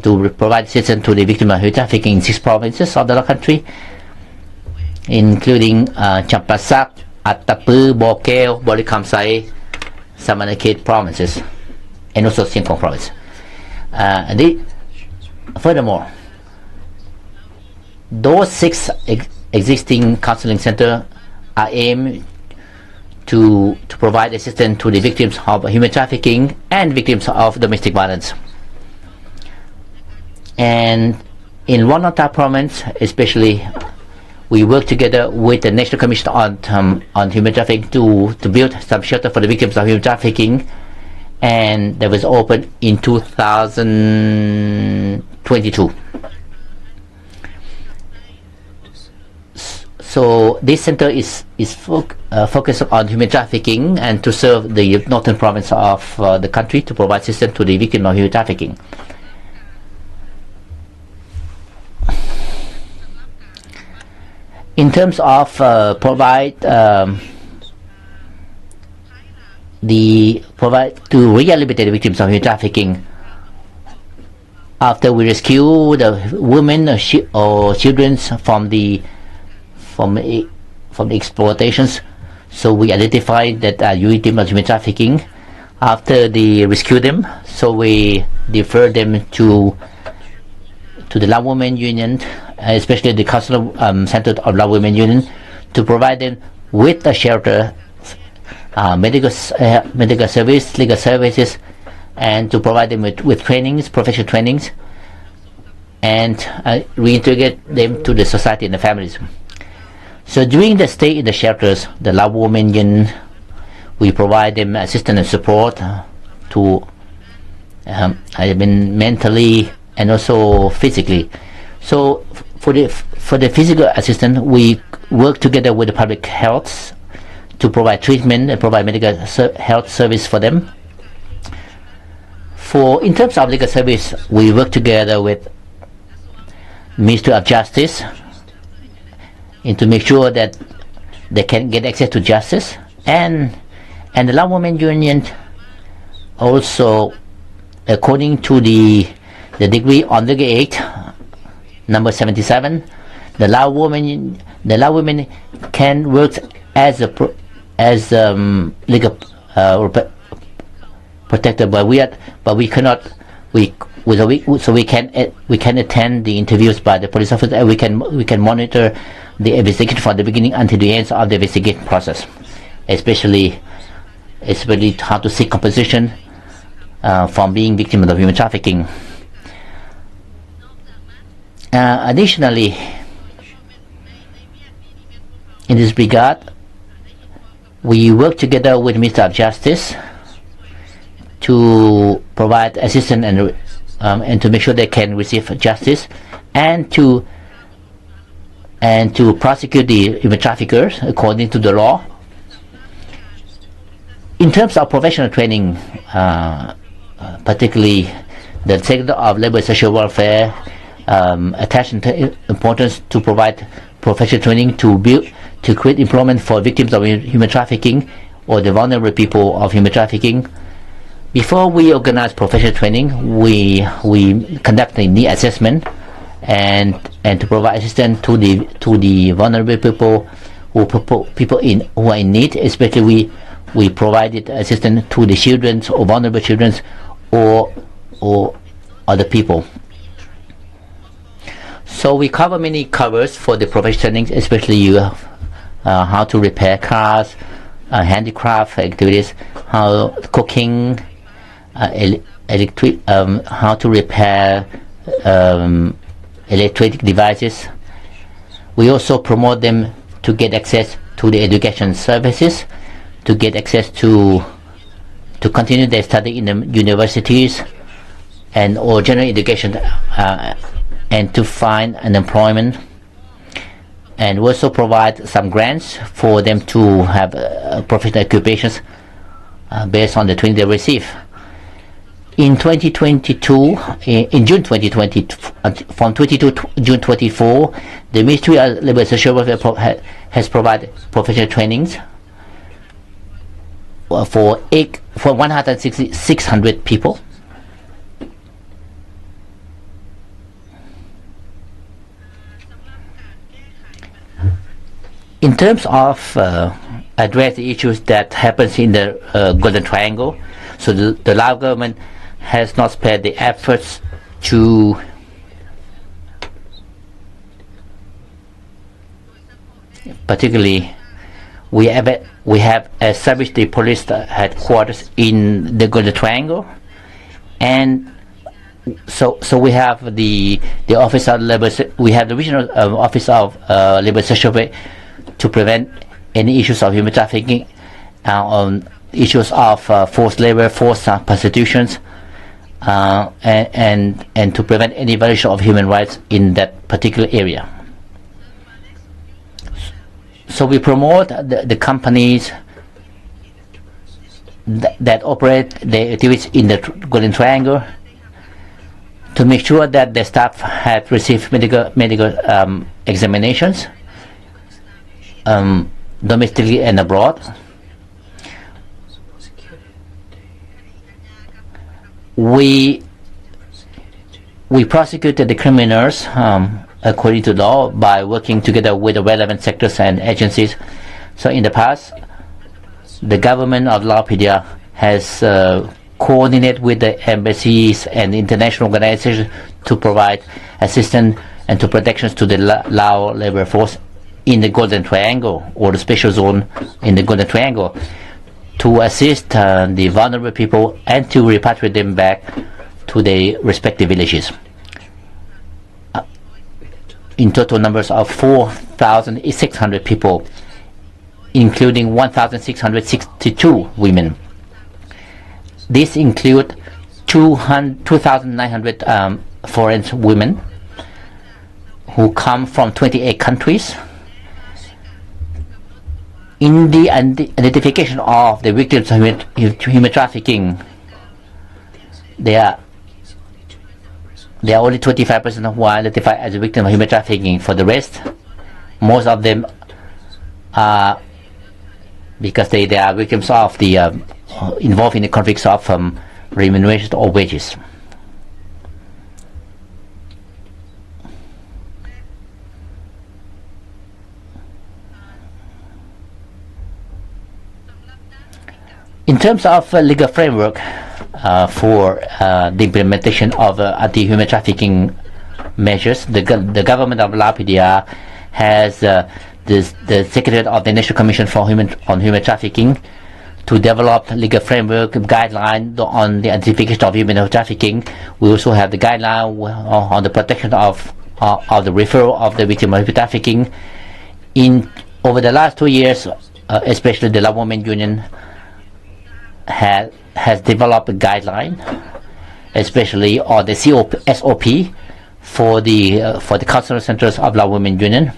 to provide assistance to the victims of human trafficking in 6 provinces of the country, including Champasak, Attapeu, Bokeo, Borikamsai, Samanakhet provinces, and also Sieng Khong province. Furthermore, those 6 existing counseling centers are aimed to provide assistance to the victims of human trafficking and victims of domestic violence. And in Wanata province, especially, we work together with the National Commission on Human Trafficking to build some shelter for the victims of human trafficking, and that was opened in 2022. So this center is focused on human trafficking and to serve the northern province of the country to provide assistance to the victims of human trafficking. In terms of provide to rehabilitate the victims of human trafficking, after we rescue the women or children from the exploitations, so we identify that are victims of human trafficking. After they rescue them, so we defer them to the Lao Women Union, especially the Council Center of Lao Women Union, to provide them with a shelter, medical service, legal services, and to provide them with trainings, professional trainings, and reintegrate them to the society and the families. So during the stay in the shelters, the Lao Women Union, we provide them assistance and support to mentally and also physically. So for the physical assistance, we work together with the public health to provide treatment and provide medical health service for them. In terms of legal service, we work together with Ministry of Justice and to make sure that they can get access to justice, and the Lao Women Union also, according to the degree on Legal Aid number 77, the Lao women can work as legal protector, but we cannot. So we can attend the interviews by the police officer, and we can monitor the investigation from the beginning until the end of the investigation process, especially how to seek compensation from being victim of human trafficking. Additionally, in this regard, we work together with Minister of Justice to provide assistance and to make sure they can receive justice, and to prosecute the human traffickers according to the law. In terms of professional training, particularly the sector of labor and social welfare attach importance to provide professional training to create employment for victims of human trafficking or the vulnerable people of human trafficking. Before we organize professional training, we conduct a need assessment and to provide assistance to the vulnerable people who are in need. Especially we provided assistance to the children or vulnerable children or other people. So we cover many covers for the professional training, especially how to repair cars, handicraft activities, how cooking, electric, how to repair electric devices. We also promote them to get access to the education services, to get access to continue their study in the universities and or general education, and to find an employment. And we also provide some grants for them to have professional occupations based on the training they receive. In 2022, in June 2020, from 22 to June 24, the Ministry of Labour and Social Welfare has provided professional trainings for 1,600 people. In terms of address the issues that happens in the Golden Triangle, so the Lao government has not spared the efforts to particularly we have established the police headquarters in the Golden Triangle, and so we have the office of labor, we have the regional office of labor social to prevent any issues of human trafficking, on issues of forced labor, forced prostitutions, and to prevent any violation of human rights in that particular area. So we promote the companies that operate their activities in the Golden Triangle to make sure that the staff have received medical examinations domestically and abroad. We prosecuted the criminals according to law by working together with the relevant sectors and agencies. So in the past, the government of Lao PDR has coordinated with the embassies and international organizations to provide assistance and to protections to the Lao labor force in the Golden Triangle or the special zone in the Golden Triangle to assist the vulnerable people and to repatriate them back to their respective villages. In total numbers of 4,600 people, including 1,662 women. This includes 2,900 foreign women who come from 28 countries. In the identification of the victims of human trafficking, there are only 25% who are identified as a victim of human trafficking. For the rest, most of them are because they are victims of the involved in the conflicts of remuneration or wages. In terms of legal framework for the implementation of anti-human trafficking measures, the government of Lao PDR has the Secretariat of the National Commission on Human Trafficking to develop legal framework guideline on the identification of human trafficking. We also have the guideline on the protection of the referral of the victim of human trafficking. Over the last 2 years, especially the Lao Women Union has developed a guideline, especially on the SOP for the cultural centers of Lao Women Union.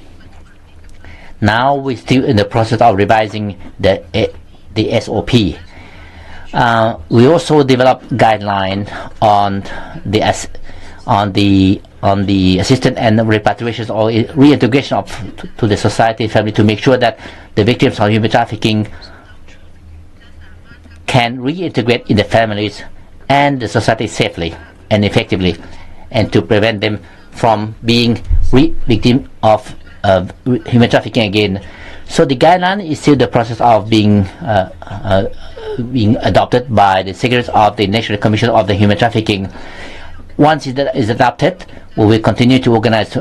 Now we're still in the process of revising the SOP. We also developed guideline on the on the assistance and repatriation or reintegration of to the society and family, to make sure that the victims of human trafficking can reintegrate in the families and the society safely and effectively, and to prevent them from being victim of human trafficking again. So the guideline is still the process of being adopted by the Secretary of the National Commission of the Human Trafficking. Once it is adopted, we will continue to organize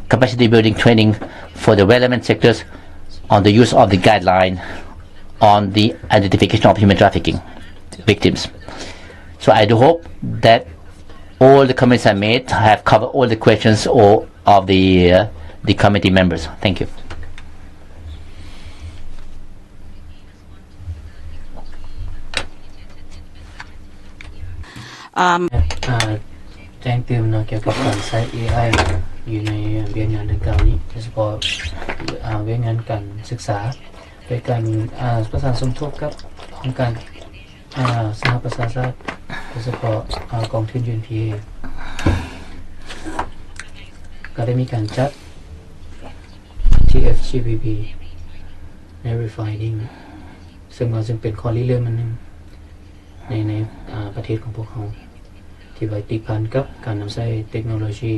capacity building training for the relevant sectors on the use of the guideline on the identification of human trafficking victims. So I do hope that all the comments I made have covered all the questions of the committee members. Thank you.แจ้งเตือนเกี่ยวกับการใช้ AI อยู่ในเวียนงานดังกล่าวนี้โดยเฉพาะเวียนงานการศึกษาโดยการประสานสมทบกับองค์การสหประชาชาติโดยเฉพาะกองทุน UNPA ก็ได้มีการจัด TFGPP ใน refining ซึ่งเป็นข้อริเริ่มอันหนึงในประเทศของพวกเขาที่ว่าติดพันกับการนำใช้เทคโนโลยี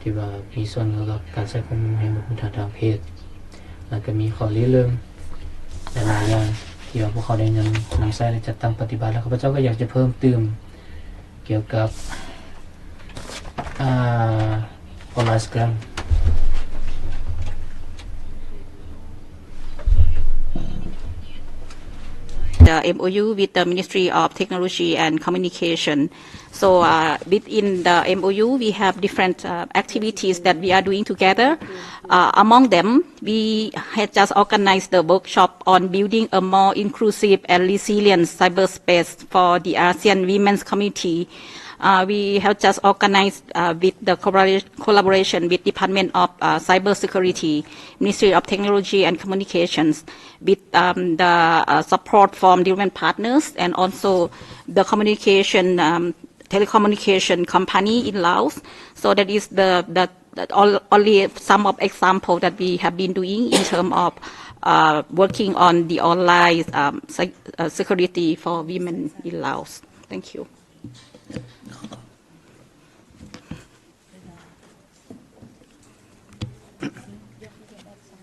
ที่ว่ามีส่วนเกี่ยวกับการใช้ข้อมูลให้บุคคลทางเพศแล้วก็มีข้อริเริ่มหลายอย่างที่ว่าพวกเขาได้นำใช้และจัดตั้งปฏิบัติแล้วข้าพเจ้าก็อยากจะเพิ่มเติมเกี่ยวกับออนไลน์สแกมThe MOU with the Ministry of Technology and Communication. So within the MOU, we have different activities that we are doing together. Among them, we had just organized the workshop on building a more inclusive and resilient cyberspace for the ASEAN women's community. We have just organized with the collaboration with Department of Cybersecurity, Ministry of Technology and Communications, with the support from different partners and also the telecommunication company in Laos. So that is only some of examples that we have been doing in terms of working on the online security for women in Laos. Thank you.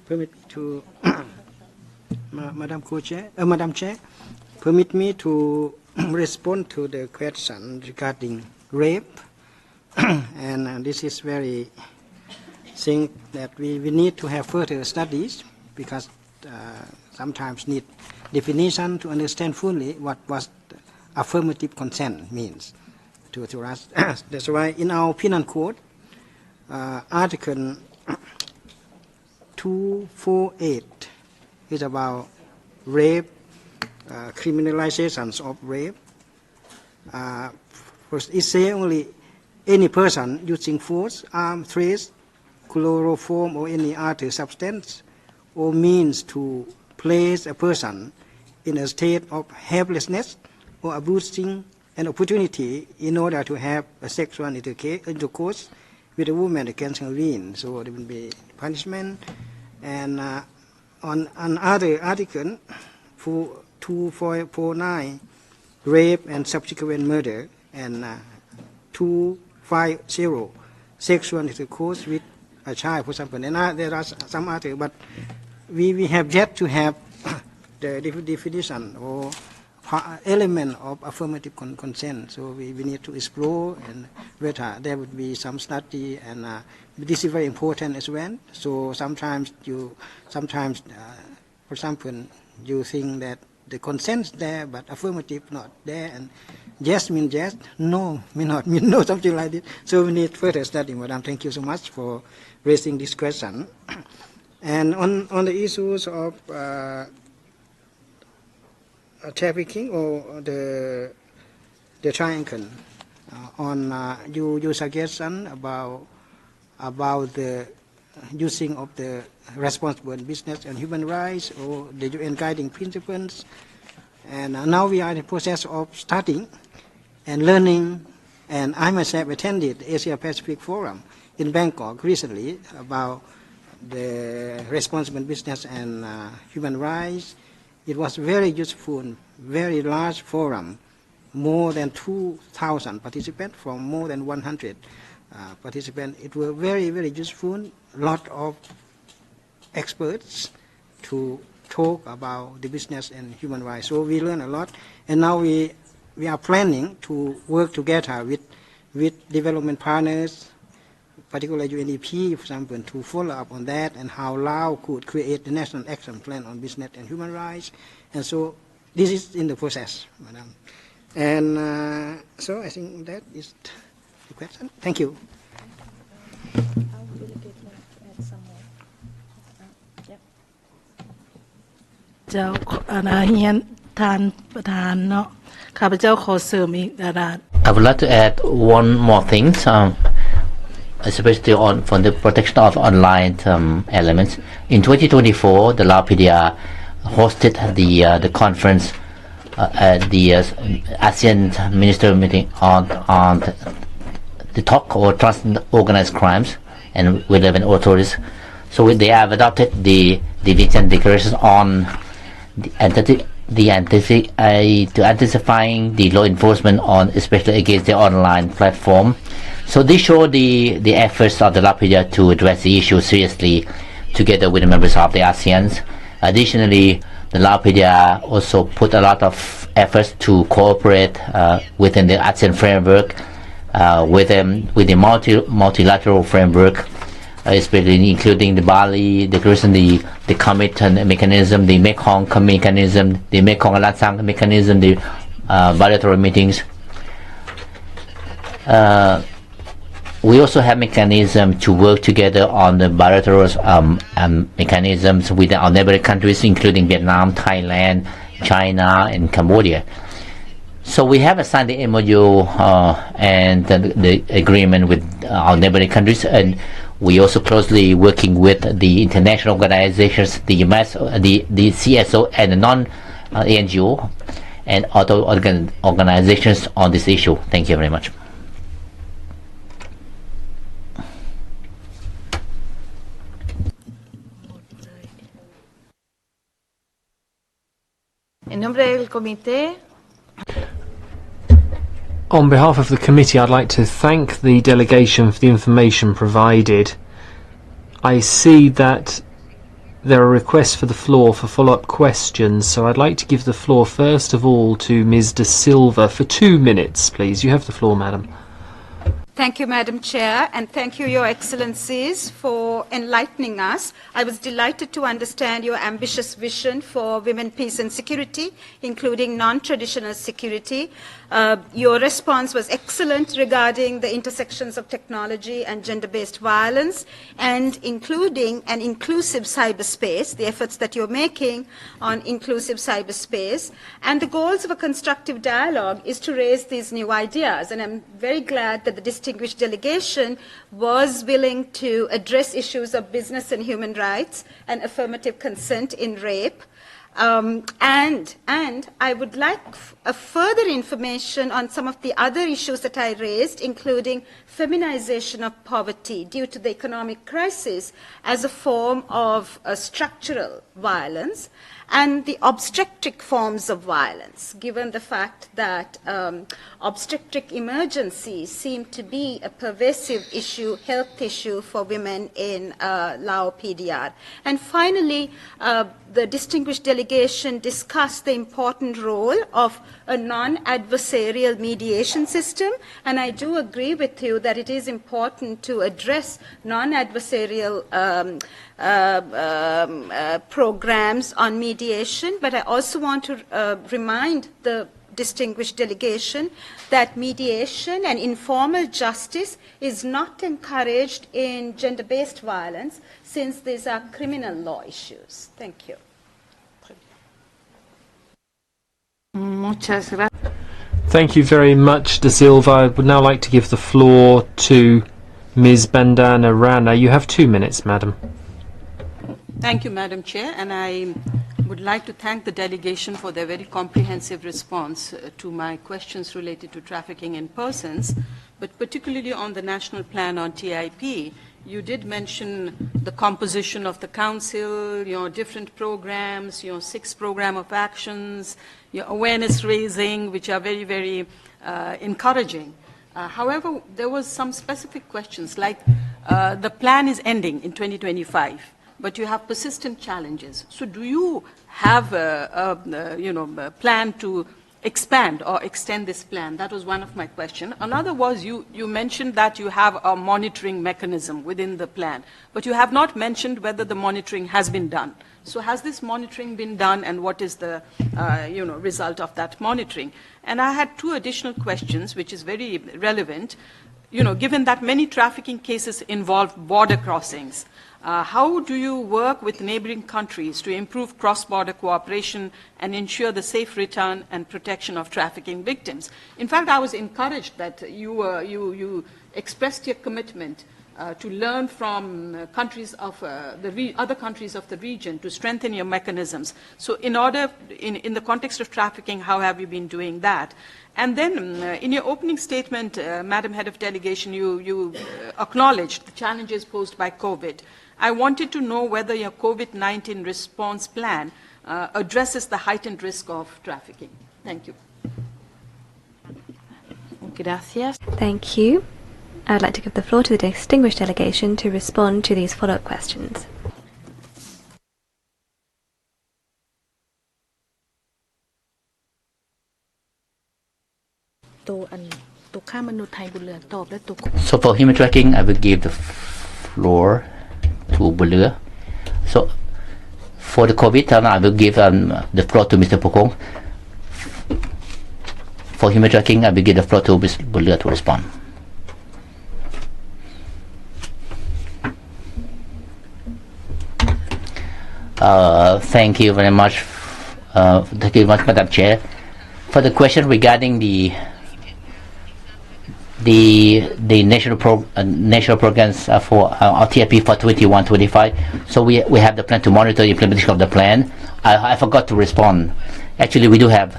Permit me to, Madam Chair, permit me to respond to the question regarding rape, and this is very thing that we need to have further studies because sometimes need definition to understand fully what was affirmative consent means to us. That's why in our penal code, Article 248 is about rape, criminalizations of rape. It says only any person using force, arm, threats, chloroform, or any other substance or means to place a person in a state of helplessness or abusing an opportunity in order to have a sexual intercourse with a woman against her will. So there will be punishment. And on other article, 249, rape and subsequent murder, and 250, sexual intercourse with a child, for example. And there are some other, but we have yet to have the definition or element of affirmative consent. So we need to explore, and whether there would be some study, and this is very important as well. So sometimes, for example, you think that the consent's there, but affirmative not there, and yes means yes, no may not mean no, something like this. So we need further study, Madam. Thank you so much for raising this question. And on the issues of trafficking or the triangle, on your suggestion about the using of the responsible business and human rights or the UN guiding principles, and now we are in the process of studying and learning, and I myself attended the Asia Pacific Forum in Bangkok recently about the responsible business and human rights. It was very useful, very large forum, more than 2,000 participants from more than 100 participants. It was very, very useful, lot of experts to talk about the business and human rights. So we learned a lot, and now we are planning to work together with development partners, particularly UNDP, for example, to follow up on that and how Laos could create the National Action Plan on Business and Human Rights. And so this is in the process, Madam. And so I think that is the question. Thank you. เจ้าเฮียนทานประธานเนาะข้าพเจ้าขอเสริมอีกI would like to add one more thing, especially on for the protection of online elements. In 2024, the Lao PDR hosted the conference at the ASEAN Minister meeting on the talk or trust organized crimes and with relevant authorities. So they have adopted the Vientiane Declaration on to intensifying the law enforcement on, especially against the online platform. So they show the efforts of the Lao PDR to address the issue seriously, together with the members of the ASEAN. Additionally, the Lao PDR also put a lot of efforts to cooperate within the ASEAN framework, with the multilateral framework, especially including the Bali Declaration, the Commitment Mechanism, the Mekong Mechanism, the Mekong Lansang Mechanism, the bilateral meetings. We also have mechanism to work together on the bilateral mechanisms with our neighboring countries, including Vietnam, Thailand, China, and Cambodia. So we have signed the MOU and the agreement with our neighboring countries, and we also closely working with the international organizations, the CSO and the non-NGO and other organizations on this issue. Thank you very much. En nombre del comité. On behalf of the committee, I'd like to thank the delegation for the information provided. I see that there are requests for the floor for follow-up questions, so I'd like to give the floor first of all to Ms. De Silva for 2 minutes, please. You have the floor, Madam. Thank you, Madam Chair, and thank you, Your Excellencies, for enlightening us. I was delighted to understand your ambitious vision for women, peace and security, including non-traditional security. Your response was excellent regarding the intersections of technology and gender-based violence, and including an inclusive cyberspace, the efforts that you're making on inclusive cyberspace. And the goals of a constructive dialogue is to raise these new ideas, and I'm very glad that the distinguished delegation was willing to address issues of business and human rights and affirmative consent in rape. And I would like a further information on some of the other issues that I raised, including feminization of poverty due to the economic crisis as a form of structural violence, and the obstetric forms of violence, given the fact that obstetric emergencies seem to be a pervasive issue, health issue for women in Lao PDR. And finally, the distinguished delegation discussed the important role of a non-adversarial mediation system, and I do agree with you that it is important to address non-adversarial programs on mediation, but I also want to remind the distinguished delegation that mediation and informal justice is not encouraged in gender-based violence, since these are criminal law issues. Thank you. Muchas gracias. Thank you very much, De Silva. I would now like to give the floor to Ms. Bandana Rana. You have 2 minutes, Madam. Thank you, Madam Chair, and I would like to thank the delegation for their very comprehensive response to my questions related to trafficking in persons, but particularly on the national plan on TIP. You did mention the composition of the council, different programs, 6 program of actions, awareness raising, which are very, very encouraging. However, there was some specific questions, like the plan is ending in 2025, but you have persistent challenges. So do you have a plan to expand or extend this plan? That was one of my questions. Another was you mentioned that you have a monitoring mechanism within the plan, but you have not mentioned whether the monitoring has been done. So has this monitoring been done, and what is the result of that monitoring? And I had 2 additional questions, which is very relevant. Given that many trafficking cases involve border crossings, how do you work with neighboring countries to improve cross-border cooperation and ensure the safe return and protection of trafficking victims? In fact, I was encouraged that you expressed your commitment to learn from countries of other countries of the region to strengthen your mechanisms. So in the context of trafficking, how have you been doing that? And then in your opening statement, Madam Head of Delegation, you acknowledged the challenges posed by COVID. I wanted to know whether your COVID-19 response plan addresses the heightened risk of trafficking. Thank you. Gracias. Thank you. I would like to give the floor to the distinguished delegation to respond to these follow-up questions. So for human trafficking, I will give the floor to Bulur. So for the COVID, I will give the floor to Mr. Pokong. For human trafficking, I will give the floor to Mr. Bulur to respond. Thank you very much. Thank you very much, Madam Chair. For the question regarding the national programs for our TIP for 21-25. So we have the plan to monitor the implementation of the plan. I forgot to respond. Actually, we have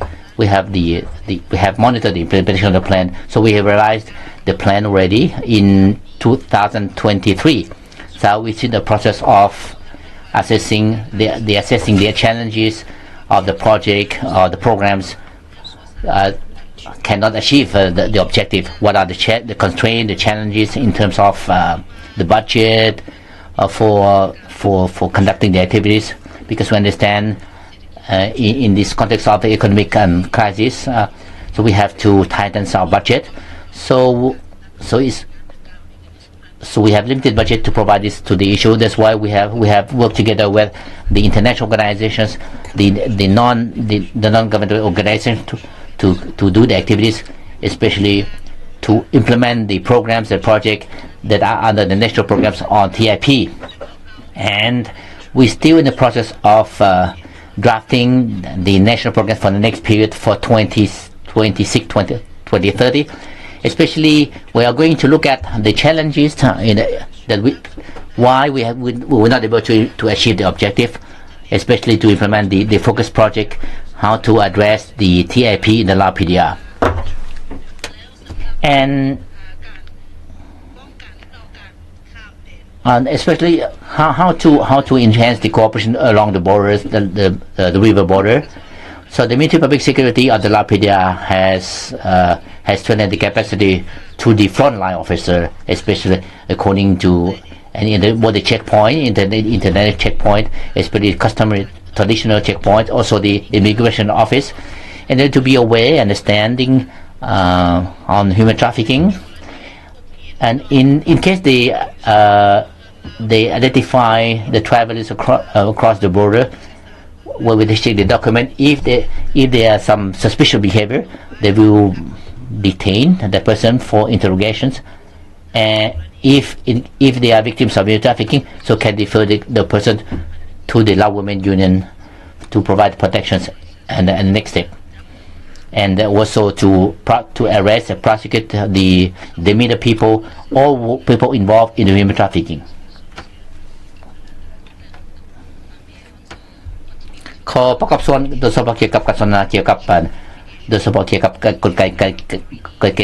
monitored the implementation of the plan. So we have realized the plan already in 2023. So we see the process of assessing the challenges of the project or the programs cannot achieve the objective. What are the constraints, the challenges in terms of the budget for conducting the activities? Because we understand in this context of the economic crisis, so we have to tighten our budget. So we have limited budget to provide this to the issue. That's why we have worked together with the international organizations, the non-governmental organizations to do the activities, especially to implement the programs and projects that are under the national programs on TIP. And we're still in the process of drafting the national programs for the next period for 2030. Especially, we are going to look at the challenges why we were not able to achieve the objective, especially to implement the focus project, how to address the TIP in the Lao PDR. And especially how to enhance the cooperation along the borders, the river border. So the military public security of the Lao PDR has strengthened the capacity to the frontline officer, especially according to the checkpoint, internet checkpoint, especially customary traditional checkpoint, also the immigration office, and then to be aware, understanding on human trafficking, and in case they identify the travelers across the border, when they check the document, if there are some suspicious behavior, they will detain the person for interrogations, and if they are victims of human trafficking, so can defer the person to the Lao Women Union to provide protections and the next step, and also to arrest and prosecute the demeanor people, all people involved in the human trafficking. ขอประกอบส่วนโดยเฉพาะเกี่ยวกับการสนทนาเกี่ยวกับโดยเฉพาะเกี่ยวกับกลไก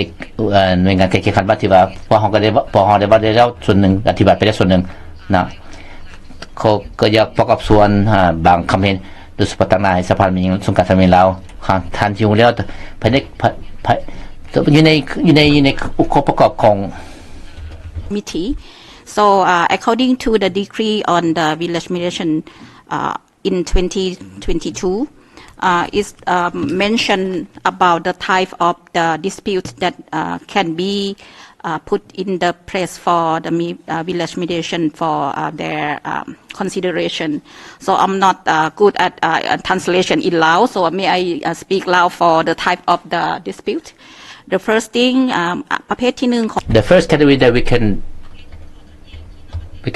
หน่วยงานการแข่งขันบัตรที่ว่าพอห้องก็ได้ว่าได้แล้วส่วนหนึ่งอธิบายไปได้ส่วนหนึ่งนะเขาก็อยากประกอบส่วนบางคำเห็นโดยเฉพาะต่างนายสภามีสงการสมัยเราทานที่อยู่แล้วภายในอยู่ในอุปประกอบของ committee. So according to the decree on the village mediation in 2022, is mentioned about the type of the dispute that can be put in the place for the village mediation for their consideration. So I'm not good at translation in Lao, so may I speak Lao for the type of the dispute. The first thing ประเภทที่หนึ่ง The first category that we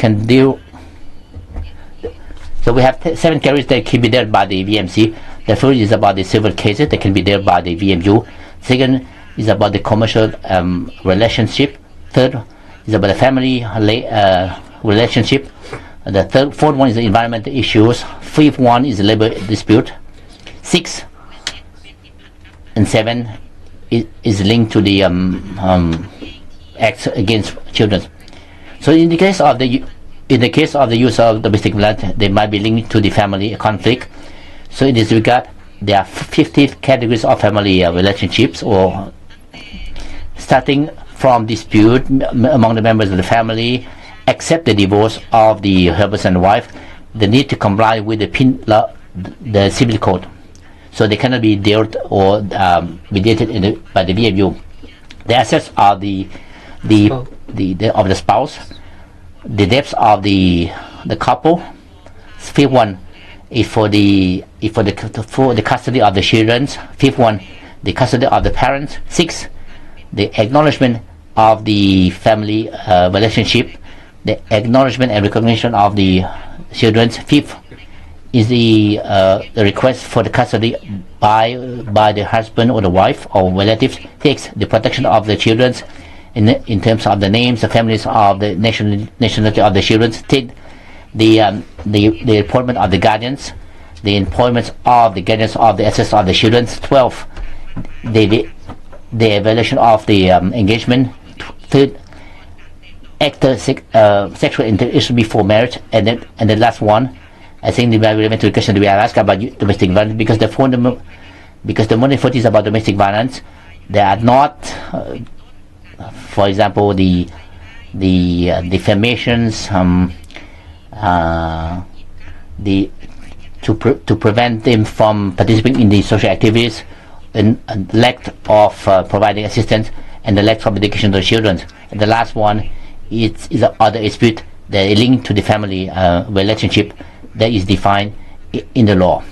can deal. So we have 7 categories that can be dealt by the VMC. The first is about the civil cases that can be dealt by the VMU. Second is about the commercial relationship. Third is about the family relationship. The fourth one is the environmental issues. Fifth one is the labor dispute. 6 and 7 is linked to the acts against children. So in the case of the use of domestic violence, they might be linked to the family conflict. So in this regard, there are 50 categories of family relationships, or starting from dispute among the members of the family, except the divorce of the husband and wife, they need to comply with the civil code. So they cannot be dealt or mediated by the VMU. The assets are the of the spouse, the debts of the couple. Fifth one is for the custody of the children. Fifth one, the custody of the parents. 6, the acknowledgement of the family relationship, the acknowledgement and recognition of the children. 5th is the request for the custody by the husband or the wife or relatives. 6th, the protection of the children in terms of the names, the families of the nationality of the children. 10th, the appointment of the guardians, the employment of the guardians of the assets of the children. 12th, the evaluation of the engagement. 3rd, after sexual intercourse before marriage. And the last one, I think the very relevant to the question that we are asked about domestic violence, because the more effort is about domestic violence, they are not, for example, the defamations, to prevent them from participating in the social activities, and lack of providing assistance, and the lack of education to the children. And the last one is other dispute that is linked to the family relationship that is defined in the law.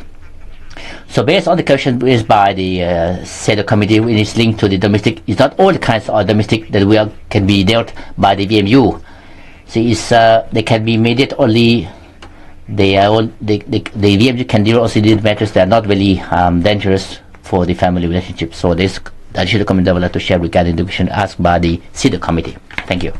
So based on the question raised by the CEDAW committee, which is linked to the domestic, it's not all the kinds of domestic that can be dealt by the VMU. So they can be mediated only. The VMU can deal also with matters that are not really dangerous for the family relationship. So this additional comment I would like to share regarding the question asked by the CEDAW committee. Thank you.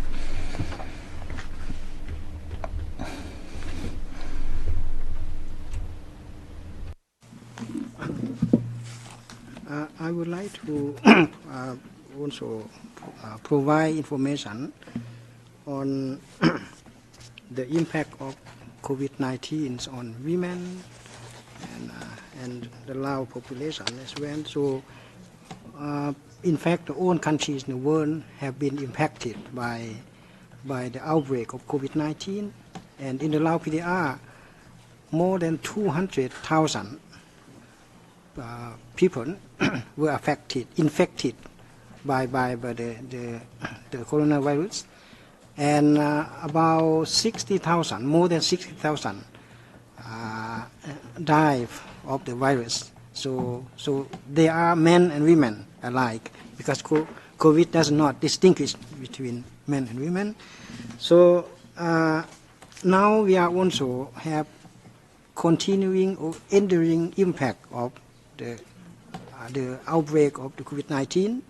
I would like to also provide information on the impact of COVID-19 on women and the Lao population as well. So, in fact, all countries in the world have been impacted by the outbreak of COVID-19, and in the Lao PDR, more than 200,000 people were infected by the coronavirus, and about 60,000, more than 60,000 died of the virus. So they are men and women alike, because COVID does not distinguish between men and women. So now we are also have continuing or enduring impact of the outbreak of the COVID-19.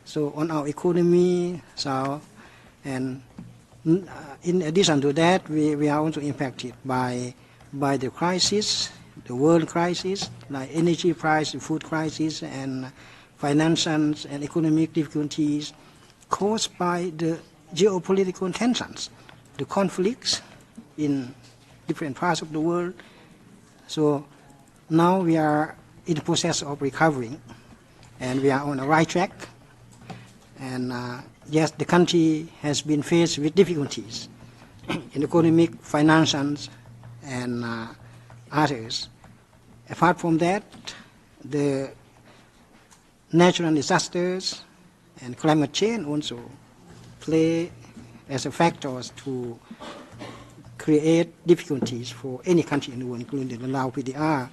So on our economy, and in addition to that, we are also impacted by the crisis, the world crisis, like energy price, food crisis, and financial and economic difficulties caused by the geopolitical tensions, the conflicts in different parts of the world. So now we are in the process of recovering, and we are on the right track. And yes, the country has been faced with difficulties in economic, financial, and others. Apart from that, the natural disasters and climate change also play as a factors to create difficulties for any country in the world, including the Lao PDR.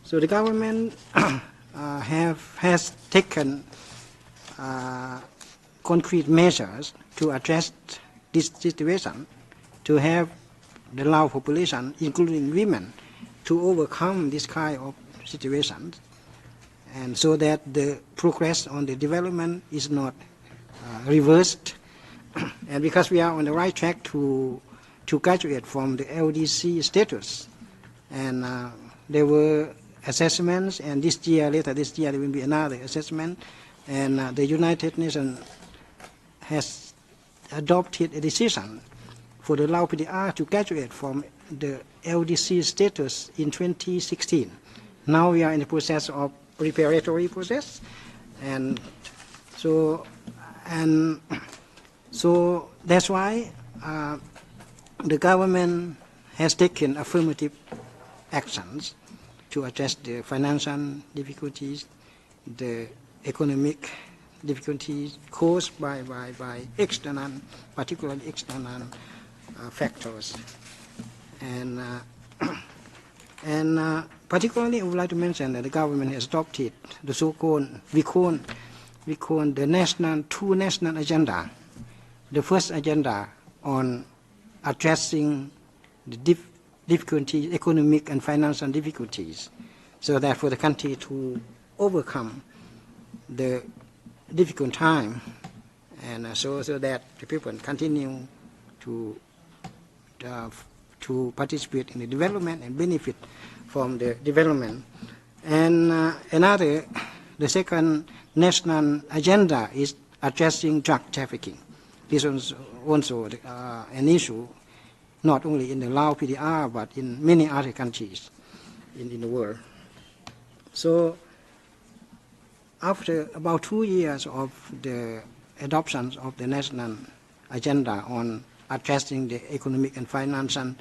So the government has taken concrete measures to address this situation, to have the Lao population, including women, to overcome this kind of situations, and so that the progress on the development is not reversed. And because we are on the right track to graduate from the LDC status, and there were assessments, and later this year there will be another assessment, and the United Nations has adopted a decision for the Lao PDR to graduate from the LDC status in 2016. Now we are in the process of preparatory process, and so that's why the government has taken affirmative actions to address the financial difficulties, the economic difficulties caused by external, particularly external factors. And particularly I would like to mention that the government has adopted the so-called, we call the two national agenda. The first agenda on addressing the difficulties, economic and financial difficulties, so that for the country to overcome the difficult time, and so that the people continue to participate in the development and benefit from the development. And the second national agenda is addressing drug trafficking. This is also an issue not only in the Lao PDR but in many other countries in the world. So after about 2 years of the adoption of the national agenda on addressing the economic and financial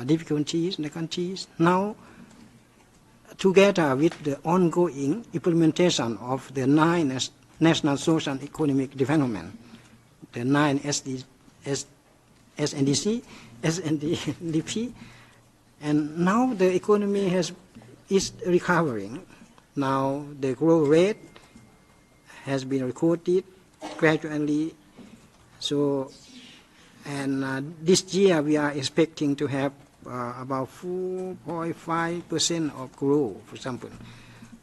difficulties in the countries, now together with the ongoing implementation of the 9 National Social and Economic Development, the 9 SNDP, and now the economy is recovering. Now the growth rate has been recorded gradually. So, and this year we are expecting to have about 4.5% of growth, for example.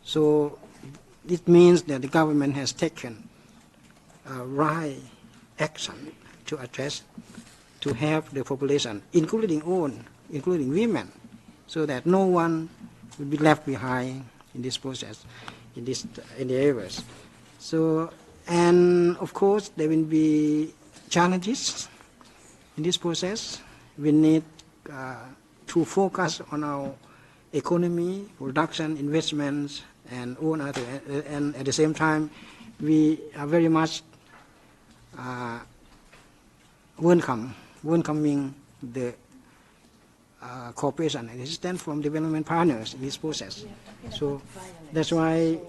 So it means that the government has taken right action to address, to have the population, including women, so that no one will be left behind in this process, in the areas. So, and of course there will be challenges in this process. We need to focus on our economy, production, investments, and all other. And at the same time, we are very much welcoming the cooperation and assistance from development partners in this process. So that's why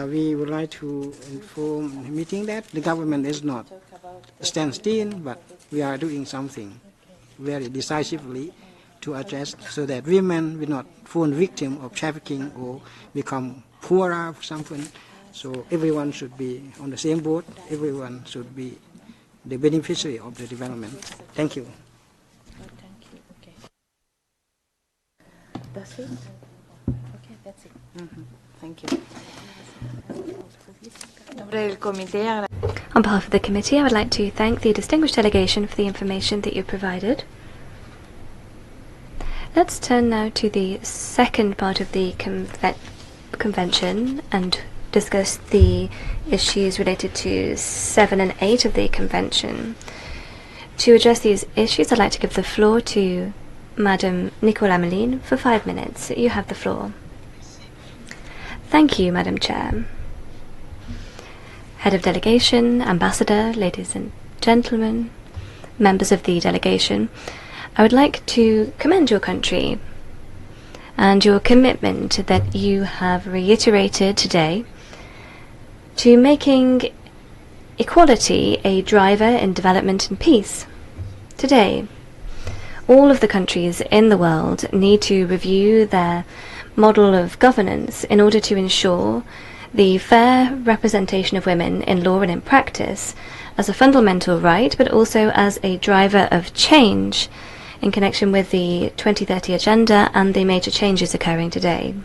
we would like to inform the meeting that the government is not stand still, but we are doing something very decisively to address, so that women will not fall victim of trafficking or become poorer or something. So everyone should be on the same boat. Everyone should be the beneficiary of the development. Thank you. Okay. That's it? Okay, that's it. Thank you. On behalf of the committee, I would like to thank the distinguished delegation for the information that you provided. Let's turn now to the second part of the convention and discuss the issues related to 7 and 8 of the convention. To address these issues, I'd like to give the floor to Madam Nicole Ameline for 5 minutes. You have the floor. Thank you, Madam Chair. Head of Delegation, Ambassador, ladies and gentlemen, members of the delegation, I would like to commend your country and your commitment that you have reiterated today to making equality a driver in development and peace. Today, all of the countries in the world need to review their model of governance in order to ensure the fair representation of women in law and in practice as a fundamental right, but also as a driver of change in connection with the 2030 agenda and the major changes occurring today.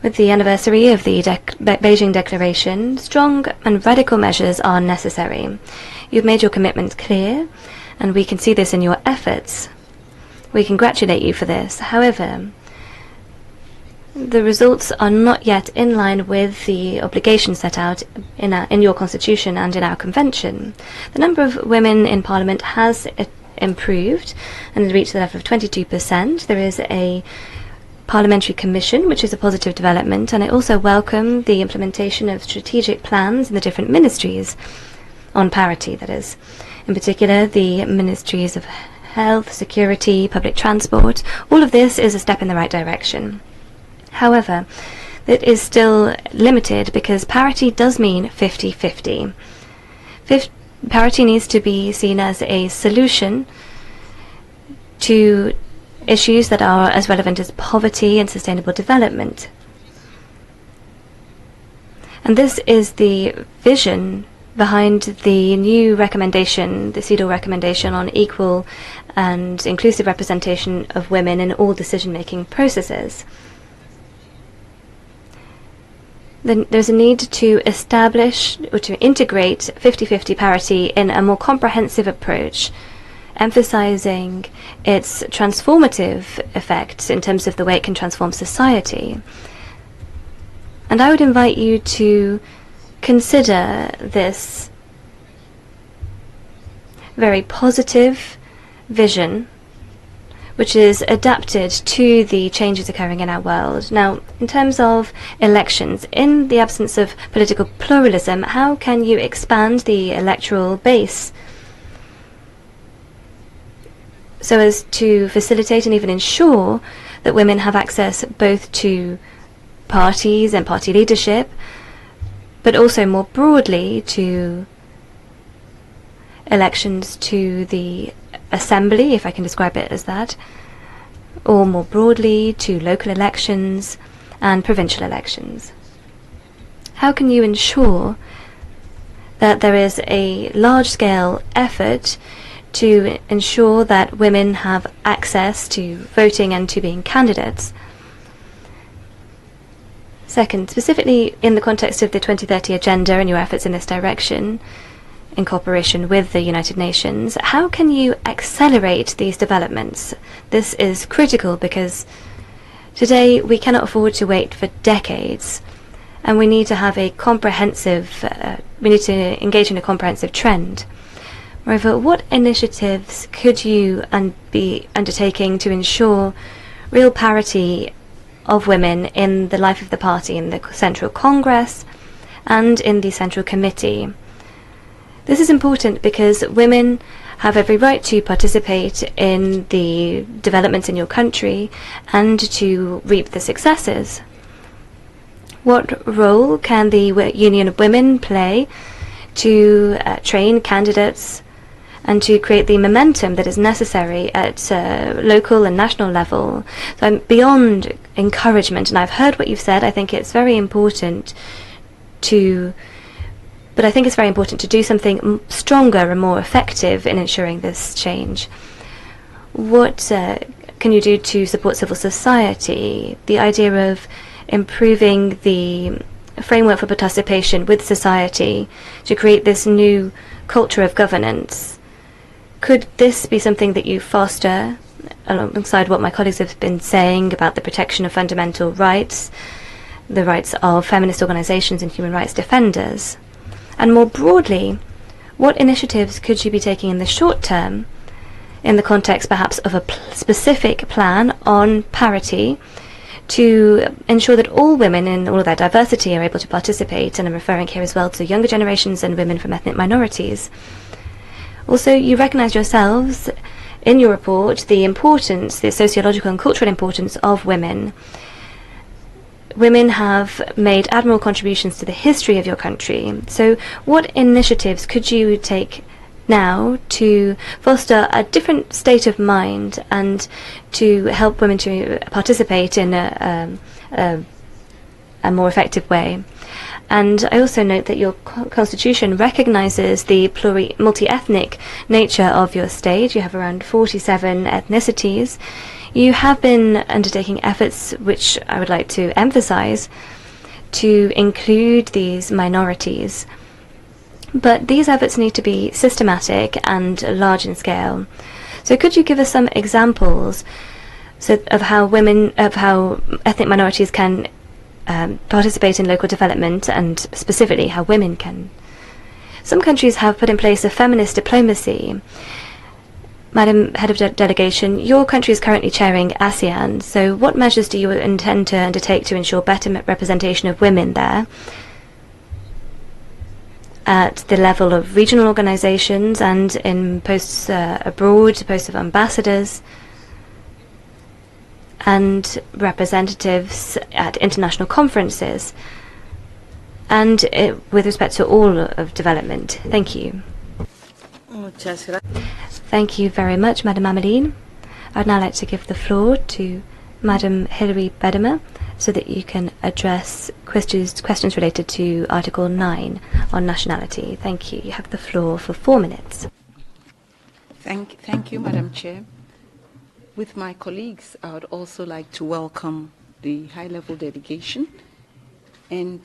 With the anniversary of the Beijing Declaration, strong and radical measures are necessary. You've made your commitments clear, and we can see this in your efforts. We congratulate you for this. However, the results are not yet in line with the obligations set out in your constitution and in our convention. The number of women in Parliament has improved and reached the level of 22%. There is a parliamentary commission, which is a positive development, and I also welcome the implementation of strategic plans in the different ministries on parity, that is. In particular, the ministries of health, security, public transport. All of this is a step in the right direction. However, it is still limited because parity does mean 50-50. Parity needs to be seen as a solution to issues that are as relevant as poverty and sustainable development. And this is the vision behind the new recommendation, the CEDAW recommendation on equal and inclusive representation of women in all decision-making processes. Then there's a need to establish or to integrate 50-50 parity in a more comprehensive approach, emphasizing its transformative effects in terms of the way it can transform society. And I would invite you to consider this very positive vision, which is adapted to the changes occurring in our world. Now, in terms of elections, in the absence of political pluralism, how can you expand the electoral base so as to facilitate and even ensure that women have access both to parties and party leadership, but also more broadly to elections to the assembly, if I can describe it as that, or more broadly to local elections and provincial elections? How can you ensure that there is a large-scale effort to ensure that women have access to voting and to being candidates? Second, specifically in the context of the 2030 agenda and your efforts in this direction, in cooperation with the United Nations, how can you accelerate these developments? This is critical because today we cannot afford to wait for decades, and we need to have a comprehensive, we need to engage in a comprehensive trend. Moreover, what initiatives could you be undertaking to ensure real parity of women in the life of the party, in the Central Congress and in the Central Committee? This is important because women have every right to participate in the developments in your country and to reap the successes. What role can the Union of Women play to train candidates and to create the momentum that is necessary at local and national level? So I'm beyond encouragement, and I've heard what you've said. I think it's very important to do something stronger and more effective in ensuring this change. What can you do to support civil society? The idea of improving the framework for participation with society to create this new culture of governance. Could this be something that you foster alongside what my colleagues have been saying about the protection of fundamental rights, the rights of feminist organizations and human rights defenders? And more broadly, what initiatives could you be taking in the short term, in the context perhaps of a specific plan on parity, to ensure that all women in all of their diversity are able to participate? And I'm referring here as well to younger generations and women from ethnic minorities. Also, you recognise yourselves in your report the importance, the sociological and cultural importance of women. Women have made admirable contributions to the history of your country. So what initiatives could you take now to foster a different state of mind and to help women to participate in a more effective way? And I also note that your constitution recognises the multi-ethnic nature of your state. You have around 47 ethnicities. You have been undertaking efforts, which I would like to emphasise, to include these minorities. But these efforts need to be systematic and large in scale. So could you give us some examples of how ethnic minorities can participate in local development, and specifically how women can? Some countries have put in place a feminist diplomacy. Madam Head of Delegation, your country is currently chairing ASEAN, so what measures do you intend to undertake to ensure better representation of women there at the level of regional organizations and in posts abroad, posts of ambassadors and representatives at international conferences, and with respect to all of development? Thank you. Thank you very much, Madam Ameline. I'd now like to give the floor to Madam Hilary Bedimer so that you can address questions related to Article 9 on nationality. Thank you. You have the floor for 4 minutes. Thank you, Madam Chair. With my colleagues, I would also like to welcome the high-level delegation and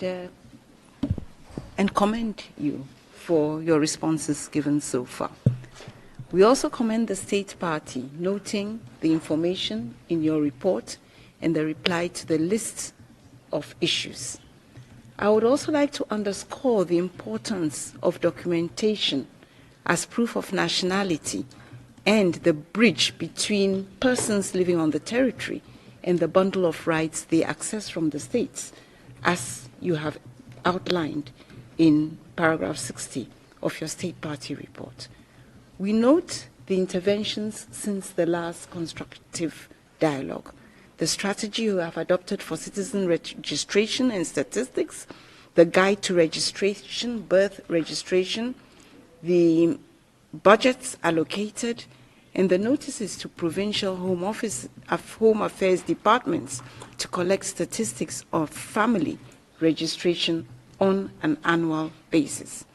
commend you for your responses given so far. We also commend the State Party, noting the information in your report and the reply to the list of issues. I would also like to underscore the importance of documentation as proof of nationality and the bridge between persons living on the territory and the bundle of rights they access from the states, as you have outlined in paragraph 60 of your State Party report. We note the interventions since the last constructive dialogue, the strategy you have adopted for citizen registration and statistics, the guide to registration, birth registration, the budgets allocated, and the notices to provincial home affairs departments to collect statistics of family registration on an annual basis.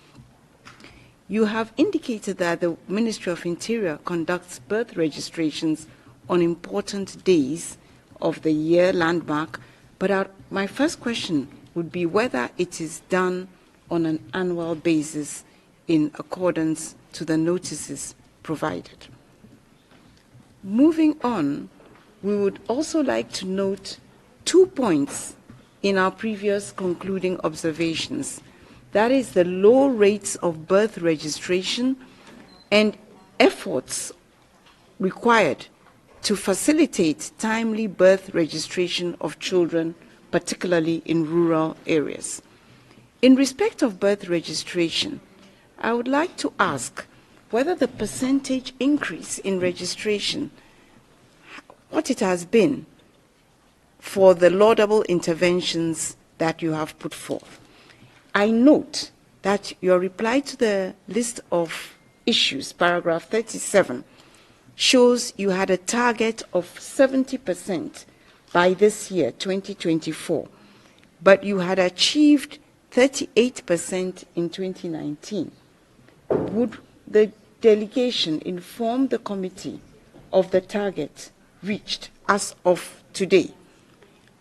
You have indicated that the Ministry of Interior conducts birth registrations on important days of the year landmark, but my first question would be whether it is done on an annual basis in accordance to the notices provided. Moving on, we would also like to note 2 points in our previous concluding observations. That is the low rates of birth registration and efforts required to facilitate timely birth registration of children, particularly in rural areas. In respect of birth registration, I would like to ask whether the percentage increase in registration, what it has been for the laudable interventions that you have put forth. I note that your reply to the list of issues, paragraph 37, shows you had a target of 70% by this year, 2024, but you had achieved 38% in 2019. Would the delegation inform the committee of the target reached as of today,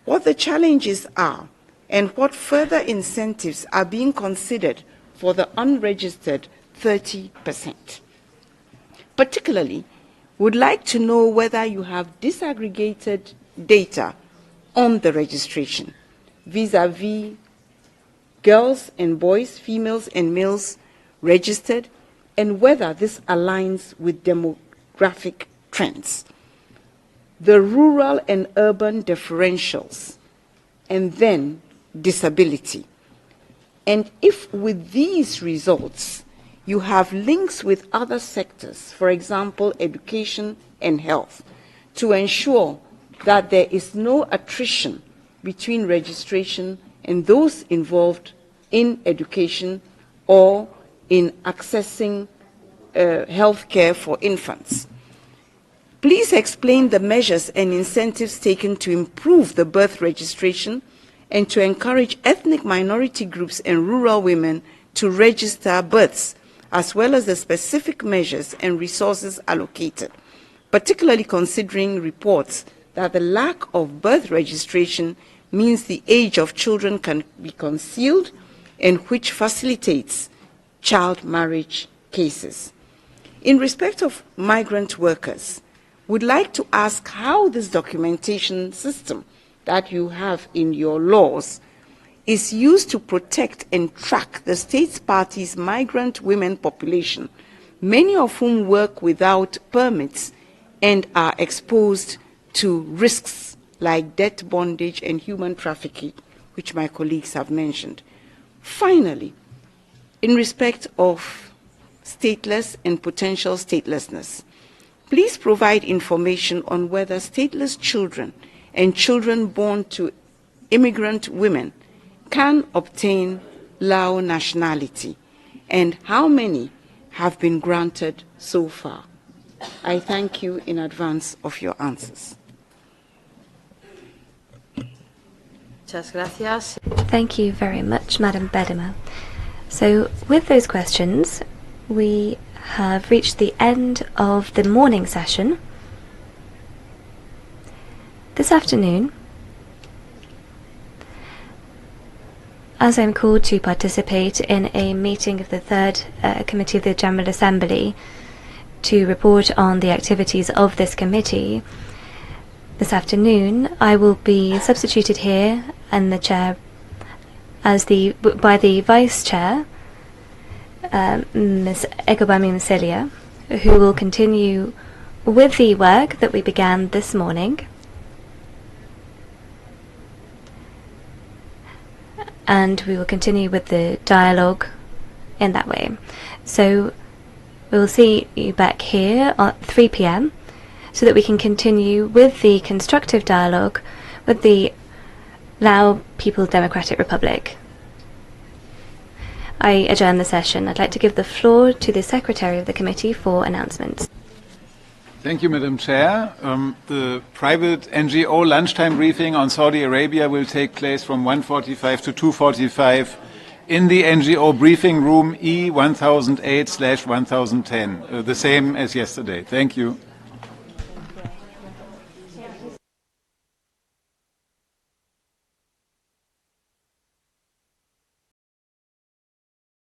what the challenges are, and what further incentives are being considered for the unregistered 30%? Particularly, would like to know whether you have disaggregated data on the registration vis-à-vis girls and boys, females and males registered, and whether this aligns with demographic trends. The rural and urban differentials, and then disability. And if with these results you have links with other sectors, for example, education and health, to ensure that there is no attrition between registration and those involved in education or in accessing health care for infants. Please explain the measures and incentives taken to improve the birth registration and to encourage ethnic minority groups and rural women to register births, as well as the specific measures and resources allocated, particularly considering reports that the lack of birth registration means the age of children can be concealed and which facilitates child marriage cases. In respect of migrant workers, would like to ask how this documentation system that you have in your laws is used to protect and track the state's party's migrant women population, many of whom work without permits and are exposed to risks like debt bondage and human trafficking, which my colleagues have mentioned. Finally, in respect of stateless and potential statelessness, please provide information on whether stateless children and children born to immigrant women can obtain Lao nationality, and how many have been granted so far. I thank you in advance of your answers. Muchas gracias. Thank you very much, Madam Bedema. So, with those questions, we have reached the end of the morning session. This afternoon, as I'm called to participate in a meeting of the Third Committee of the General Assembly to report on the activities of this committee, this afternoon I will be substituted here in the chair by the Vice Chair, Ms. Ekobami Mselia, who will continue with the work that we began this morning. And we will continue with the dialogue in that way. So we will see you back here at 3 p.m. so that we can continue with the constructive dialogue with the Lao People's Democratic Republic. I adjourn the session. I'd like to give the floor to the Secretary of the Committee for announcements. Thank you, Madam Chair. The private NGO lunchtime briefing on Saudi Arabia will take place from 1:45 to 2:45 in the NGO briefing room E1008/1010, the same as yesterday. Thank you.